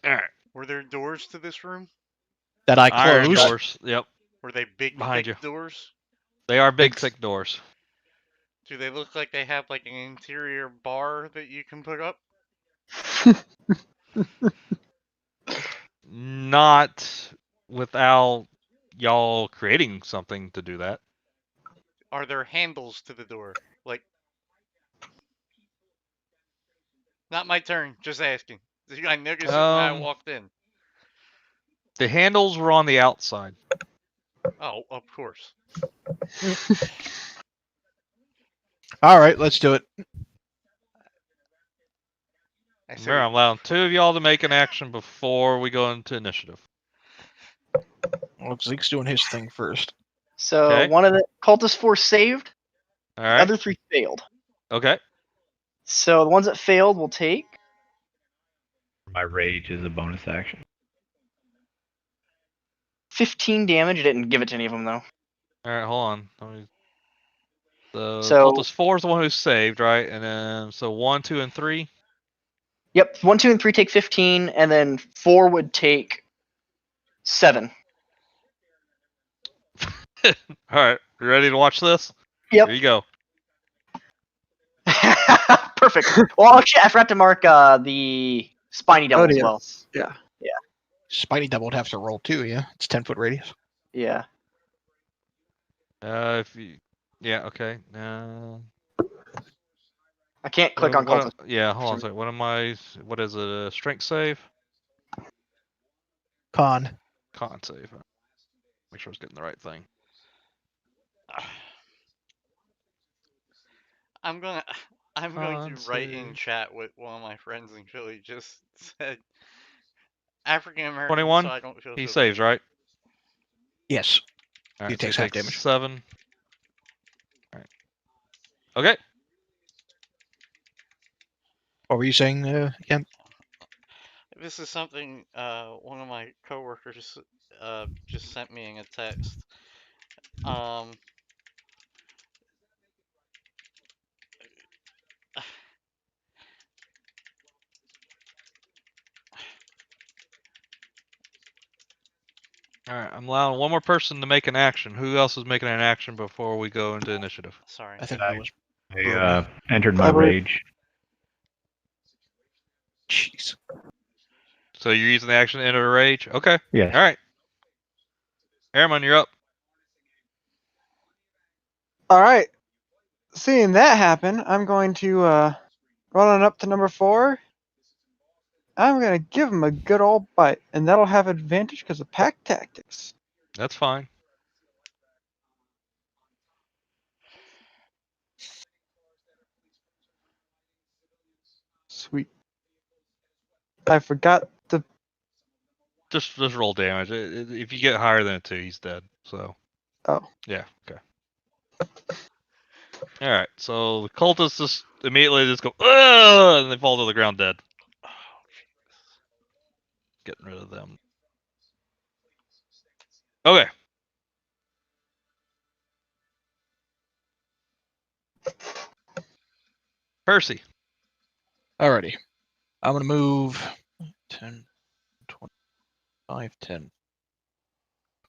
Alright. Were there doors to this room? That I Iron closed. doors. Yep. Were they big, Behind thick you. doors? They are big, thick doors. Do they look like they have like an interior bar that you can put up? Not without y'all creating something to do that. Are there handles to the door? Like, not my turn, just asking. I noticed it when I Um, walked in. The handles were on the outside. Oh, of course. All right, let's do it. Remember, I'm allowing 2 of y'all to make an action before we go into initiative. Well, Zeke's doing his thing first. So Okay. one of the cultist force saved. All The right. other 3 failed. Okay. So the ones that failed will take. My rage is a bonus action. 15 damage. I didn't give it to any of them though. All right. Hold on. The So cultist 4 is the one who's saved, right? And then so 1, 2, and 3. yep, 1, 2, and 3 take 15, and then 4 would take 7. All right. You ready to watch this? Yep. Here you go. Perfect. Well, actually, I forgot to mark the spiny devil as well. Yeah. Spidey Devil would have to roll too, yeah? It's 10-foot radius. Yeah. If you, yeah, okay. I can't click on cultist. Yeah, hold on a second. What is it? A strength save? Con. Con save. Make sure I was getting the right thing. I'm going to write in save. chat what one of my friends in Philly just said. African American, 21. so I don't feel He so saves, bad. right? Yes. All He right, so takes he half takes damage. 7. All right. Okay. What were you saying again? This is something one of my coworkers just sent me in a text. All right, I'm allowing one more person to make an action. Who else is making an action before we go into initiative? Sorry. I think it was. I entered my I believe- rage. Jeez. So you're using the action to enter a rage? Okay. Yes. All right. Airman, you're up. All right. Seeing that happen, I'm going to run on up to number 4. I'm going to give him a good old bite, and that'll have advantage because of pack tactics. That's fine. Sweet. I forgot to. Just roll damage. If you get higher than a 2, he's dead. So. Oh. Yeah. Okay. All right. So the cultists just immediately just go, ugh, and they fall to the ground dead. Getting rid of them. Okay. Percy. Alrighty. I'm going to move 10, 25, 10,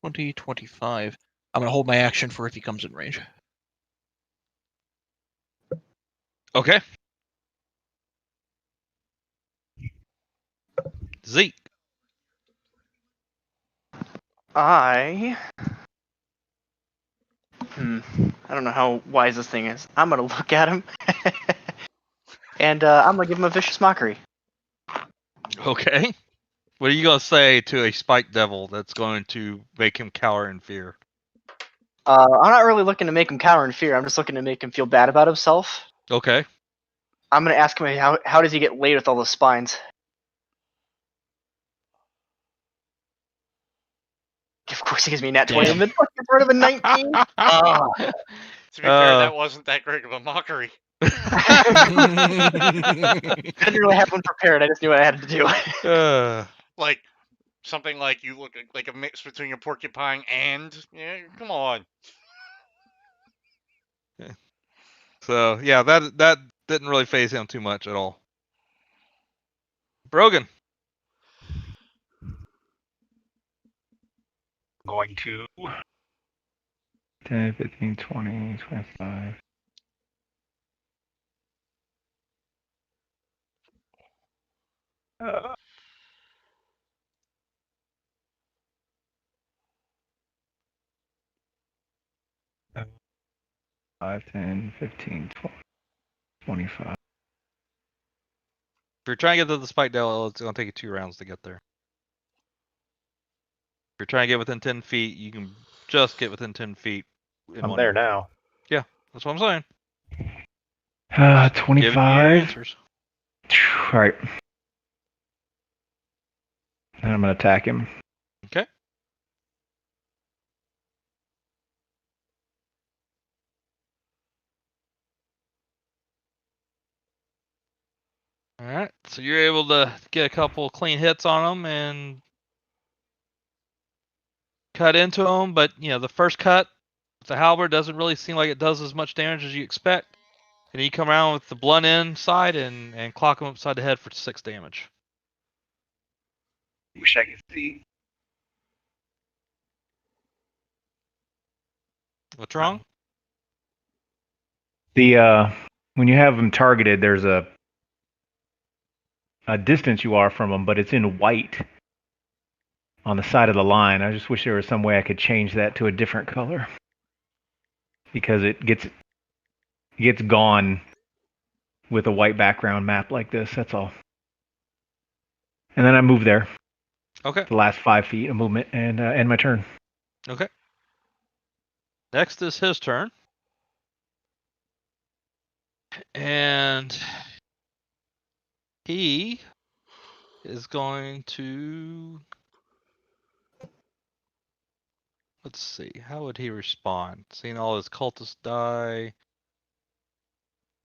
20, 25. I'm going to hold my action for if he comes in range. Okay. Zeke. I don't know how wise this thing is. I'm gonna look at him, and I'm gonna give him a vicious mockery. Okay. What are you gonna say to a spike devil that's going to make him cower in fear? I'm not really looking to make him cower in fear. I'm just looking to make him feel bad about himself. Okay. I'm gonna ask him how does he get laid with all those spines? Of course, he gives me a nat 20 and then fucking part of a 19. Oh. To be fair, that wasn't that great of a mockery. I didn't really have one prepared. I just knew what I had to do. Like something like you look like a mix between a porcupine and come on. So yeah, that didn't really phase him too much at all. Brogan. Going to 10, 15, 20, 25. Uh, 5, 10, 15, 20, 25. you're trying to get to the spike dell, it's going to take you 2 rounds to get there. If you're trying to get within 10 feet, you can just get within 10 feet. I'm there now. Yeah, that's what I'm saying. 25. Giving you your answers. All right. And I'm going to attack him. Okay. All right, so you're able to get a couple clean hits on him and cut into him, but the first cut with the halberd doesn't really seem like it does as much damage as you expect. And you come around with the blunt end side and clock him upside the head for 6 damage. Wish I could see. What's wrong? The when you have them targeted, there's a distance you are from them, but it's in white on the side of the line. I just wish there was some way I could change that to a different color, because it gets gone with a white background map like this. That's all. And then I move there. Okay. The last 5 feet of movement and end my turn. Okay. Next is his turn. And he is going to... Let's see. How would he respond? Seeing all his cultists die.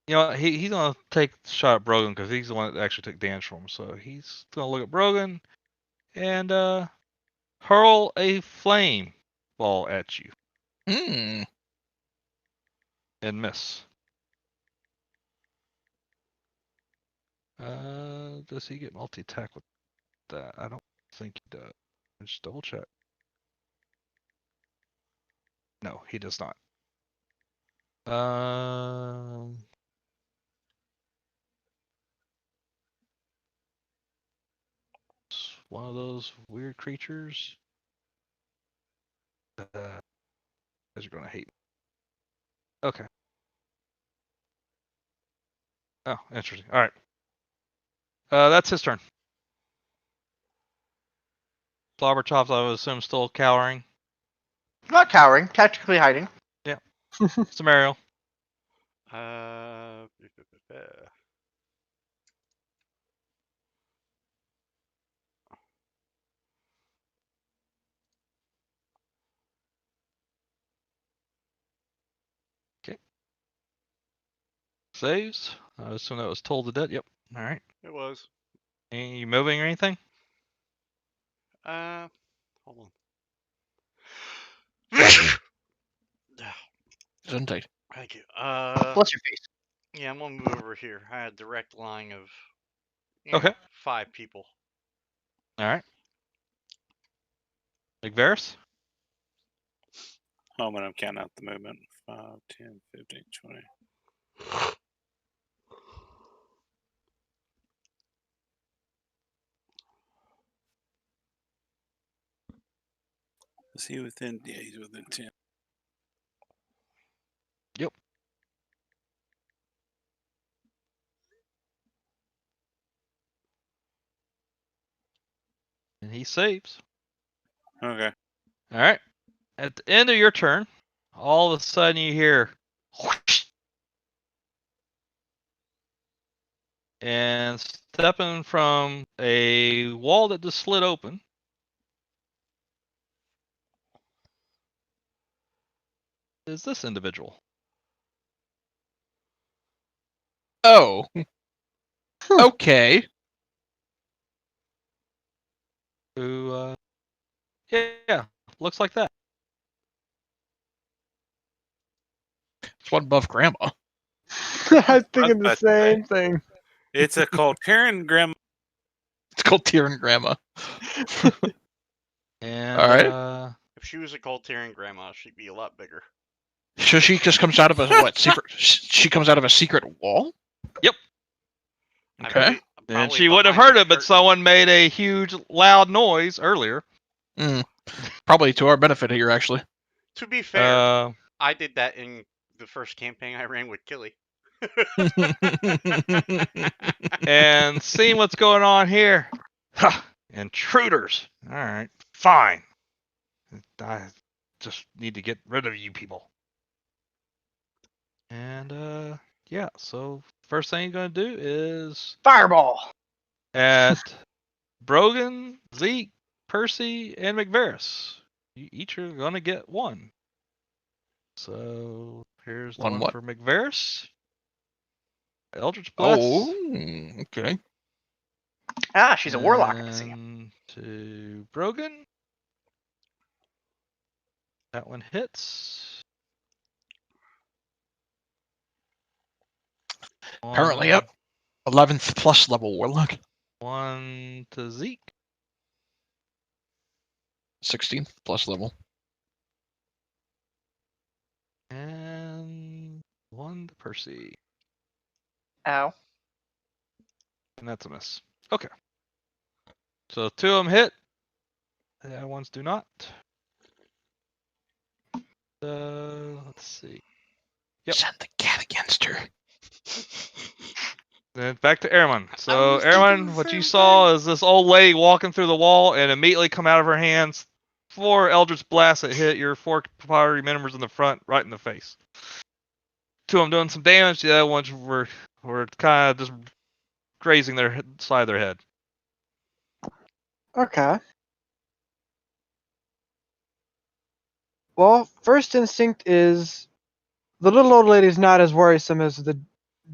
He's going to take the shot at Brogan because he's the one that actually took damage from him. So he's going to look at Brogan and hurl a flame ball at you. And miss. Does he get multi-attack with that? I don't think he does. Just double check. No, he does not. It's one of those weird creatures. You guys are gonna hate me. Okay. Oh, interesting. All right. That's his turn. Slobberchops, I would assume, still cowering. Not cowering, tactically hiding. Yeah. Samario. Okay. Saves. I assume that was told to dead. Yep. All right. It was. Any you moving or anything? Hold on. Indeed. Thank you. Bless your face. Yeah, I'm gonna move over here. I had a direct line of Okay. 5 people. All right. Varys? Oh, when I'm counting out the movement. 5, 10, 15, 20. Is he within? Yeah, he's within 10. Yep. And he saves. Okay. All right. At the end of your turn, all of a sudden you hear whoosh, and stepping from a wall that just slid open is this individual. Oh. Okay. Who, yeah, looks like that. It's one above Grandma. I was thinking the about to say. same thing. It's a Coltarian Grandma. It's called Tyrion Grandma. And All right. If she was a Coltarian grandma, she'd be a lot bigger. So she just comes out of a what secret? She comes out of a secret wall. Yep. Okay. And she would have heard it, but someone made a huge, loud noise earlier. Probably to our benefit here, actually. To be fair, I did that in the first campaign I ran with Killy. and seeing what's going on here. Intruders. All right, fine. I just need to get rid of you people. And yeah, so first thing you're gonna do is Fireball. at Brogan, Zeke, Percy, and McVeris. You each are gonna get one. So here's the One one what? for McVeris. Eldritch Oh, Blast. okay. Ah, she's a warlock. I see. And to Brogan. That one hits. Apparently up 11th plus level warlock. One to Zeke. 16th plus level. And one to Percy. Ow. And that's a miss. Okay. So two of them hit. The other ones do not. Let's see. Yep. Send the cat against her. Then back to Airman. So was thinking Airman, the what same you saw is this old lady walking through the wall and immediately come out of her hands 4 Eldritch Blasts that hit your 4 fiery members in the front right in the face. 2 of them doing some damage. The other ones were kind of just grazing their side of their head. Okay. Well, first instinct is the little old lady's not as worrisome as the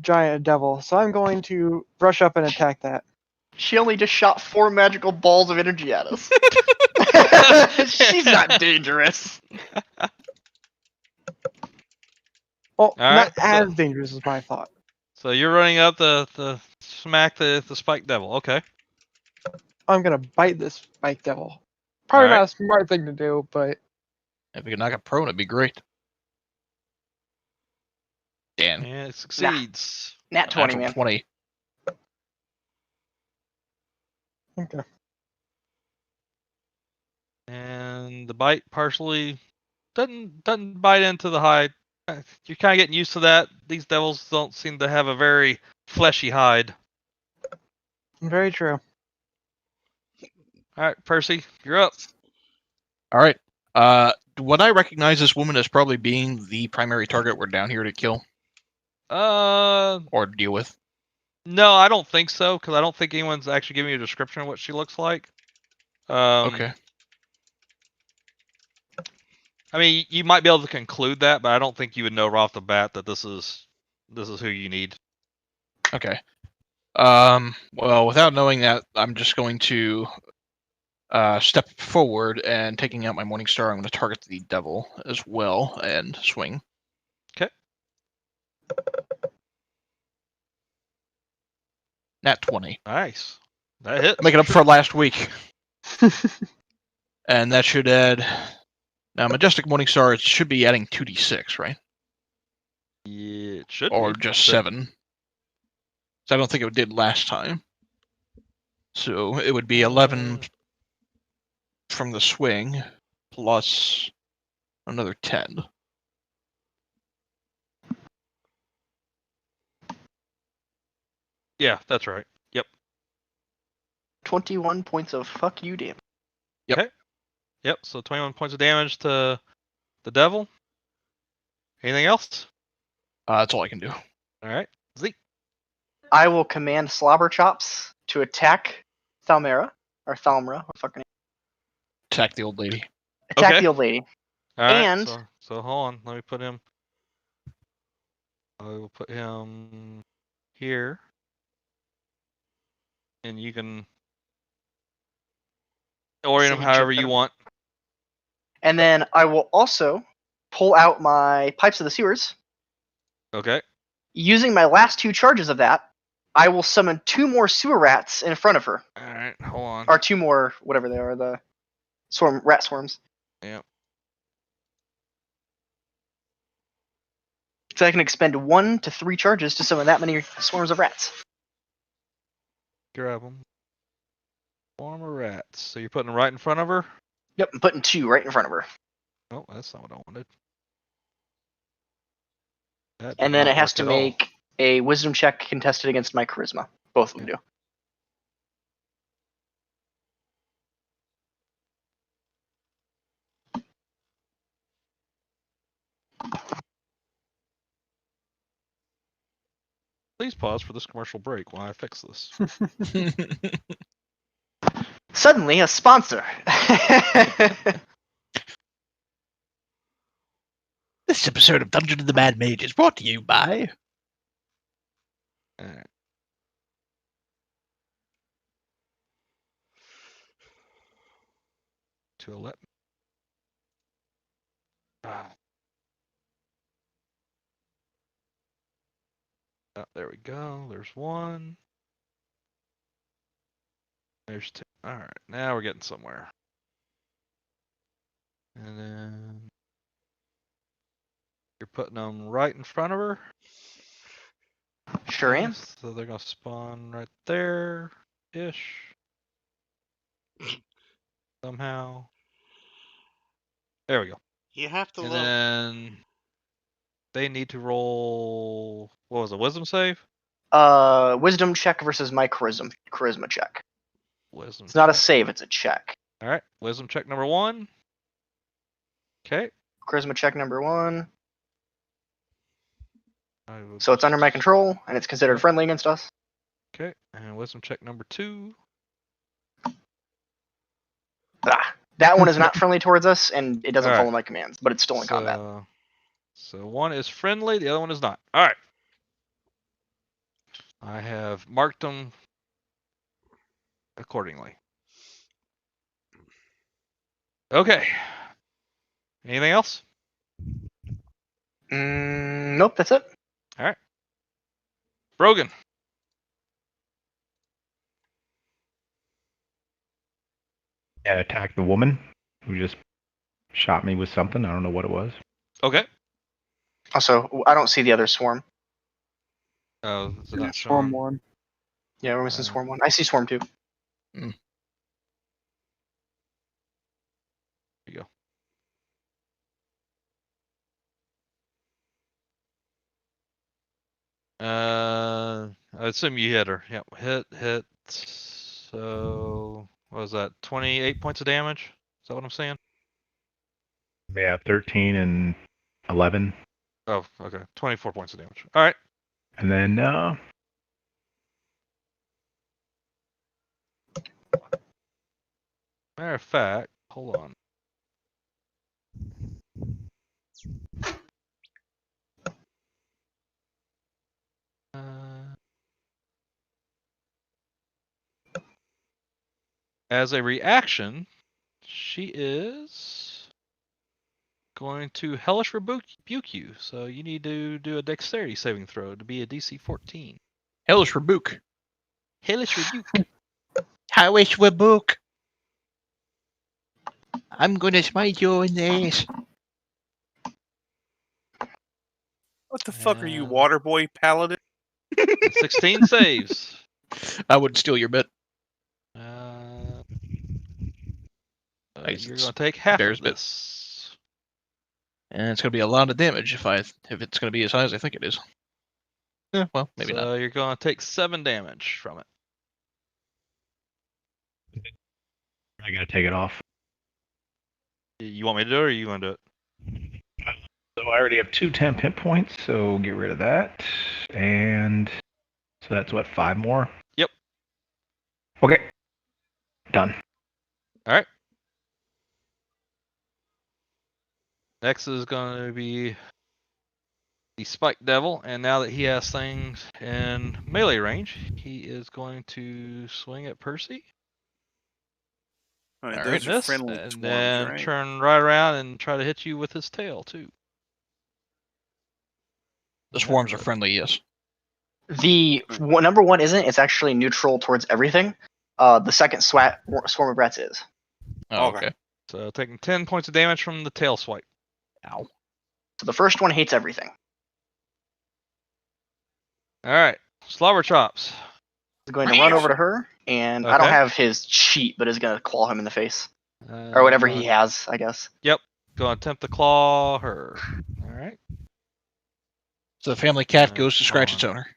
giant devil, so I'm going to brush up and attack that. She only just shot 4 magical balls of energy at us. She's not dangerous. Well, Alright, not as dangerous as my thought. So you're running up the smack the spike devil. Okay. I'm gonna bite this spike devil. Probably Alright. not a smart thing to do, but If we could knock it prone, it'd be great. Dan. And it succeeds. Nat 20, Natural man. 20. okay. And the bite partially doesn't bite into the hide. You're kind of getting used to that. These devils don't seem to have a very fleshy hide. Very true. All right, Percy, you're up. All right. Would I recognize this woman as probably being the primary target we're down here to kill or deal with? No, I don't think so, because I don't think anyone's actually giving you a description of what she looks like. Okay. I mean, you might be able to conclude that, but I don't think you would know right off the bat that this is who you need. Okay. Well, without knowing that, I'm just going to step forward and taking out my Morning Star. I'm going to target the devil as well and swing. Okay. Nat 20. Nice. That hit. Make it up for last week. And that should add... Now, Majestic Morning Star, it should be adding 2d6, right? Yeah, it should Or be. just 7. So I don't think it did last time. So it would be 11 from the swing plus another 10. Yeah, that's right. Yep. 21 points of fuck you damage. Yep. So 21 points of damage to the devil. Anything else? That's all I can do. All right. Zeke. I will command Slobber Chops to attack Thalmera, or Thalmera, what fucking Attack the old lady. attack Okay. the old lady. All right. And- So hold on. Let me put him. I will put him here, and you can orient him Same however shit. you want. And then I will also pull out my Pipes of the Sewers. Okay. Using my last 2 charges of that, I will summon 2 more sewer rats in front of her. All right. Hold on. Or 2 more, whatever they are, the rat swarms. Yep. So I can expend 1 to 3 charges to summon that many swarms of rats. Grab them. Swarm of rats. So you're putting them right in front of her? Yep, I'm putting 2 right in front of her. Oh, that's not what I wanted. That And did then not it has work to at all. make a wisdom check contested against my charisma. Both of them do. Please pause for this commercial break while I fix this. Suddenly, a sponsor. This episode of Dungeon of the Mad Mage is brought to you by. Alright. To let. Oh, there we go. There's one. There's two. Alright, now we're getting somewhere. And then you're putting them right in front of her. Sure am. So they're gonna spawn right there ish. Somehow. There we go. You have to And love. then they need to roll, what was it, wisdom save? Wisdom check versus my charisma check. Wisdom It's not a check. save, it's a check. Alright, wisdom check number 1. Okay. Charisma check number 1. I will So it's just- under my control, and it's considered friendly against us. Okay, and wisdom check number 2. That one is not friendly towards us, and it doesn't Alright. follow my commands, but it's still in combat. So one is friendly, the other one is not. Alright. I have marked them accordingly. Okay. Anything else? Nope, that's it. Brogan. Yeah, attack the woman who just shot me with something. I don't know what it was. Okay. Also, I don't see the other swarm. Oh, is it not Swarm showing? one. Yeah, we're missing swarm 1. I see swarm 2. Here you go. I assume you hit her. Yep, hit. So, what was that? 28 points of damage? Is that what I'm saying? Yeah, 13 and 11. Oh, okay. 24 points of damage. All right. And then, Matter of fact, hold on. As a reaction, she is going to hellish rebuke you. So you need to do a dexterity saving throw to be a DC 14. Hellish Rebuke. Hellish rebuke. Hellish Rebuke. I'm gonna smite you in the ass. What the fuck are you, And- Waterboy Paladin? 16 saves. I wouldn't steal your bit. I guess You're it's going to take half Bear's of bit. this. And it's gonna be a lot of damage if it's gonna be as high as I think it is. Yeah, well, maybe So not. you're going to take 7 damage from it. I gotta take it off. You want me to do it, or you want to do it? So I already have 2 temp hit points, so get rid of that. And so that's what, 5 more? Yep. Okay. Done. Next is going to be the Spike Devil, and now that he has things in melee range, he is going to swing at Percy. All right, All those and are friendly and swarms, then right? turn right around and try to hit you with his tail too. The swarms are friendly, yes. The number 1 isn't. It's actually neutral towards everything. The second swarm of rats is. Oh, Okay. okay. So taking 10 points of damage from the tail swipe. Ow. So the first one hates everything. All right, Slobber Chops. He's going to run over to her, and I don't Okay. have his cheat, but is going to claw him in the face. Uh, Or whatever he has, I guess. Going to attempt to claw her. All right. So the family cat Yeah, goes to scratch its hold owner.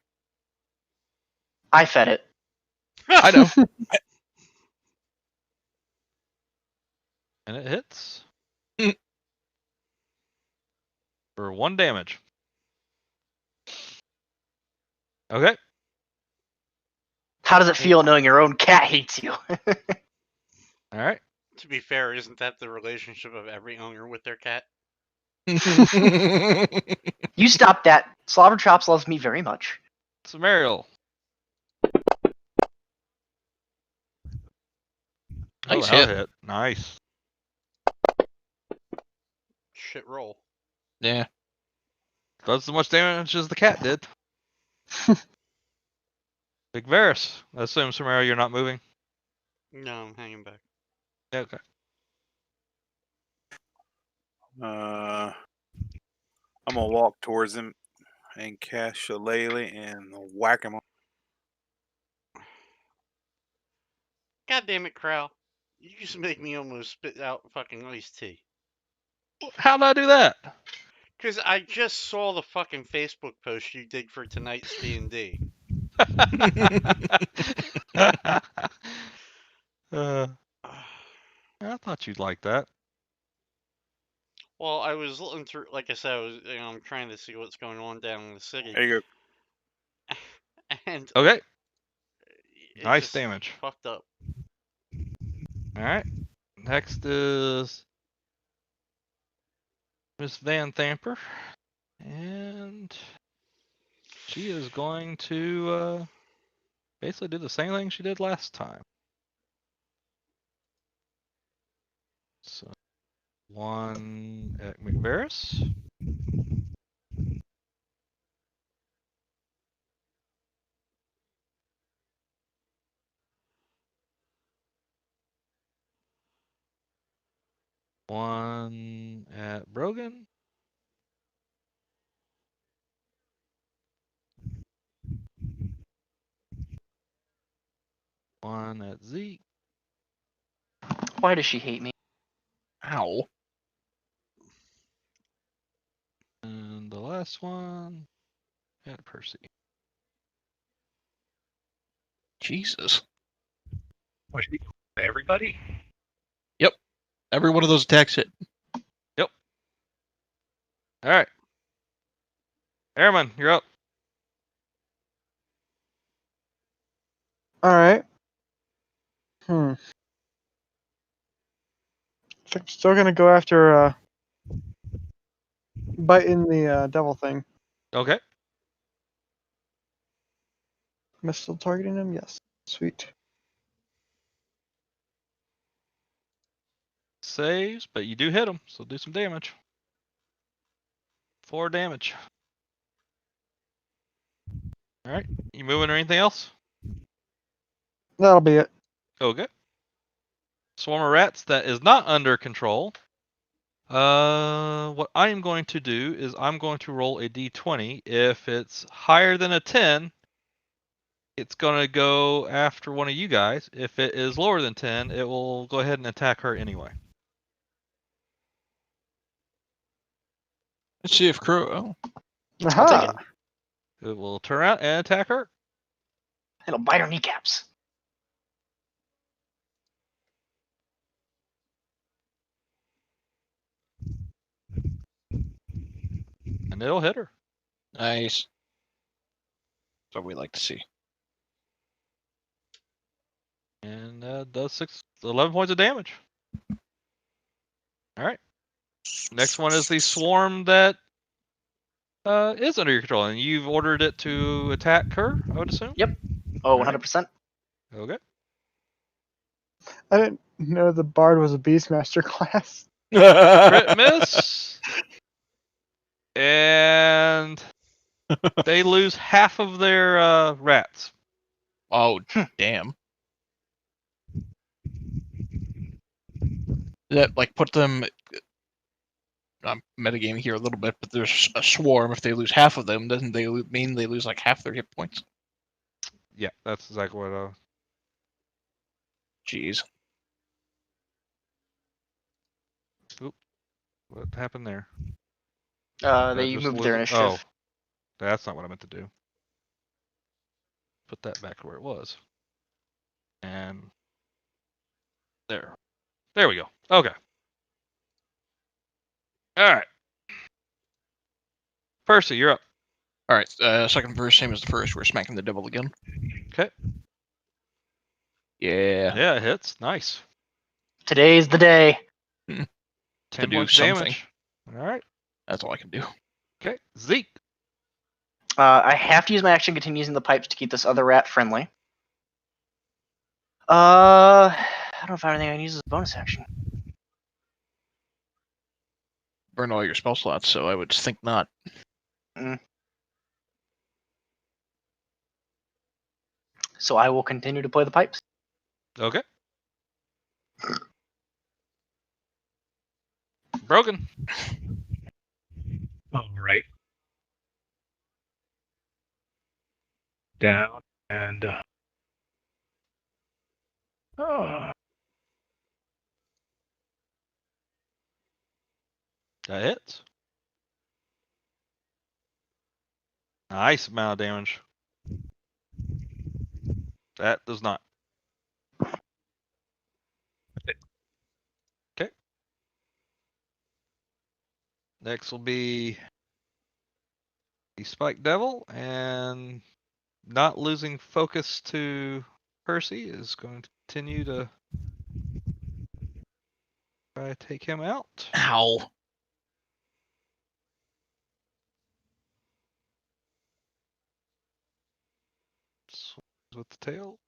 I fed it. I know. and it hits Mm. for 1 damage. Okay. How does it feel knowing your own cat hates you? All right. To be fair, isn't that the relationship of every owner with their cat? You stop that. Slobber Chops loves me very much. Samariel. Oh, Nice hell hit. hit. Nice. Shit roll. Yeah. Does as much damage as the cat did. Big Varus. I assume, Samariel, you're not moving. No, I'm hanging back. Yeah, okay. I'm gonna walk towards him and cast Shillelagh and whack him. God damn it, Crowel. You just make me almost spit out fucking iced tea. How did I do that? Because I just saw the fucking Facebook post you did for tonight's D&D. I thought you'd like that. Well, I was looking through, like I said, I'm trying to see what's going on down in the city. There you go. And Okay. it's Nice just damage. fucked up. All right. Next is Miss Van Thamper. And she is going to basically do the same thing she did last time. So 1 at McVarus. One at Brogan. One at Zeke. Why does she hate me? Ow. And the last one at Percy. Jesus. What, everybody? Every one of those attacks hit. All right. Airman, you're up. All right. I think I'm still gonna go after biting the devil thing. Okay. Am I still targeting him? Yes. Sweet. Saves, but you do hit him, so do some damage. 4 damage. All right. You moving or anything else? That'll be it. Okay. Swarm of rats that is not under control. What I am going to do is I'm going to roll a d20. If it's higher than a 10, it's going to go after one of you guys. If it is lower than 10, it will go ahead and attack her anyway. Let's see if Crow. Oh, I'll take it. Aha! It will turn around and attack her. It'll bite her kneecaps. And it'll hit her. nice. That's what we like to see. And does 11 points of damage. All right. Next one is the swarm that is under your control, and you've ordered it to attack her, I would assume? Yep. Oh, Alright. 100%. Okay. I didn't know the bard was a beastmaster class. Crit miss. And they lose half of their rats. Oh, damn. That like put them. I'm metagaming here a little bit, but there's a swarm. If they lose half of them, doesn't they mean they lose like half their hit points? Yeah, that's exactly what. Jeez. What happened there? They Just moved their lose- initiative. That's not what I meant to do. Put that back where it was. And there. There we go. Okay. All right. Percy, you're up. All right, second verse, same as the first. We're smacking the devil again. Okay. Yeah. Yeah, it hits. Nice. Today's the day. 10 To do points something. damage. All right. That's all I can do. Okay. Zeke. I have to use my action, continue using the pipes to keep this other rat friendly. I don't know if I have anything I can use as a bonus action. Burn all your spell slots, so I would think not. So I will continue to play the pipes. Okay. Broken. All right. Down and. Oh. That hits. Nice amount of damage. That does not. Okay. Next will be the Spike Devil, and not losing focus to Percy is going to continue to try to take him out. Ow. Swings with the tail.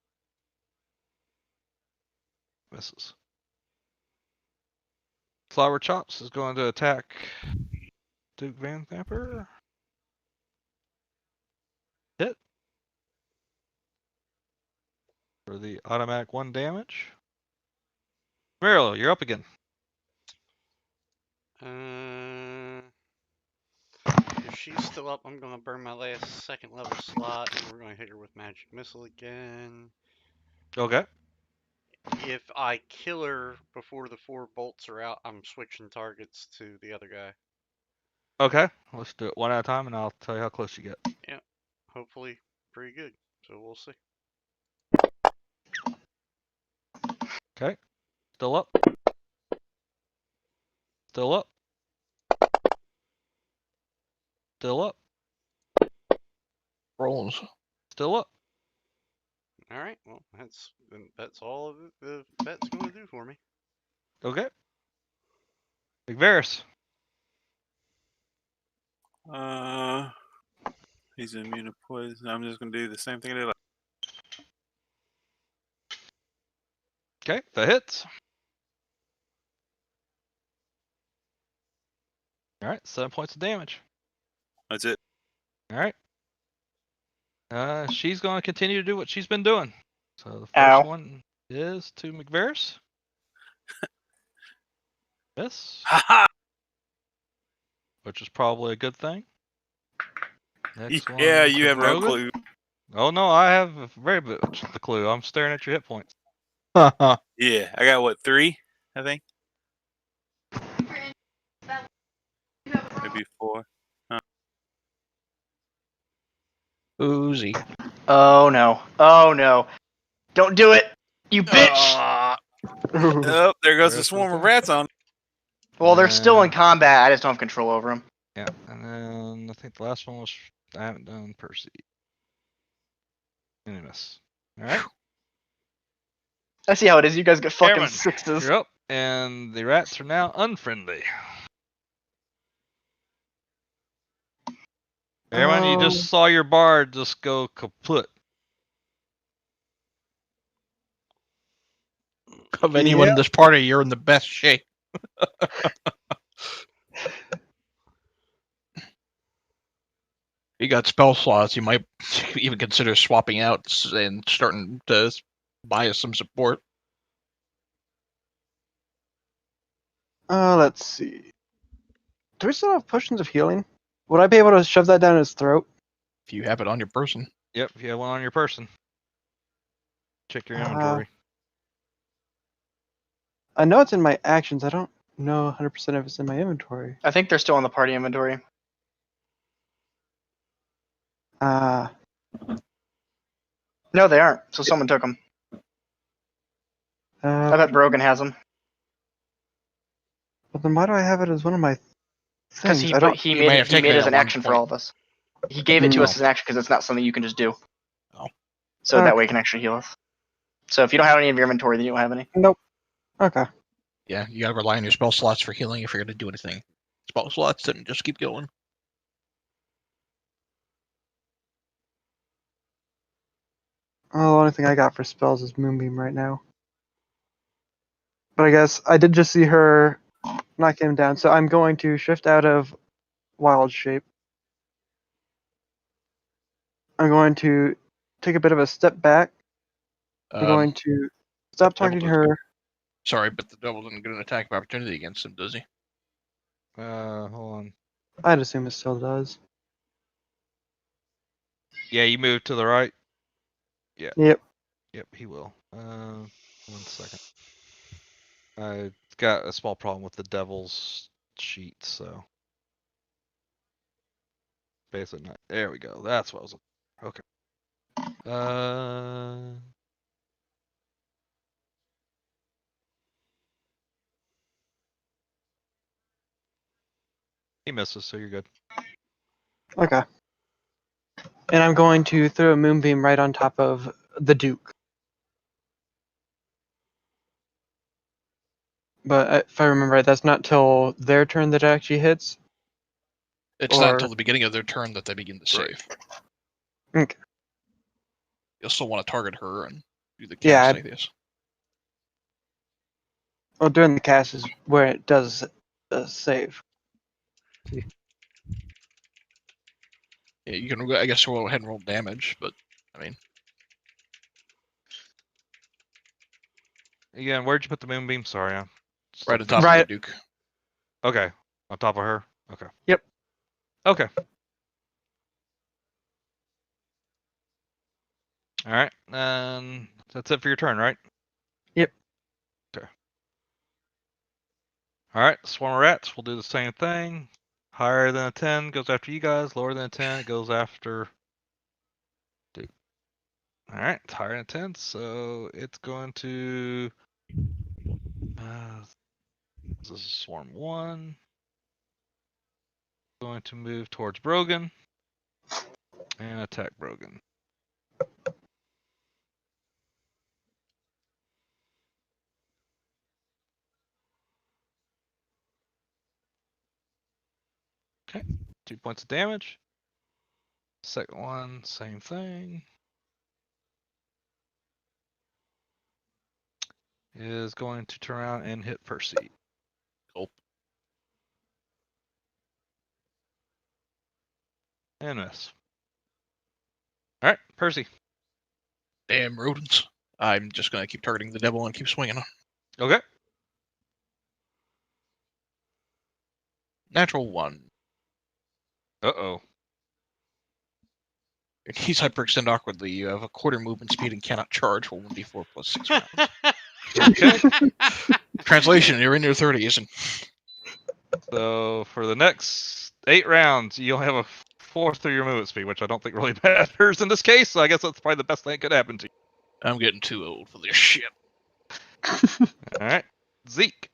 Misses. Flower Chops is going to attack Duke Van Thamper. Hit. For the automatic 1 damage. Meryl, you're up again. If she's still up, I'm gonna burn my last second level slot, and we're gonna hit her with magic missile again. Okay. If I kill her before the 4 bolts are out, I'm switching targets to the other guy. Okay. Let's do it one at a time, and I'll tell you how close you get. Yeah, hopefully pretty good. So we'll see. Okay. Still up. Still up. Still up. Rolls. Still up. All right. Well, that's all of the vet's gonna do for me. Okay. McVeris. He's immune to poison. I'm just gonna do the same thing I did. Okay. That hits. All right. 7 points of damage. That's it. All right. She's going to continue to do what she's been doing. So the first Ow. one is to McVeris. Miss. Ha Which is probably a good thing. Next one Yeah, you to have no Brogan. clue. Oh no, I have very much the clue. I'm staring at your hit points. Yeah, I got what, 3, I think? Maybe 4. Oozy. Oh no. Oh no. Don't do it. You bitch. Oh, there goes the Rest swarm of of them. rats on. Well, they're still in combat. I just don't have control over them. Yeah, and then I think the last one was I haven't done Percy. And a miss. All right. I see how it is. You guys get fucking Cameron, sixes. you're up, and the rats are now unfriendly. Cameron, you just saw your bard just go kaput. Of anyone in this party, you're in the best shape. You got spell slots. You might even consider swapping out and starting to buy us some support. Let's see. Do we still have potions of healing? Would I be able to shove that down his throat? If you have it on your person. Yep, if you have one on your person. Check your inventory. I know it's in my actions. I don't know 100% if it's in my inventory. I think they're still in the party inventory. No, they aren't. So someone took them. I bet Brogan has them. But then why do I have it as one of my Because things? I don't. he You made may it. have He taken made it it as at an one action for point. all of us. He gave it to No. us as an action because it's not something you can just do. Oh. So that way Okay. it can actually heal us. So if you don't have any of your inventory, then you don't have any. Nope. Okay. Yeah, you gotta rely on your spell slots for healing if you're gonna do anything. Spell slots, then just keep going. Well, the only thing I got for spells is Moonbeam right now. But I guess I did just see her knock him down, so I'm going to shift out of Wild Shape. I'm going to take a bit of a step back. I'm going to stop talking to her. Sorry, but the devil doesn't get an attack of opportunity against him, does he? Hold on. I'd assume it still does. Yeah, you move to the right. Yeah. Yep. Yep, he will. 1 second. I got a small problem with the devil's sheet, so. Basically, not. There we go. That's what I was. Okay. He misses, so you're good. Okay. And I'm going to throw a Moonbeam right on top of the Duke. But if I remember right, that's not till their turn that it actually hits. It's not Or- until the beginning of their turn that they begin to save. Okay. You'll still want to target her and do the Yeah, cast, I guess. Well, during the cast is where it does the save. Yeah, you can, I guess, go ahead and roll damage, but, I mean, Again, where'd you put the moonbeam? Sorry, I'm right on top of Right. the Duke. Okay, on top of her. Okay. Yep. Okay. All right, and that's it for your turn, right? Yep. Okay. All right, swarm of rats. We'll do the same thing. Higher than a 10 goes after you guys. Lower than a 10 it goes after Duke. All right, it's higher than a 10, so it's going to. This is swarm 1. Going to move towards Brogan and attack Brogan. Okay, 2 points of damage. Second one, same thing. Is going to turn around and hit Percy. Cool. And miss. All right, Percy. Damn rodents. I'm just gonna keep targeting the devil and keep swinging. Okay. Natural 1. Uh-oh. He's hyperextend awkwardly. You have a quarter movement speed and cannot charge for 1d4 plus 6 rounds. Okay. Translation, you're in your 30s. And So for the next 8 rounds, you'll have a fourth of your movement speed, which I don't think really matters in this case. So I guess that's probably the best thing that could happen to you. I'm getting too old for this shit. All right, Zeke.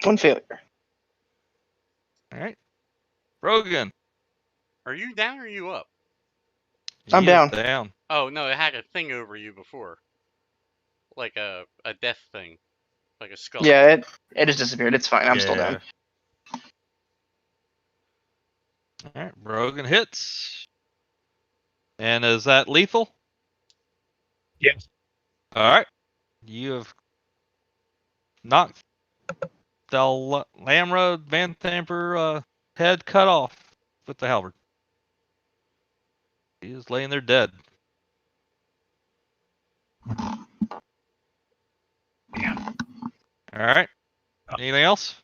1 failure. All right, Brogan. Are you down or are you up? I'm He is down. Down. Oh no, it had a thing over you before, like a death thing, like a skull. Yeah, it has disappeared. It's fine. I'm still down. All right, Brogan hits. And is that lethal? Yes. All right. You have knocked Lamra Van Thamper head cut off with the halberd. He is laying there dead. Yeah. All right. Anything else?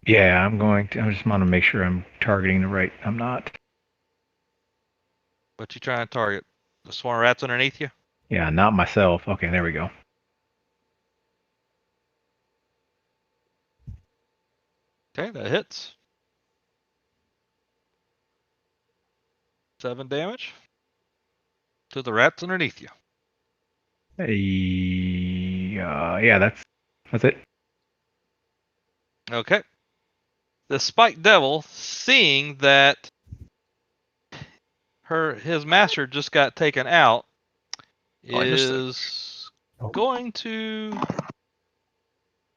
Yeah, I just want to make sure I'm targeting the right. I'm not. What you trying to target? The swarm of rats underneath you? Yeah, not myself. Okay, there we go. Okay, that hits. 7 damage to the rats underneath you. Yeah, that's it. Okay. The Spike Devil, seeing that his master just got taken out, Oh, I missed it. is going to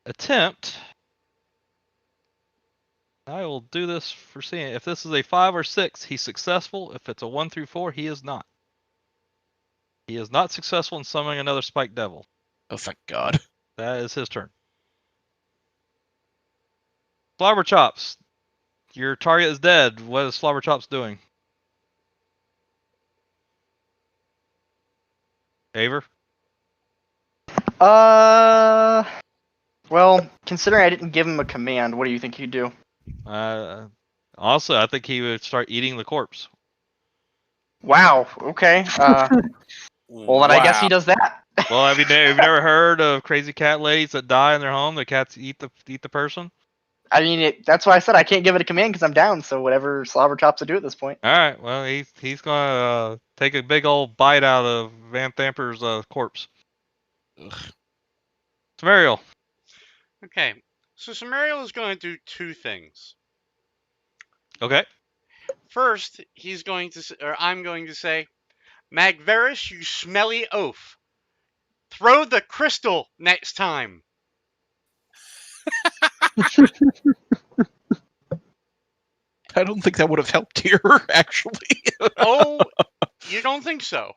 attempt. I will do this for seeing. If this is a 5 or 6, he's successful. If it's a 1 through 4, he is not. He is not successful in summoning another Spike Devil. Oh, thank God. That is his turn. Slobber Chops. Your target is dead. What is Slobber Chops doing? Aver? Well, considering I didn't give him a command, what do you think he'd do? Also, I think he would start eating the corpse. Wow. Okay. Well, then I guess he does that. Well, have you never heard of crazy cat ladies that die in their home? The cats eat the person. I mean, that's why I said I can't give it a command because I'm down. So whatever Slobber Chops will do at this point. All right. Well, he's gonna take a big old bite out of Van Thamper's corpse. Samariel. Okay, so Samariel is going to do two things. Okay. First, I'm going to say, Magvarus, you smelly oaf. Throw the crystal next time. I don't think that would have helped here, actually. Oh, you don't think so?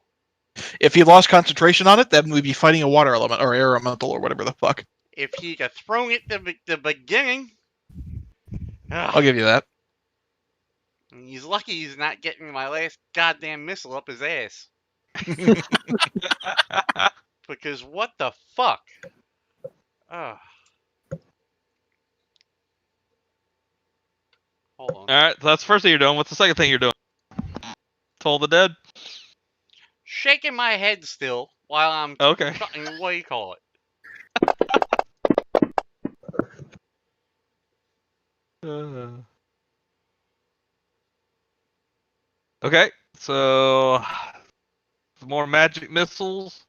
If he lost concentration on it, then we'd be fighting a water element or air elemental or whatever the fuck. If he'd have thrown it at the beginning. I'll give you that. He's lucky he's not getting my last goddamn missile up his ass. Because what the fuck? Ugh. Hold on. All right. So that's the first thing you're doing. What's the second thing you're doing? Toll the dead. Shaking my head still while I'm Okay. what do you call it? Okay, so more magic missiles.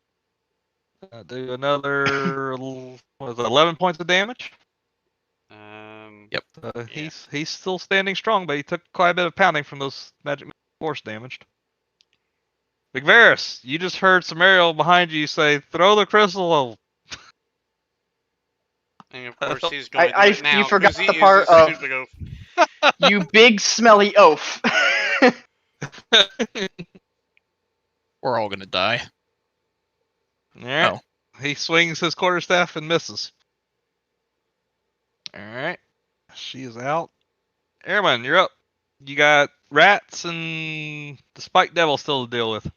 Do another 11 points of damage. Yep. Yeah. He's still standing strong, but he took quite a bit of pounding from those magic force damaged. McVeris, you just heard Samariel behind you say, "Throw the crystal." And of course he's going to do it now. You forgot 'cause he the is part a of stupid oaf. you big smelly oaf. We're all gonna die. All right. Oh. He swings his quarterstaff and misses. All right. She is out. Airman, you're up. You got rats and the Spike Devil still to deal with.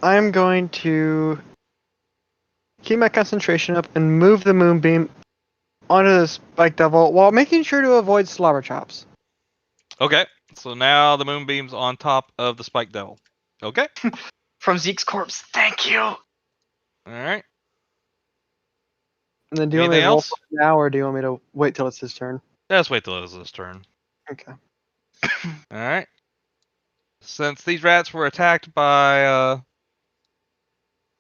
I'm going to keep my concentration up and move the moonbeam onto the Spike Devil while making sure to avoid Slobber Chops. Okay. So now the moonbeam's on top of the Spike Devil. Okay. From Zeke's corpse. Thank you. All right. And then do you want me Anything to roll else? for it now, or do you want me to wait till it's his turn? Let's wait till it's his turn. Okay. All right. Since these rats were attacked by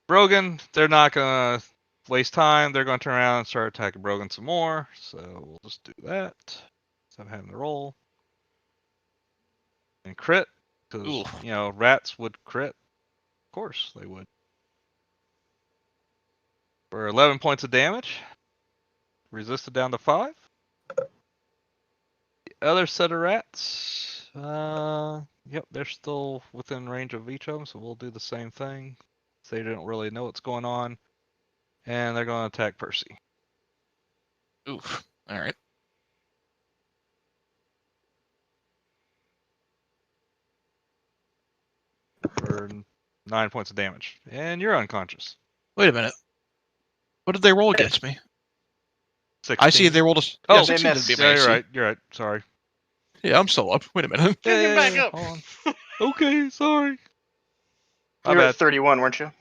Brogan, they're not gonna waste time. They're gonna turn around and start attacking Brogan some more. So we'll just do that. So I'm having to roll and crit because rats would crit. Of course they would. For 11 points of damage. Resisted down to 5. The other set of rats, yep, they're still within range of each of them, so we'll do the same thing. So they don't really know what's going on, and they're going to attack Percy. Oof. All right. For 9 points of damage, and you're unconscious. Wait a minute. What did they roll against me? 16. I see they rolled a. Oh, Yeah, they 16 missed. would be Yeah, my you're AC. right. You're right. Sorry. Yeah, I'm still up. Wait a minute. Get him back up. Hold on. Okay, sorry. My You were bad. at 31, weren't you?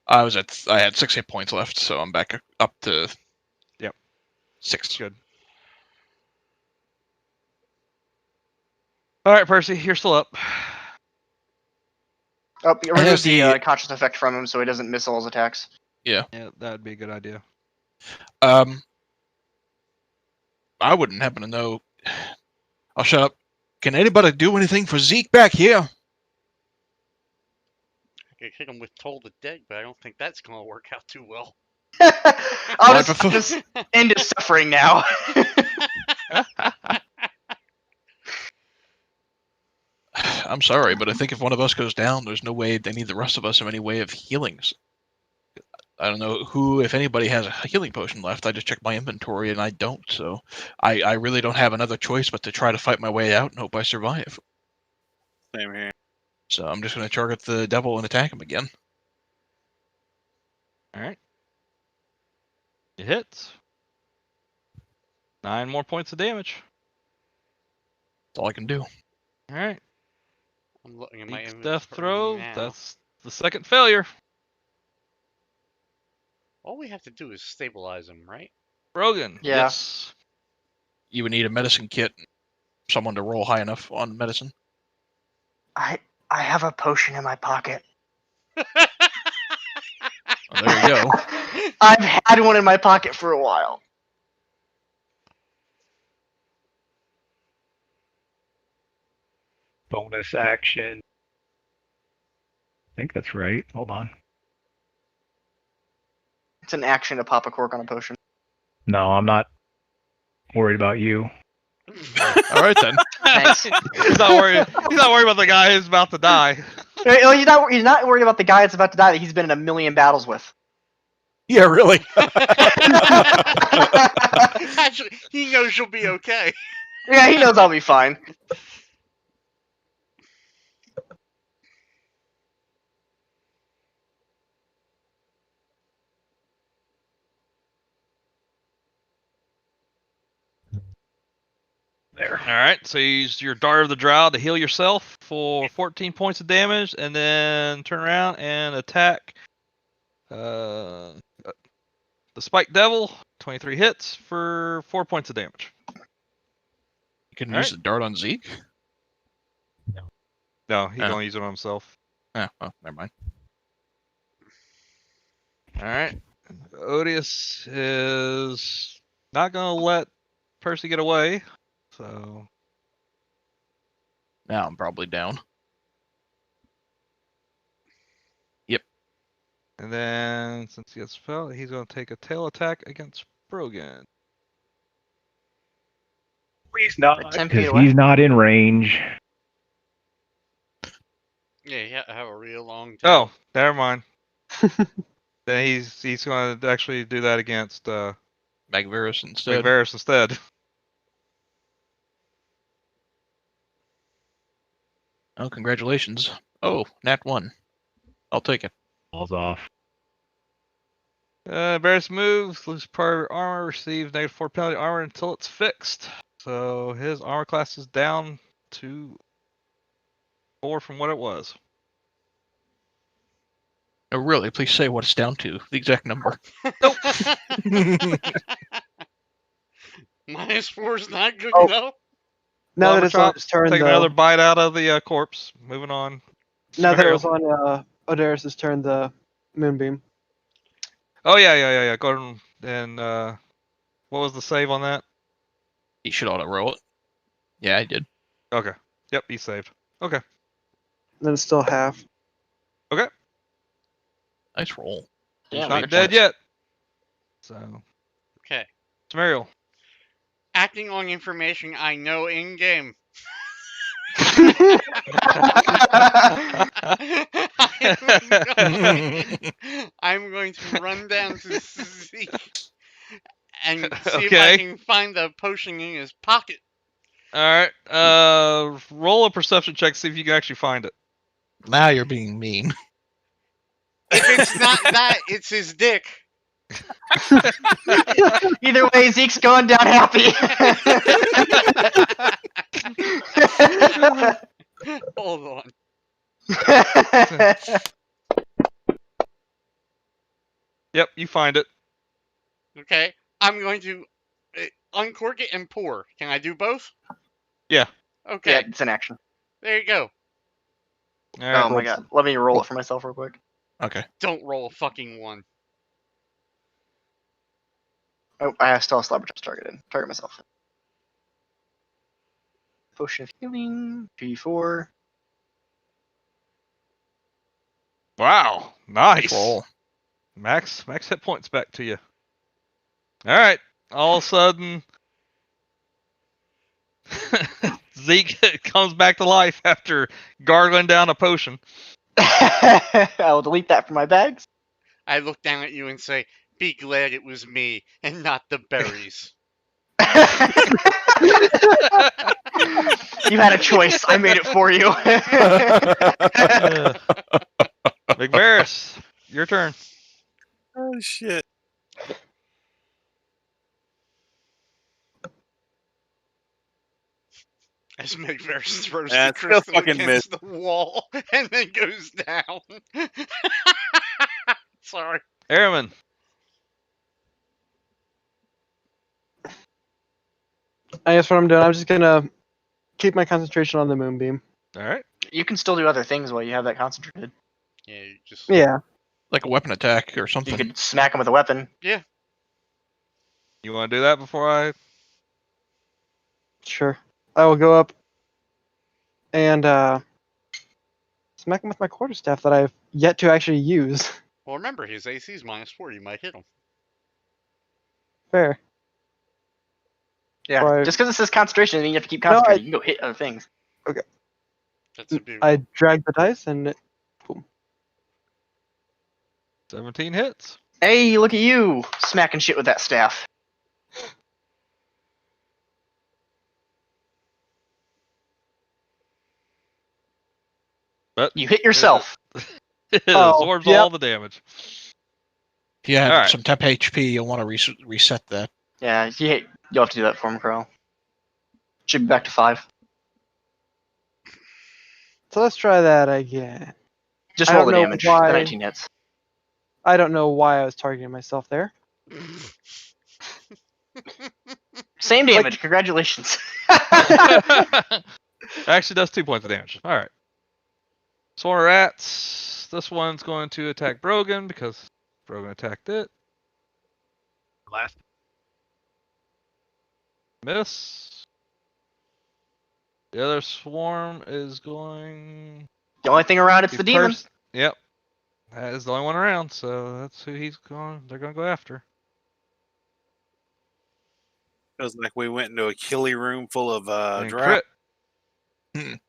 I had 6 hit points left, so I'm back up to. Yep. 6. Good. All right, Percy, you're still up. Oh, remove has the the- conscious effect from him so he doesn't miss all his attacks. Yeah, that'd be a good idea. I wouldn't happen to know. I'll shut up. Can anybody do anything for Zeke back here? I could hit him with Toll the Dead, but I don't think that's going to work out too well. I'll just end his suffering now. I'm sorry, but I think if one of us goes down, there's no way any of the rest of us have any way of healing. I don't know who, if anybody, has a healing potion left. I just checked my inventory and I don't, so I really don't have another choice but to try to fight my way out and hope I survive. Same here. So I'm just going to target the devil and attack him again. All right. It hits. 9 more points of damage. That's all I can do. All right. I'm looking at my Zeke's inventory death throw. now. That's the second failure. All we have to do is stabilize him, right? Brogan. Yeah. Yes. You would need a medicine kit, someone to roll high enough on medicine. I have a potion in my pocket. Well, there you go. I've had one in my pocket for a while. Bonus action. I think that's right. Hold on. It's an action to pop a cork on a potion. No, I'm not worried about you. All right then. Thanks. He's not worried. He's not worried about the guy who's about to die. He's not worried about the guy that's about to die that he's been in a million battles with. Yeah, really. Actually, he knows you'll be okay. Yeah, he knows I'll be fine. There. All right. So you use your Dart of the Drow to heal yourself for 14 points of damage, and then turn around and attack the Spike Devil. 23 hits for 4 points of damage. You can All use right. the dart on Zeke? No, he can Oh. only use it on himself. Oh, never mind. All right. Odious is not going to let Percy get away. So Now I'm probably down. And then, since he gets fell, he's going to take a tail attack against Brogan. He's not, 10 feet because away? he's not in range. Yeah, you have a real long Oh, tail. never mind. Then he's going to actually do that against Magvarus instead. Magvarus instead. Oh, congratulations. Oh, nat 1. I'll take it. Falls off. Varus moves, loses part of your armor, receives -4 penalty armor until it's fixed. So his armor class is down to 4 from what it was. Oh, really? Please say what it's down to. The exact number. -4 is not good Oh. enough. Now Lumber that it's chop, on his turn, taking though. another bite out of the corpse. Moving on. Now that it was Smearl. on Odaris' turn, the Moonbeam. Oh yeah. Go ahead and what was the save on that? He should auto roll it. Yeah, I did. Okay. Yep, he saved. Okay. Then it's still half. Nice roll. Yeah, He's Not not dead yet. So, Okay. Samariel. Acting on information I know in game. I'm going to run down to Zeke and see if I Okay. can find the potion in his pocket. All right. Roll a perception check. See if you can actually find it. Now you're being mean. If it's not that, it's his dick. Either way, Zeke's going down happy. Hold on. Yep, you find it. Okay. I'm going to uncork it and pour. Can I do both? Yeah. Okay, Yeah, it's an action. there you go. All right. Oh my god. Let me roll it for myself real quick. Okay. Don't roll a fucking 1. Oh, I still have Slobber Chops targeted. Target myself. Potion of Healing. P4. Wow. Nice. Roll. Max hit points back to you. All right. All of a sudden, Zeke comes back to life after gargling down a potion. I'll delete that from my bags. I look down at you and say, "Be glad it was me and not the berries." You had a choice. I made it for you. Big Varys, your turn. Oh shit. As McVerse throws Yeah, the it's still crystal fucking against the wall and then goes down. Sorry. Airman. I guess what I'm doing, I'm just gonna keep my concentration on the moonbeam. All right. You can still do other things while you have that concentrated. Yeah, you just. Yeah. Like a weapon attack or You something. could smack him with a weapon. Yeah. You want to do that before I? Sure. I will go up and smack him with my quarterstaff that I've yet to actually use. Well, remember, his AC is -4. You might hit him. Fair. Yeah. Right. Just because it says concentration, then you have to keep No, concentrating. You can go hit other things. That's a big. I drag the dice and it, 17 hits. Hey, look at you smacking shit with that staff. But You hit yourself. it Oh, absorbs yep. all the damage. If you have All right. some temp HP, you'll want to reset that. Yeah, you'll have to do that for him, Crowel. Should be back to 5. so let's try that again. Just I roll don't the know damage. why- The 19 hits. I don't know why I was targeting myself there. Same damage. Congratulations. Actually, does 2 points of damage. All right. Swarm of rats. This one's going to attack Brogan because Brogan attacked it. Last. Miss. The other swarm is going. The only thing around it's the demon. Yep. That is the only one around, so that's who he's going. They're going to go after. Feels like we went into a killy room full of And dragons. crit.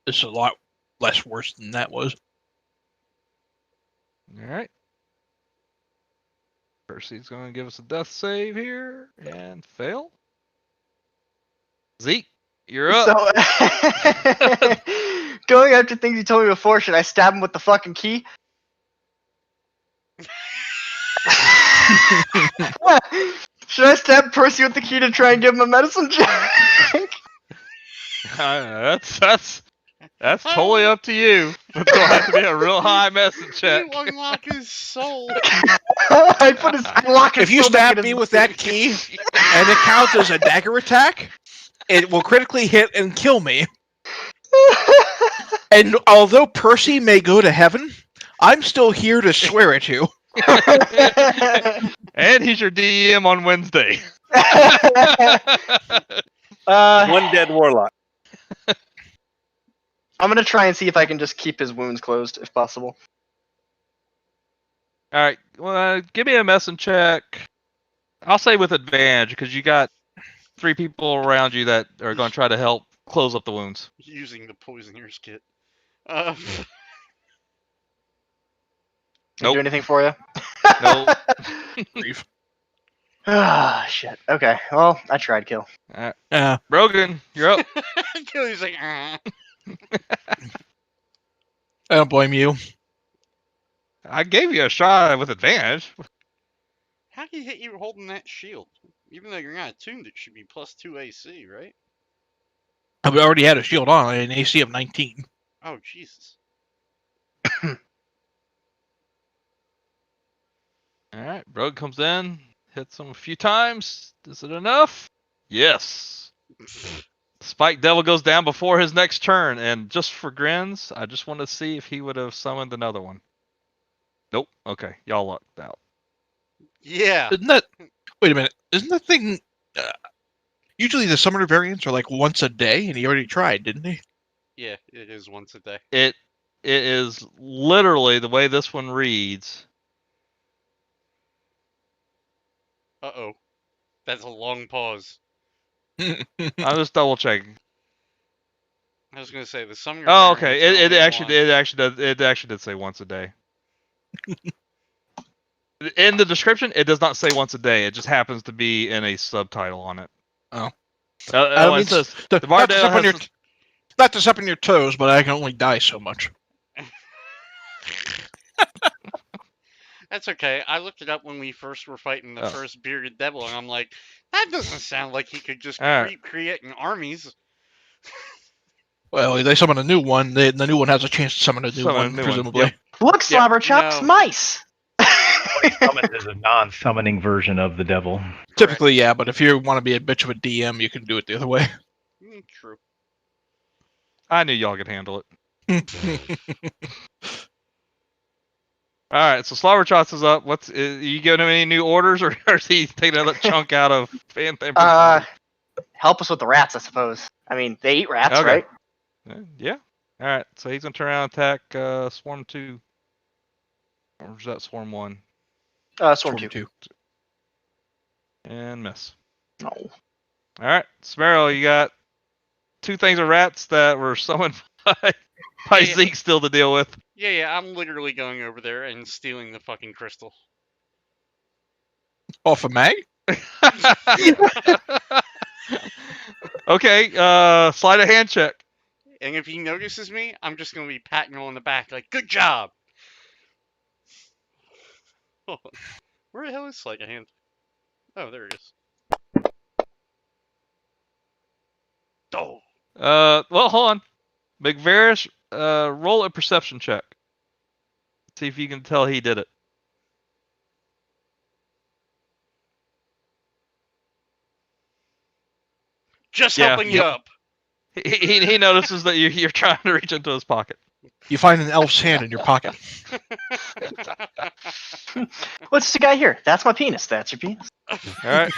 This is a lot less worse than that was. All right. Percy's going to give us a death save here and fail. Zeke, you're up. So, going after things you told me before, should I stab him with the fucking key? Should I stab Percy with the key to try and give him a medicine check? That's totally up to you. It's going to have to be a real high medicine check. You unlock his soul. I put his lock his If you soul back stab in me his- with that key and it counts as a dagger attack, it will critically hit and kill me. And although Percy may go to heaven, I'm still here to swear at you. And he's your DM on Wednesday. One dead warlock. I'm gonna try and see if I can just keep his wounds closed, if possible. All right. Well, give me a medicine check. I'll say with advantage because you got 3 people around you that are going to try to help close up the wounds. Using the poisoner's kit. Did it do Nope. anything for you? Nope. Grief. Ah, shit. Okay. Well, I tried, kill. Brogan, you're up. He's like, ah. I don't blame you. I gave you a shot with advantage. How can he hit you holding that shield? Even though you're not attuned, it should be +2 AC, right? I already had a shield on, an AC of 19. Oh, Jesus. All right. Brogan comes in, hits him a few times. Is it enough? Yes. Spike Devil goes down before his next turn, and just for grins, I just want to see if he would have summoned another one. Nope. Okay, y'all lucked out. Yeah. Isn't that? Wait a minute. Isn't that thing? Usually the summoner variants are like once a day, and he already tried, didn't he? Yeah, it is once a day. It is literally the way this one reads. Uh-oh. That's a long pause. I'm just double checking. I was gonna say the summoner. Oh, okay. variants are It only actually did say once a day. In the description, it does not say once a day. It just happens to be in a subtitle on it. Oh. It says the not, to Bardale step on has. not to step on your toes, but I can only die so much. That's okay. I looked it up when we first were fighting the first bearded devil, and I'm like, that doesn't sound like he could just creating armies. Well, they summon a new one. The new one has a chance to summon a new one, presumably. Yep. Look, Slobberchops, No. mice. Summon is a non-summoning version of the devil. Typically, yeah, but if you want to be a bitch of a DM, you can do it the other way. True. I knew y'all could handle it. All right, so Slobberchops is up. You giving him any new orders, or is he taking another chunk out of Fan Help us with the rats, I suppose. I mean, they eat rats, Okay. right? Yeah. All right, so he's gonna turn around and attack Swarm 2. Or is that Swarm 1? Swarm 2. And miss. No. All right, Sparrow, you got 2 things of rats that were summoned by Zeke still to deal with. Yeah, I'm literally going over there and stealing the fucking crystal. Off of Mag? Okay, slide a hand check. And if he notices me, I'm just gonna be patting him on the back like, good job! Where the hell is Sleight of Hand? Oh, there it is. Oh! Well, hold on. McVarish, roll a perception check. See if you can tell he did it. Just helping you up. He notices that you're trying to reach into his pocket. You find an elf's hand in your pocket. What's the guy here? That's my penis. That's your penis. All right.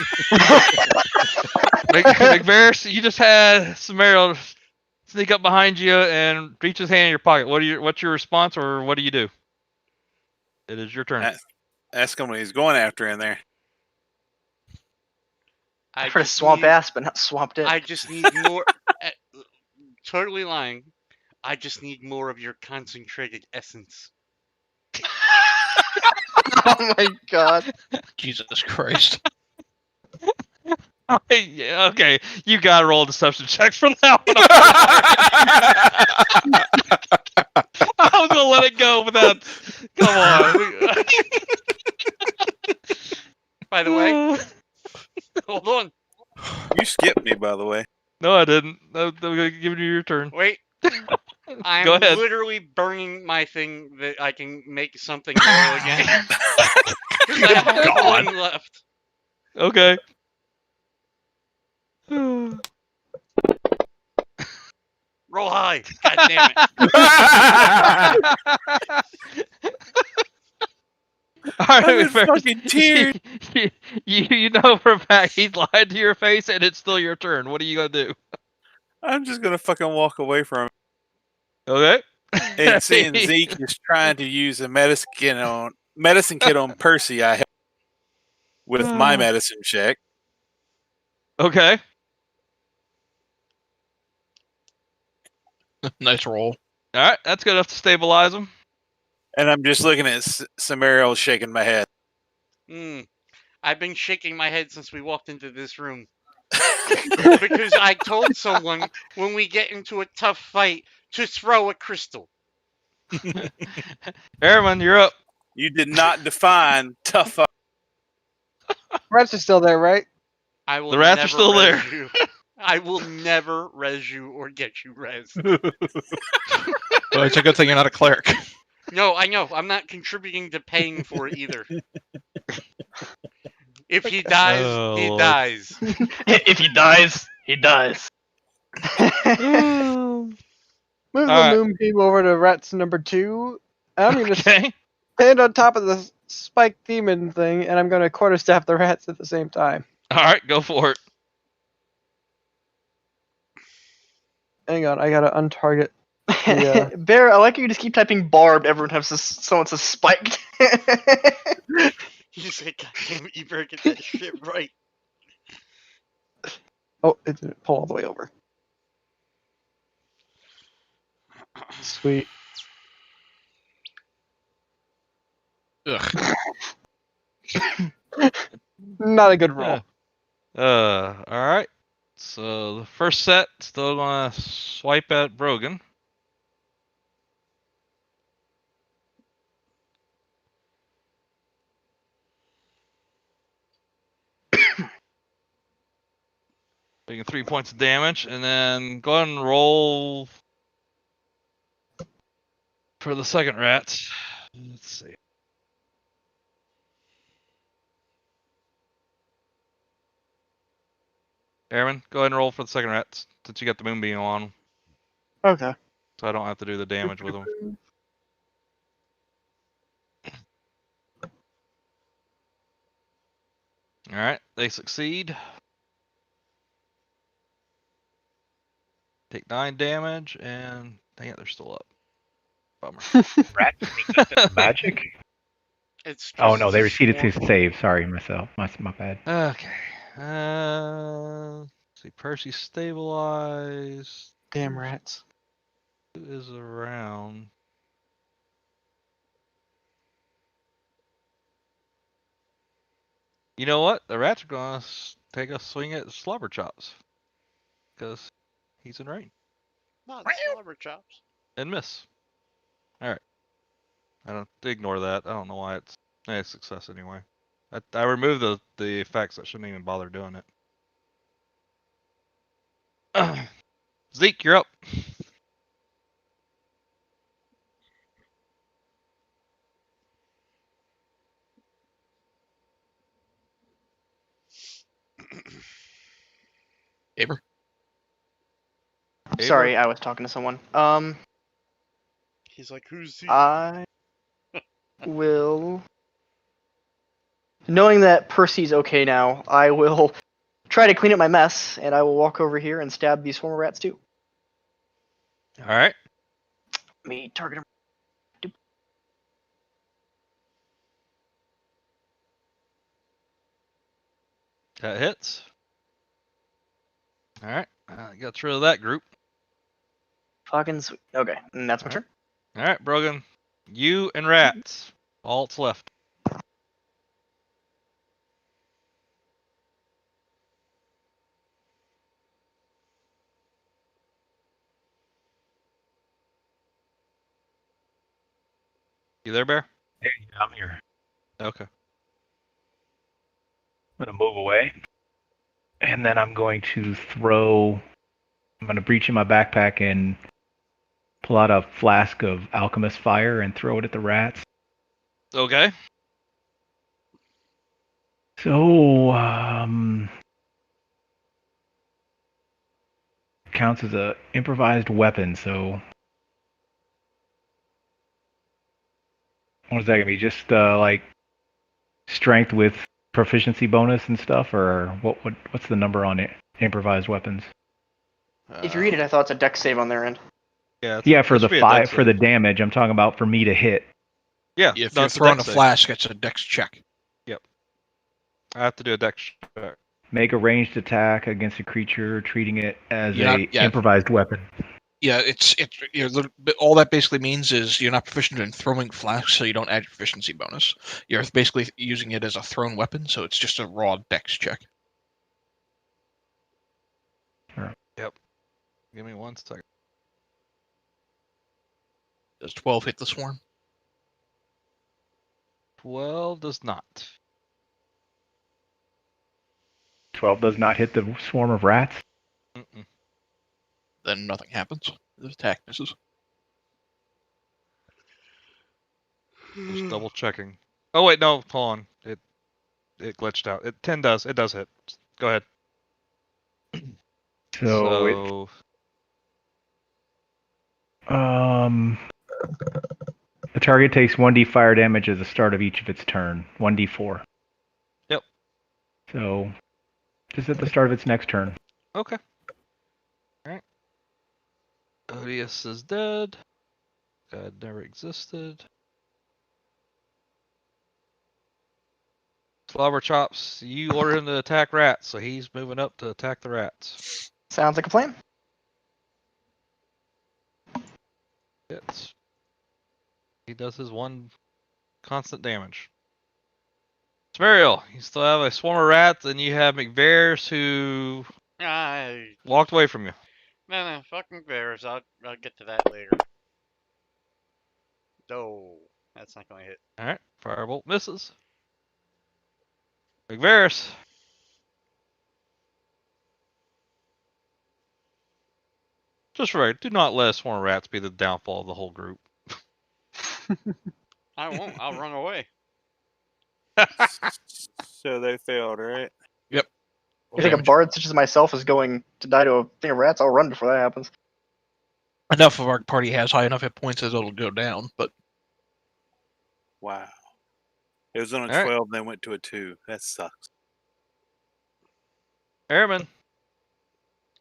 McVarish, you just had Samario sneak up behind you and reach his hand in your pocket. What's your response, or what do you do? It is your turn. Ask him what he's going after in there. I've heard of swamp ass, but not swamp dick. I just need more. Totally lying. I just need more of your concentrated essence. Oh my god. Jesus Christ. Yeah, okay, you gotta roll a deception check for that one. I was gonna let it go, but that. Come on. By the way, hold on. You skipped me, by the way. No, I didn't. I'm gonna give you your turn. Wait. I'm Go ahead. literally burning my thing that I can make something roll again. Because I have one left. Okay. Roll high. God damn it. All right, fucking tears. You know for a fact he's lied to your face, and it's still your turn. What are you gonna do? I'm just gonna fucking walk away from him. Okay. And seeing Zeke is trying to use a medicine kit on Percy, I help with my medicine check. Okay. Nice roll. All right, that's good enough to stabilize him. And I'm just looking at Samario shaking my head. I've been shaking my head since we walked into this room. Because I told someone when we get into a tough fight to throw a crystal. Airman, you're up. You did not define tough fight. Rats are still there, right? I will The rats are never still there. res you. I will never res you or get you res. Well, it's a good thing you're not a cleric. No, I know. I'm not contributing to paying for it either. If he dies, he Lord. dies. If he dies, He does. Move the Alright. moonbeam over to rats number 2. I'm gonna Okay. stand on top of the spike demon thing, and I'm gonna quarterstaff the rats at the same time. Alright, go for it. Hang on, I gotta untarget. Yeah. Bear, I like how you just keep typing barbed every time someone says spiked. You say, God damn it, you better get that shit right. Oh, it didn't pull all the way over. Sweet. Ugh. Not a good roll. Alright. So the first set, still gonna swipe at Brogan. Taking 3 points of damage, and then go ahead and roll for the second rat. Let's see. Airman, go ahead and roll for the second rat since you got the moonbeam on, Okay. so I don't have to do the damage with them. Alright, they succeed. Take 9 damage, and dang it, they're still up. Bummer. Rat magic? It's Oh just no, they a receded to swarm. save. Sorry, myself. My bad. Okay. Let's see, Percy stabilized. Damn rats. Who is around? You know what? The rats are gonna take a swing at Slobber Chops because he's in range Not slobber chops. and miss. All right. I don't ignore that. I don't know why it's a success anyway. I removed the effects. I shouldn't even bother doing it. Zeke, you're up. Aber. Sorry, I was talking to someone. He's like, who's he? I will. Knowing that Percy's okay now, I will try to clean up my mess, and I will walk over here and stab these former rats too. All right. Let me target him. That hits. All right. Got rid of that group. Fucking sweet. Okay, and that's my turn. All right, Brogan. You and rats. All that's left. You there, Bear? Hey, I'm here. Okay. I'm gonna move away, and then I'm going to throw. I'm gonna reach in my backpack and pull out a flask of alchemist fire and throw it at the rats. Okay. So, counts as a improvised weapon. So, what is that gonna be? Just like strength with proficiency bonus and stuff, or what's the number on it? Improvised weapons. If you read it, I thought it's a dex save on their end. Yeah. Yeah, for it the should be a dex for the save. damage. I'm talking about for me to hit. Yeah. If no, you're it's throwing a dex save. flask, it's a dex check. I have to do a dex check. Make a ranged attack against a creature, treating it as Yeah, a yeah. improvised weapon. Yeah, it's all that basically means is you're not proficient in throwing flasks, so you don't add your proficiency bonus. You're basically using it as a thrown weapon, so it's just a raw dex check. Give me 1 second. Does 12 hit the swarm? 12 does not. 12 does not hit the swarm of rats. Mm-mm. Then nothing happens. The attack misses. Just double checking. Oh wait, no, hold on. It glitched out. 10 does. It does hit. Go ahead. So the target takes 1d fire damage at the start of each of its turn. 1d4. Yep. So just at the start of its next turn. Okay. Alright. Odious is dead. God never existed. Slobber Chops, you order him to attack rats, so he's moving up to attack the rats. Sounds like a plan. Hits. He does his one constant damage. Smariel, you still have a swarm of rats, and you have McVears who walked away from you. No, fucking bears. I'll get to that later. Oh, that's not gonna hit. Alright, Firebolt misses. McVears. Just right, do not let a swarm of rats be the downfall of the whole group. I won't. I'll run away. So they failed, right? Yep. You think a bard such as myself is going to die to a thing of rats? I'll run before that happens. Enough of our party has high enough hit points that it'll go down, but Wow. It was on a All right. 12 and they went to a 2. That sucks. Airman.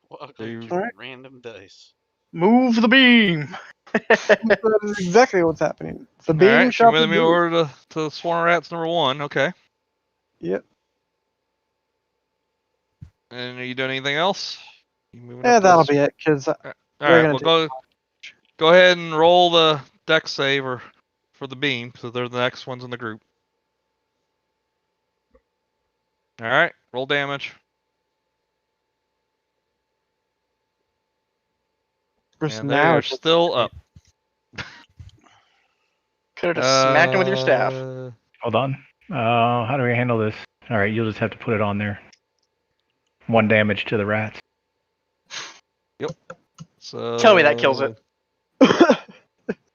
Welcome to Alright. random dice. Move the beam. That is exactly what's happening. The beam Alright, shall so be me moved. order to swarm of rats number 1, okay. Yep. And are you doing anything else? You moving Yeah, up that'll this? be it, because All they're right, gonna well go ahead and roll the dex save for the beam, so they're the next ones in the group. All right, roll damage, Just and they now are it's still up. Could have just smacked him with your staff. Hold on. How do we handle this? All right, you'll just have to put it on there. 1 damage to the rats. So Tell me that kills it.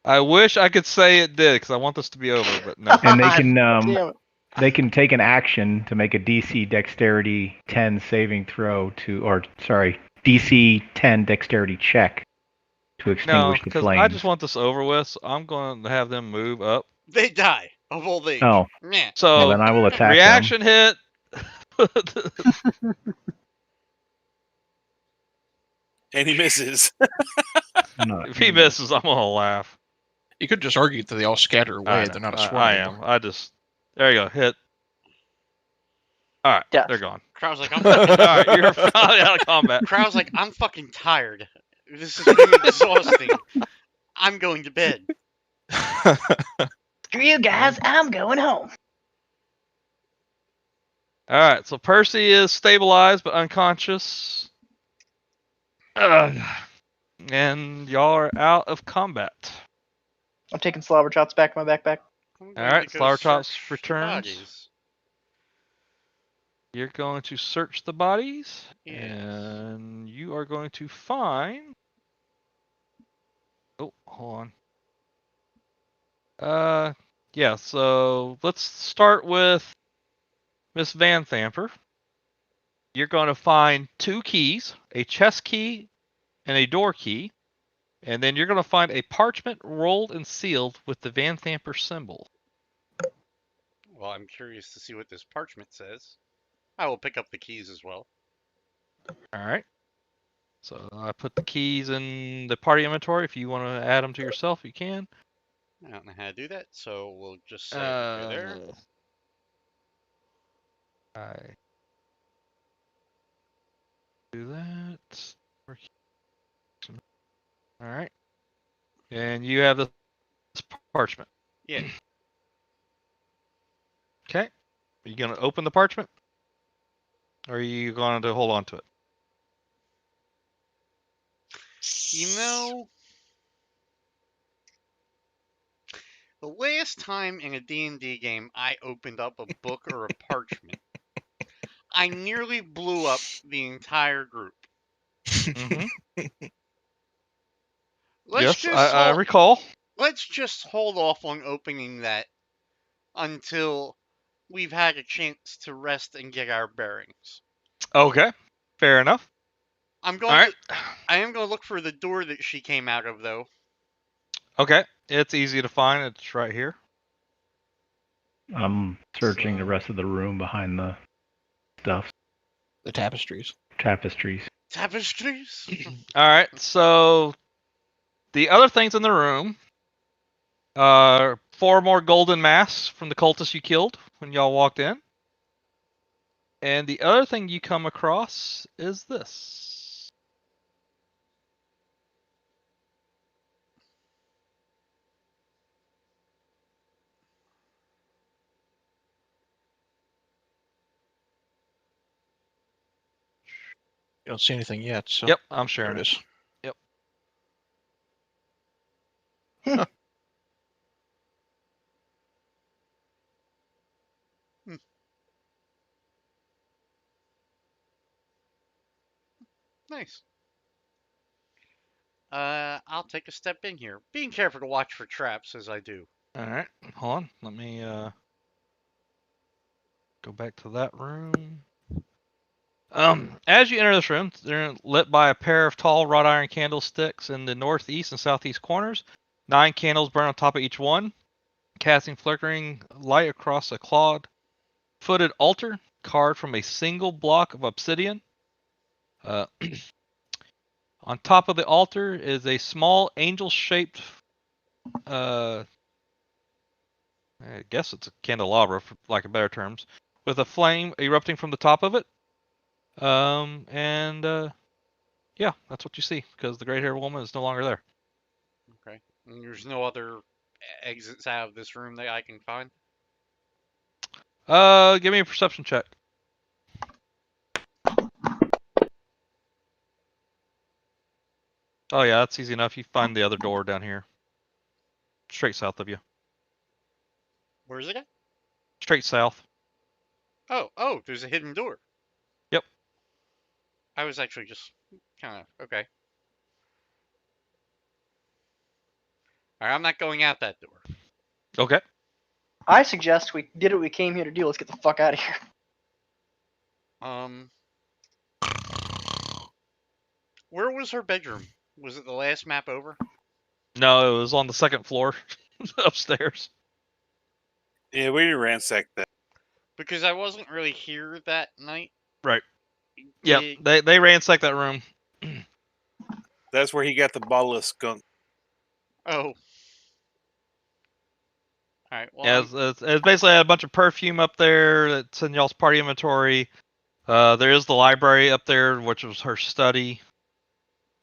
I wish I could say it did, because I want this to be over, but no. And they can Damn it. they can take an action to make a DC Dexterity 10 saving throw DC 10 Dexterity check to No, extinguish the because flames. I just want this over with, so I'm going to have them move up. They die of old age. Oh, Meh. So well, then I will attack reaction hit. And he misses. them. No. If he misses, I'm gonna laugh. you could just argue that they all scatter away. They're not a swarm I anymore. am. I just. There you go. Hit. All right. Death. They're gone. Crow's like, I'm All fucking. right. You're finally out of combat. Crow's like, I'm fucking tired. This is getting exhausting. I'm going to bed. Screw you guys, I'm going home. All right. So Percy is stabilized but unconscious. And y'all are out of combat. I'm taking slobber chops back in my backpack. I'm All going right. to go Flower Chops search returns. bodies. You're going to search the bodies, Yes. and you are going to find. Oh, hold on. Yeah. So let's start with Miss Van Thamper. You're going to find 2 keys, a chest key and a door key, and then you're going to find a parchment rolled and sealed with the Van Thamper symbol. Well, I'm curious to see what this parchment says. I will pick up the keys as well. All right. So I put the keys in the party inventory. If you want to add them to yourself, you can. I don't know how to do that, so we'll just say that they're there. I do that. All right. And you have this parchment. Yeah. Okay. Are you going to open the parchment? Or are you going to hold on to it? You know, the last time in a D&D game I opened up a book or a parchment, I nearly blew up the entire group. Mm-hmm. Let's Yes, I recall. Let's just hold off on opening that until we've had a chance to rest and get our bearings. Okay. Fair enough. I'm All going right. to. I am going to look for the door that she came out of, though. Okay. It's easy to find. It's right here. I'm searching the So- rest of the room behind the stuff, The tapestries. tapestries. Tapestries. All right. So the other things in the room are 4 more golden masks from the cultists you killed when y'all walked in. And the other thing you come across is this. You don't see anything yet, so Yep, I'm there sharing it it. is. Nice. I'll take a step in here, being careful to watch for traps as I do. All right, hold on. Let me go back to that room. As you enter this room, they're lit by a pair of tall wrought iron candlesticks in the northeast and southeast corners. 9 candles burn on top of each one, casting flickering light across a clawed-footed altar carved from a single block of obsidian. Uh, on top of the altar is a small angel-shaped, I guess it's a candelabra, for lack of better terms, with a flame erupting from the top of it. Yeah, that's what you see because the great-haired woman is no longer there. Okay. And there's no other exits out of this room that I can find. Give me a perception check. Oh yeah, that's easy enough. You find the other door down here, straight south of you. Where is it at? Straight south. Oh, there's a hidden door. Yep. I was actually just kind of okay. All right, I'm not going out that door. Okay. I suggest we did what we came here to do. Let's get the fuck out of here. Where was her bedroom? Was it the last map over? No, it was on the second floor, upstairs. Yeah, we ransacked that. Because I wasn't really here that night. Right. Did- Yep. They ransacked that room. That's where he got the bottle of skunk. Oh. Alright, well, Yeah, it's basically a bunch of perfume up there that's in y'all's party inventory. There is the library up there, which was her study.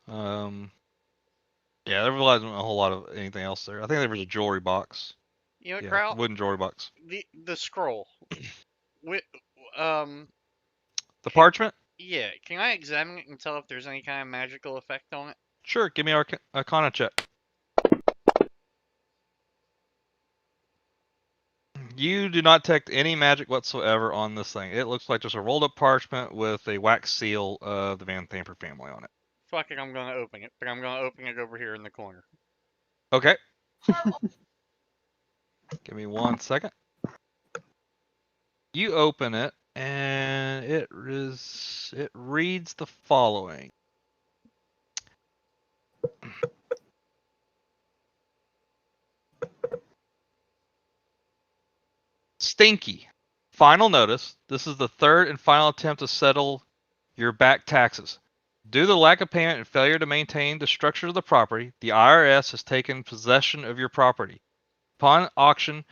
Yeah, there wasn't a whole lot of anything else there. I think there was a jewelry box. you know what, Yeah, Crowel? wooden jewelry box. The scroll. Wi- The parchment? Yeah, can I examine it and tell if there's any kind of magical effect on it? Sure, give me an Arcana check. You do not detect any magic whatsoever on this thing. It looks like just a rolled up parchment with a wax seal of the Van Thamper family on it. Fuck it, I'm gonna open it, but I'm gonna open it over here in the corner. Okay. Give me 1 second. You open it, and it reads the following. Stinky. Final notice. This is the third and final attempt to settle your back taxes. Due to the lack of payment and failure to maintain the structure of the property, the IRS has taken possession of your property. Upon auction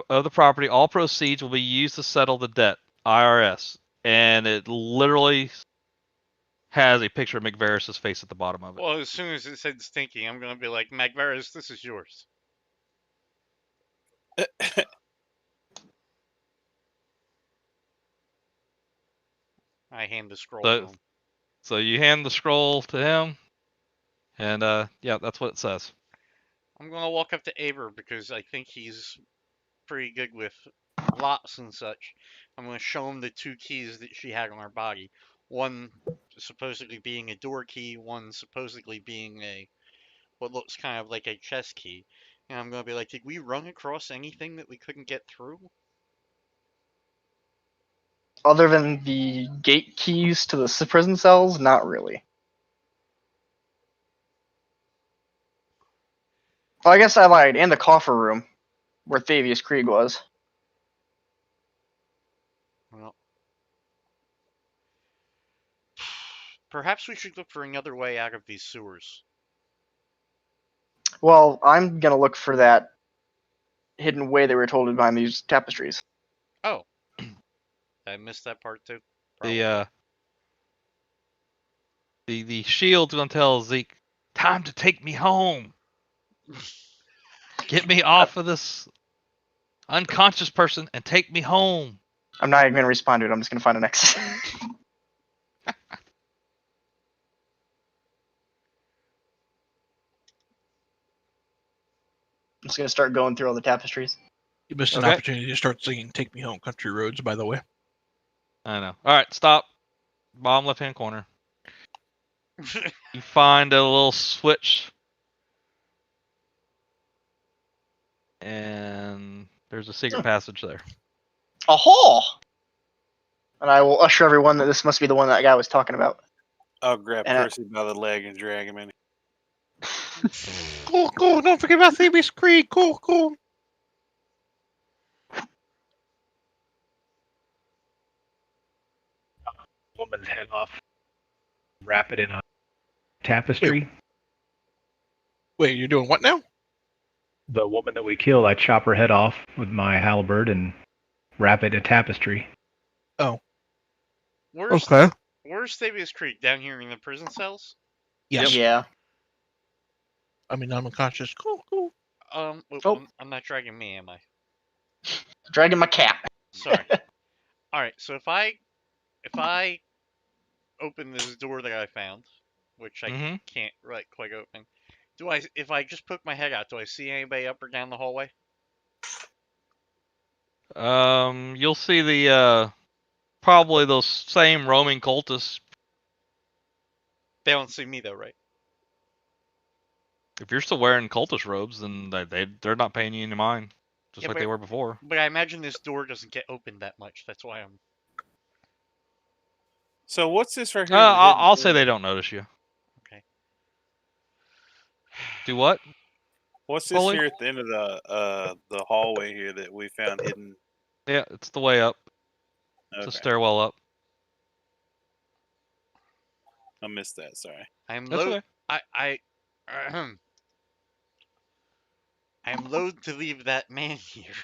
of the property, all proceeds will be used to settle the debt. IRS. And it literally has a picture of McVeris's face at the bottom of it. Well, as soon as it said stinky, I'm gonna be like, Magvaris, this is yours. I hand the scroll to him. So you hand the scroll to him, and yeah, that's what it says. I'm gonna walk up to Aver because I think he's pretty good with locks and such. I'm gonna show him the 2 keys that she had on her body. One supposedly being a door key, one supposedly being a what looks kind of like a chest key. And I'm gonna be like, did we run across anything that we couldn't get through? Other than the gate keys to the prison cells, not really. Oh, I guess I lied. And the coffer room, where Thavius Krieg was. Well, perhaps we should look for another way out of these sewers. Well, I'm gonna look for that hidden way they were told behind these tapestries. Oh, I missed that part too. The the shield's gonna tell Zeke, time to take me home. Get me off of this unconscious person and take me home. I'm not even gonna respond to it. I'm just gonna find an exit. I'm just gonna start going through all the tapestries. You missed an Okay. opportunity to start singing "Take Me Home, Country Roads." By the way, I know. All right, stop. Bottom left-hand corner. You find a little switch, and there's a secret passage there. A hall! And I will usher everyone that this must be the one that guy was talking about. I'll grab And I- Percy by the leg and drag him in. cool. Don't forget about Thavius Krieg. Cool. Woman's head off. Wrap it in a tapestry. Wait, you're doing what now? The woman that we killed, I chop her head off with my halberd and wrap it in a tapestry. Where's Thavius Creek? Down here in the prison cells? Yes. Yeah. I mean, I'm unconscious. Cool. Oh. I'm not dragging me, am I? Dragging my cat. Sorry. All right. So if I open this door that I found, which I Mhm. can't quite open, if I just poke my head out, do I see anybody up or down the hallway? You'll see the probably those same roaming cultists. They don't see me though, right? If you're still wearing cultist robes, then they're not paying you any mind, just Yeah, like they were before. But I imagine this door doesn't get opened that much. That's why I'm. So what's this right here? I'll say they don't notice you. Okay. Do what? What's this Fully? here at the end of the hallway here that we found hidden? Yeah, it's the way up. It's a Okay, stairwell up. I missed that. Sorry. I'm That's loath. okay. I'm loath to leave that man here.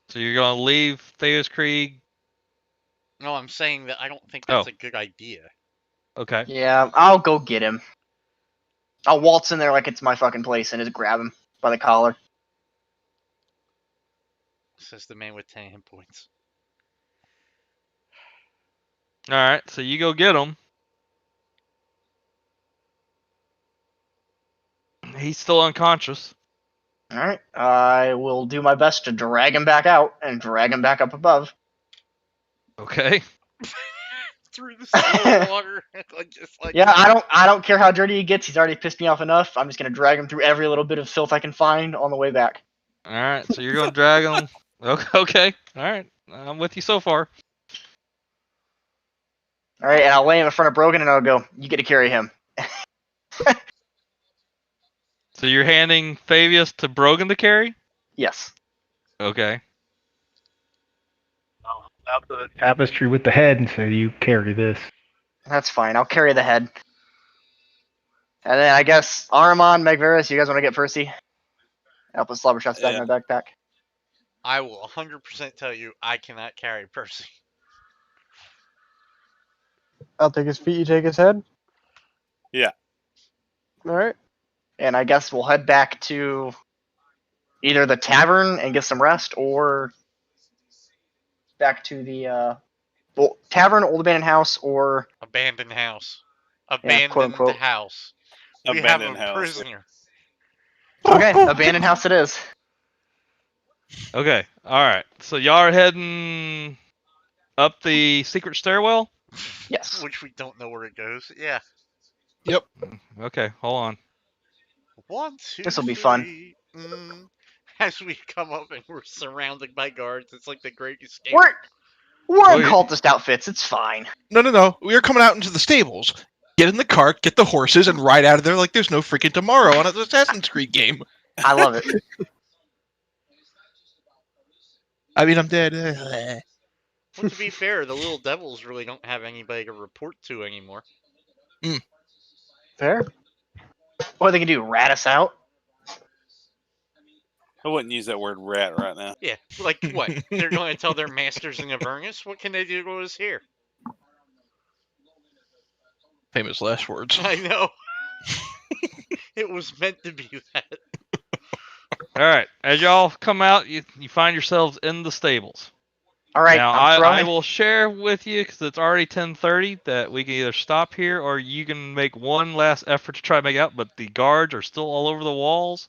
So you're gonna leave Theos Krieg? No, I'm saying that I don't think that's a good idea. Okay. Yeah, I'll go get him. I'll waltz in there like it's my fucking place and just grab him by the collar. Says the man with 10 hit points. All right. So you go get him. He's still unconscious. Alright, I will do my best to drag him back out and drag him back up above. Okay. Through the sewer water, just like Yeah, I don't care how dirty he gets. He's already pissed me off enough. I'm just gonna drag him through every little bit of filth I can find on the way back. All right. So you're gonna drag him. Okay. All right. I'm with you so far. Alright, and I'll lay him in front of Brogan and I'll go, you get to carry him. So you're handing Fabius to Brogan to carry? Yes. Okay. I'll out the tapestry with the head and say, "You carry this." That's fine. I'll carry the head. And then I guess Aramon, Megvarus, you guys want to get Percy? I'll put slobber shots back in my backpack. I will 100% tell you I cannot carry Percy. I'll take his feet, you take his head? Yeah. Alright. And I guess we'll head back to either the tavern and get some rest, or back to the tavern, old abandoned house, or Abandoned house. quote, Abandoned unquote. house. We Abandoned have a house. prisoner. okay, abandoned house it is. Okay. All right. So y'all are heading up the secret stairwell? Yes. Which we don't know where it goes. Yeah. Okay. Hold on. 1, 2, This'll be fun. 3. As we come up and we're surrounded by guards, it's like the Great Escape. We're Oh, in you- cultist outfits. It's fine. No. We are coming out into the stables. Get in the cart, get the horses, and ride out of there like there's no freaking tomorrow on an Assassin's Creed game. I love it. I mean, I'm dead. Well, to be fair, the little devils really don't have anybody to report to anymore. Fair. What they can do? Rat us out? I wouldn't use that word rat right now. Yeah, like what? They're going to tell their masters in Avernus? What can they do to us here? Famous last words. I know. It was meant to be that. All right, as y'all come out, you find yourselves in the stables. All right. Now I'm I throwing. will share with you because it's already 10:30 that we can either stop here or you can make one last effort to try to make out. But the guards are still all over the walls,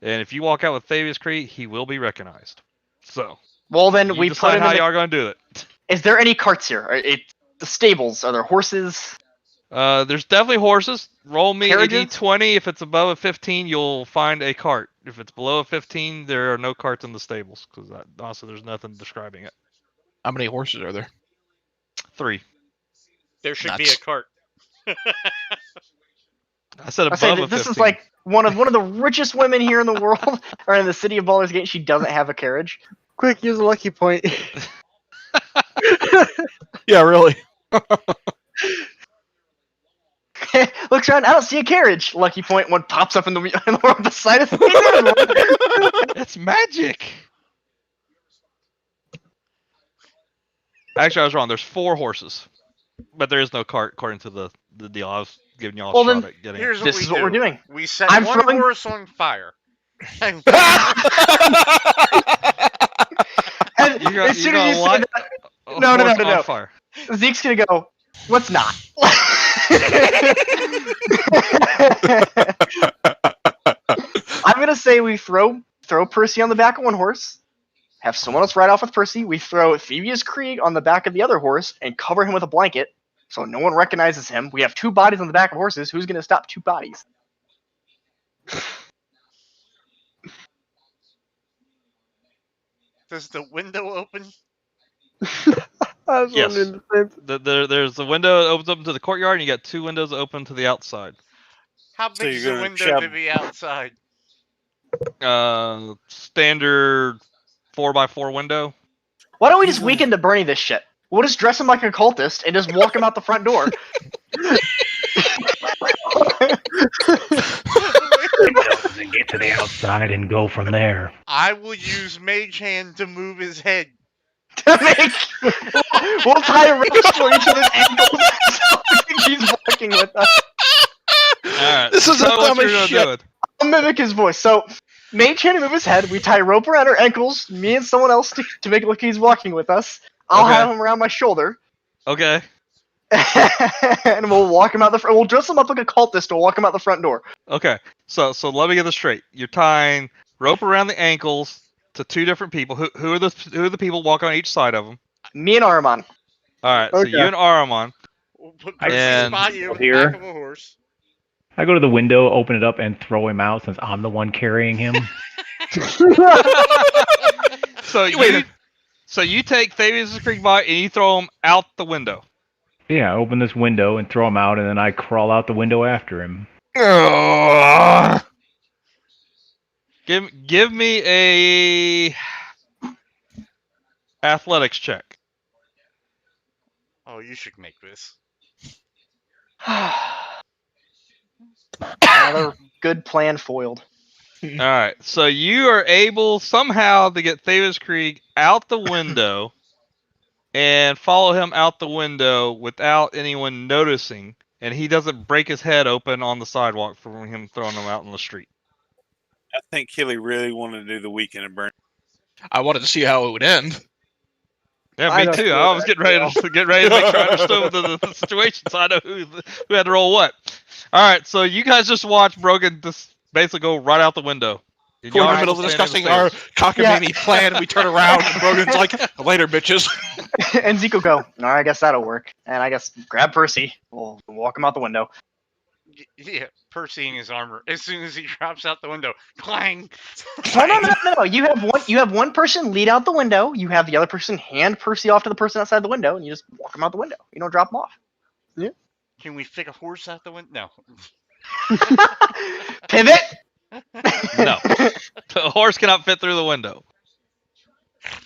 and if you walk out with Fabius Creed, he will be recognized. So Well, then you we put decide him how in y'all are going to do it. Is there any carts here? The stables. Are there horses? There's definitely horses. Roll me a Carriages? d20. If it's above a 15, you'll find a cart. If it's below a 15, there are no carts in the stables because honestly, there's nothing describing it. How many horses are there? 3. There should be Nuts. a cart. I said I say above a that this 15. is like one of the richest women here in the world, or in the city of Baldur's Gate. She doesn't have a carriage. Quick, use a lucky point. Yeah, really. Looks around. I don't see a carriage. Lucky point. One pops up in the side of the It's magic. Actually, I was wrong. There's 4 horses, but there is no cart according to the deal. I was giving y'all a Well, shot then, at getting. Here's It. what This we is do. what we're doing. We set I'm one throwing- horse on fire. And And You got- as you soon got as you a say lot- that, A No, no, horse no, no, on no. fire. Zeke's gonna go. Let's not. I'm gonna say we throw Percy on the back of one horse, have someone else ride off with Percy. We throw Phoebeus Krieg on the back of the other horse and cover him with a blanket so no one recognizes him. We have 2 bodies on the back of horses. Who's gonna stop 2 bodies? does the window open? I was Yes. wondering the same thing. There's a window that opens up into the courtyard, and you got 2 windows that open to the outside. How So big you're is the gonna window shove- to be outside? Standard 4x4 window. Why don't we just weaken the Bernie this shit? We'll just dress him like a cultist and just walk him out the front door. Windows and get to the outside and go from there. I will use Mage Hand to move his head. We'll tie a rope for each of his ankles so he's walking with us. All right. This is so the what you're dumbest gonna shit. do? I'll mimic his voice. So, Mage Hand to move his head. We tie rope around our ankles, me and someone else to make it look like he's walking with us. I'll Okay. have him around my shoulder. Okay. And we'll walk him out the front. We'll dress him up like a cultist. We'll walk him out the front door. Okay. So let me get this straight. You're tying rope around the ankles to 2 different people. Who are the people walking on each side of them? Me and Armand. All right. So Okay. you and Aramon. We'll put I- Percy's And- body over the Here. back of a horse. I go to the window, open it up, and throw him out since I'm the one carrying him. So you take Fabius Creek by and you throw him out the window. Yeah, I open this window and throw him out, and then I crawl out the window after him. Give me a athletics check. Oh, you should make this. Another good plan foiled. All right. So you are able somehow to get Fabius Krieg out the window and follow him out the window without anyone noticing, and he doesn't break his head open on the sidewalk from him throwing him out in the street. I think Killy really wanted to do the weekend of burn. I wanted to see how it would end. Yeah, I me don't too. feel I was that getting ready to make sure I understood the situation, so I know who had to roll what. All right, so you guys just watch Brogan just basically go right out the window. And We're in y'all the are middle of still standing discussing our on the cockamamie plan, and we turn around, and Brogan's like, "Later, bitches." And Zeke will go, all right, I guess that'll work. And I guess grab Percy. We'll walk him out the window. Yeah, Percy in his armor. As soon as he drops out the window, clang. No. You have one person lead out the window. You have the other person hand Percy off to the person outside the window, and you just walk him out the window. You don't drop him off. Can we fit a horse out the window? No. Pivot. No. The horse cannot fit through the window.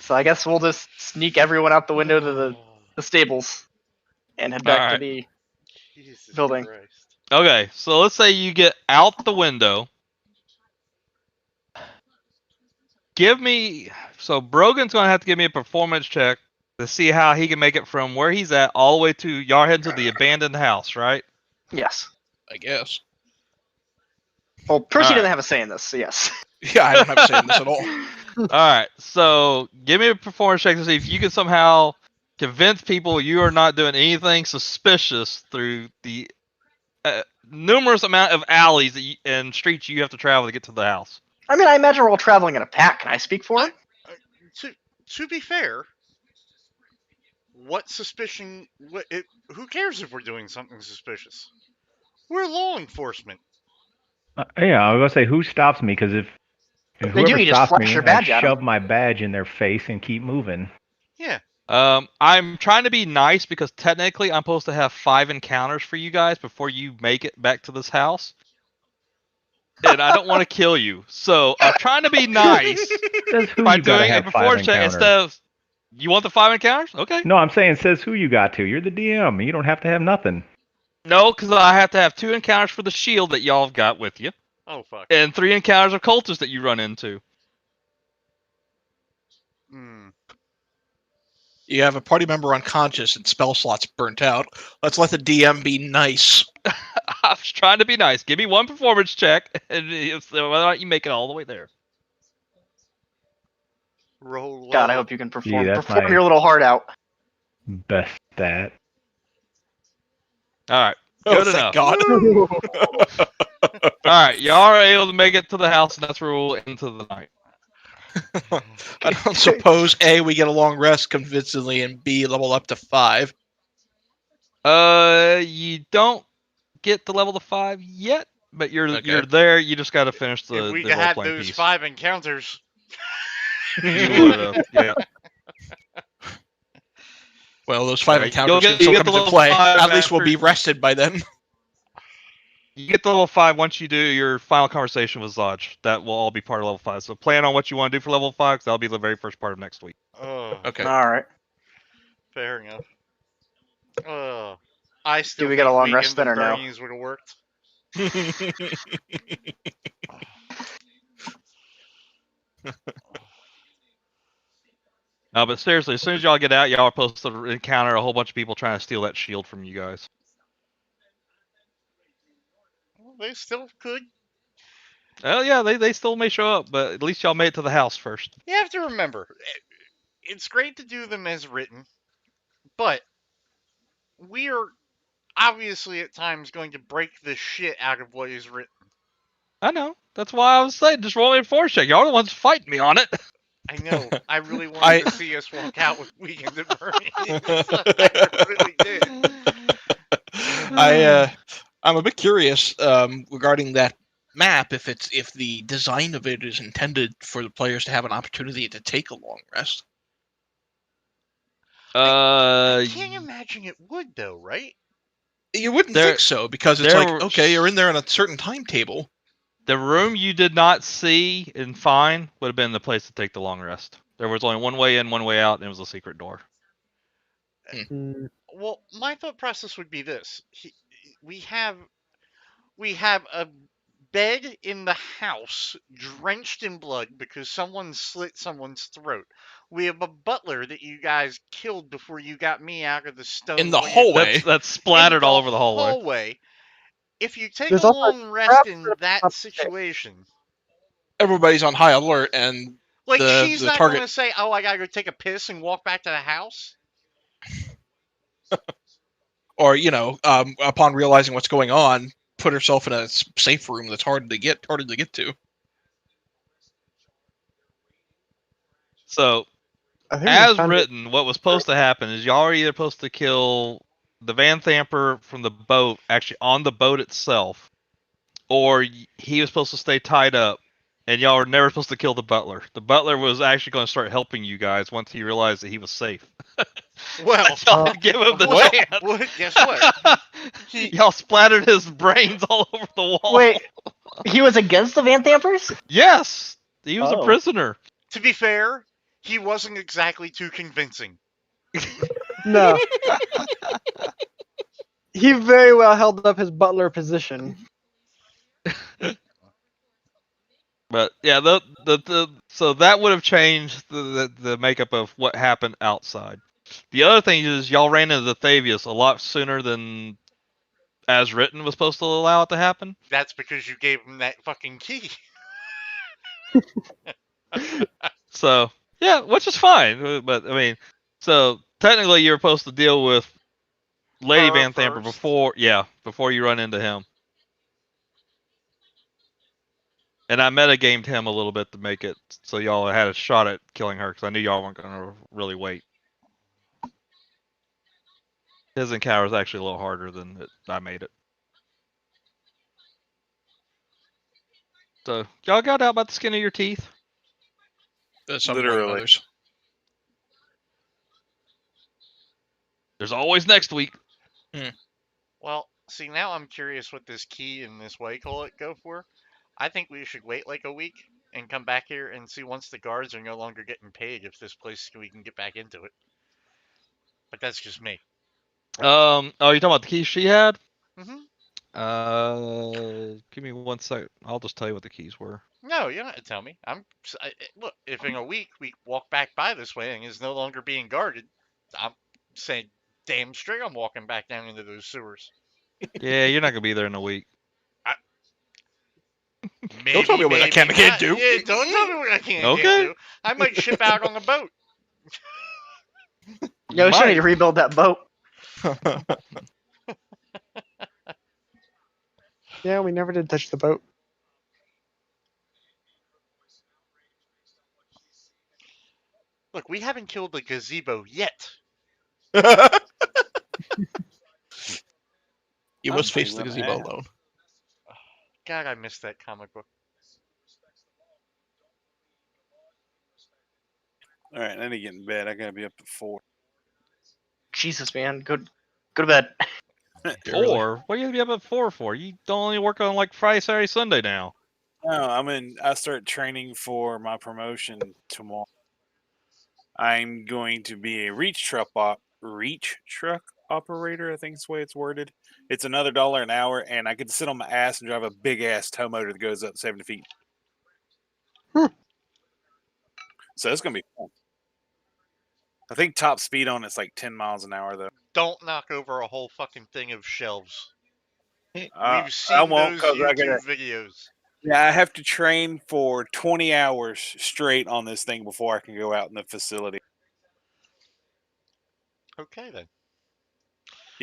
So I guess we'll just sneak everyone out the window to the stables and head back to Alright. the Jesus building. Christ. Okay, so let's say you get out the window. So Brogan's gonna have to give me a performance check to see how he can make it from where he's at all the way to y'all heading to the abandoned house, right? Yes. I guess. Well, Percy Alright. doesn't have a say in this, so yes. Yeah, I don't have a say in this at all. Alright, so give me a performance check to see if you can somehow convince people you are not doing anything suspicious through the numerous amount of alleys and streets you have to travel to get to the house. I mean, I imagine we're all traveling in a pack. Can I speak for it? To be fair, what suspicion? Who cares if we're doing something suspicious? We're law enforcement. Yeah, I was gonna say, who stops me? Because if They do, whoever you just stops flash me, your I badge at 'em. shove my badge in their face and keep moving. Yeah. I'm trying to be nice because technically I'm supposed to have 5 encounters for you guys before you make it back to this house. And I don't want to kill you. So I'm trying to be nice Says who by you gotta doing a have 5 performance check encounters. instead of. You want the 5 encounters? Okay. No, I'm saying says who you got to. You're the DM. You don't have to have nothing. No, because I have to have 2 encounters for the shield that y'all have got with you, Oh fuck. and 3 encounters of cultists that you run into. Hmm. You have a party member unconscious and spell slots burnt out. Let's let the DM be nice. I was trying to be nice. Give me 1 performance check, and whether or not you make it all the way there. Roll. God, I hope you can perform. that's Perform my- your little heart out. Best stat. All right. Oh, Good thank enough. God. All right, y'all are able to make it to the house, and that's where we'll into the night. I don't suppose A, we get a long rest convincingly, and B, level up to 5. You don't get to level to 5 yet, but you're Okay. there. You just got to finish the if we the had role-playing those piece. 5 encounters. You would have. Yeah. Well, those 5 Alright, encounters you'll can get still the come into level play. 5 At least we'll after- be rested by then. You get to level 5 once you do your final conversation with Zodge. That will all be part of level 5. So plan on what you want to do for level 5, because that'll be the very first part of next week. Oh, Okay. All right. fair enough. Oh, I still we get a think long Weekend rest then of or no? Bernie's would have worked. But seriously, as soon as y'all get out, y'all are supposed to encounter a whole bunch of people trying to steal that shield from you guys. Well, they still could. Oh yeah, they still may show up, but at least y'all made it to the house first. You have to remember, it's great to do them as written, but we are obviously at times going to break the shit out of what is written. I know. That's why I was saying, just roll me a force check. Y'all are the ones fighting me on it. I know. I really wanted to see us walk out with Weekend at Bernie's. I really did. I'm a bit curious regarding that map. If the design of it is intended for the players to have an opportunity to take a long rest. I can't imagine it would, though, right? You wouldn't think so, because it's there like, okay, you're in there on a certain timetable. The room you did not see and find would have been the place to take the long rest. There was only one way in, one way out, and it was a secret door. Well, my thought process would be this: we have a bed in the house drenched in blood because someone slit someone's throat. We have a butler that you guys killed before you got me out of the stone In the wagon. hallway. That's splattered In all over the hallway. hallway. If you take There's a also long rest traps in up that there. situation, Everybody's on high alert, and like the she's not target, going to say, "Oh, I gotta go take a piss and walk back to the house." or upon realizing what's going on, put herself in a safe room that's harder to get to. So, I think we as found it. written, what was supposed to happen is y'all are either supposed to kill the Van Thamper from the boat, actually on the boat itself, or he was supposed to stay tied up, and y'all were never supposed to kill the butler. The butler was actually going to start helping you guys once he realized that he was safe. Well, Y'all give him the well, chance. well, guess what? Y'all splattered his brains all over the wall. Wait, he was against the Van Thampers? Yes, he was a Oh. prisoner. To be fair, he wasn't exactly too convincing. No. He very well held up his butler position. But yeah, so that would have changed the makeup of what happened outside. The other thing is y'all ran into the Thavius a lot sooner than as written was supposed to allow it to happen. That's because you gave him that fucking key. So yeah, which is fine. But I mean, so technically you're supposed to deal with Lady Her Van Thamper first. before you run into him. And I metagamed him a little bit to make it so y'all had a shot at killing her because I knew y'all weren't going to really wait. His encounter was actually a little harder than I made it. So y'all got out by the skin of your teeth. Some more than Literally. others. There's always next week. Well, see, now I'm curious what this key and this what you call it go for. I think we should wait like a week and come back here and see once the guards are no longer getting paid if this place we can get back into it. But that's just me. Oh, you talking about the keys she had? Mm-hmm. Give me 1 second. I'll just tell you what the keys were. No, you don't have to tell me. Look. If in a week we walk back by this way and is no longer being guarded, I'm saying damn straight I'm walking back down into those sewers. Yeah, you're not gonna be there in a week. Maybe, Don't tell me what I can and maybe can't not. do. Yeah, don't tell me what I can and Okay. can't do. I might ship out on a boat. Yeah, we should need to rebuild that boat. Yeah, we never did touch the boat. Look, we haven't killed the gazebo yet. You I'm must face the gonna gazebo ask. alone. God, I missed that comic book. All right, I need to get in bed. I gotta be up at 4. Jesus, man, go to bed. Really. 4? What are you gonna be up at 4 for? You don't only work on like Friday, Saturday, Sunday now. No, I start training for my promotion tomorrow. I'm going to be a reach truck operator. I think is the way it's worded. It's another $1 an hour, and I get to sit on my ass and drive a big ass tow motor that goes up 70 feet. So it's gonna be fun. I think top speed on it's like 10 miles an hour though. Don't knock over a whole fucking thing of shelves. We've I seen won't those because I gotta. YouTube videos. Yeah, I have to train for 20 hours straight on this thing before I can go out in the facility. Okay then.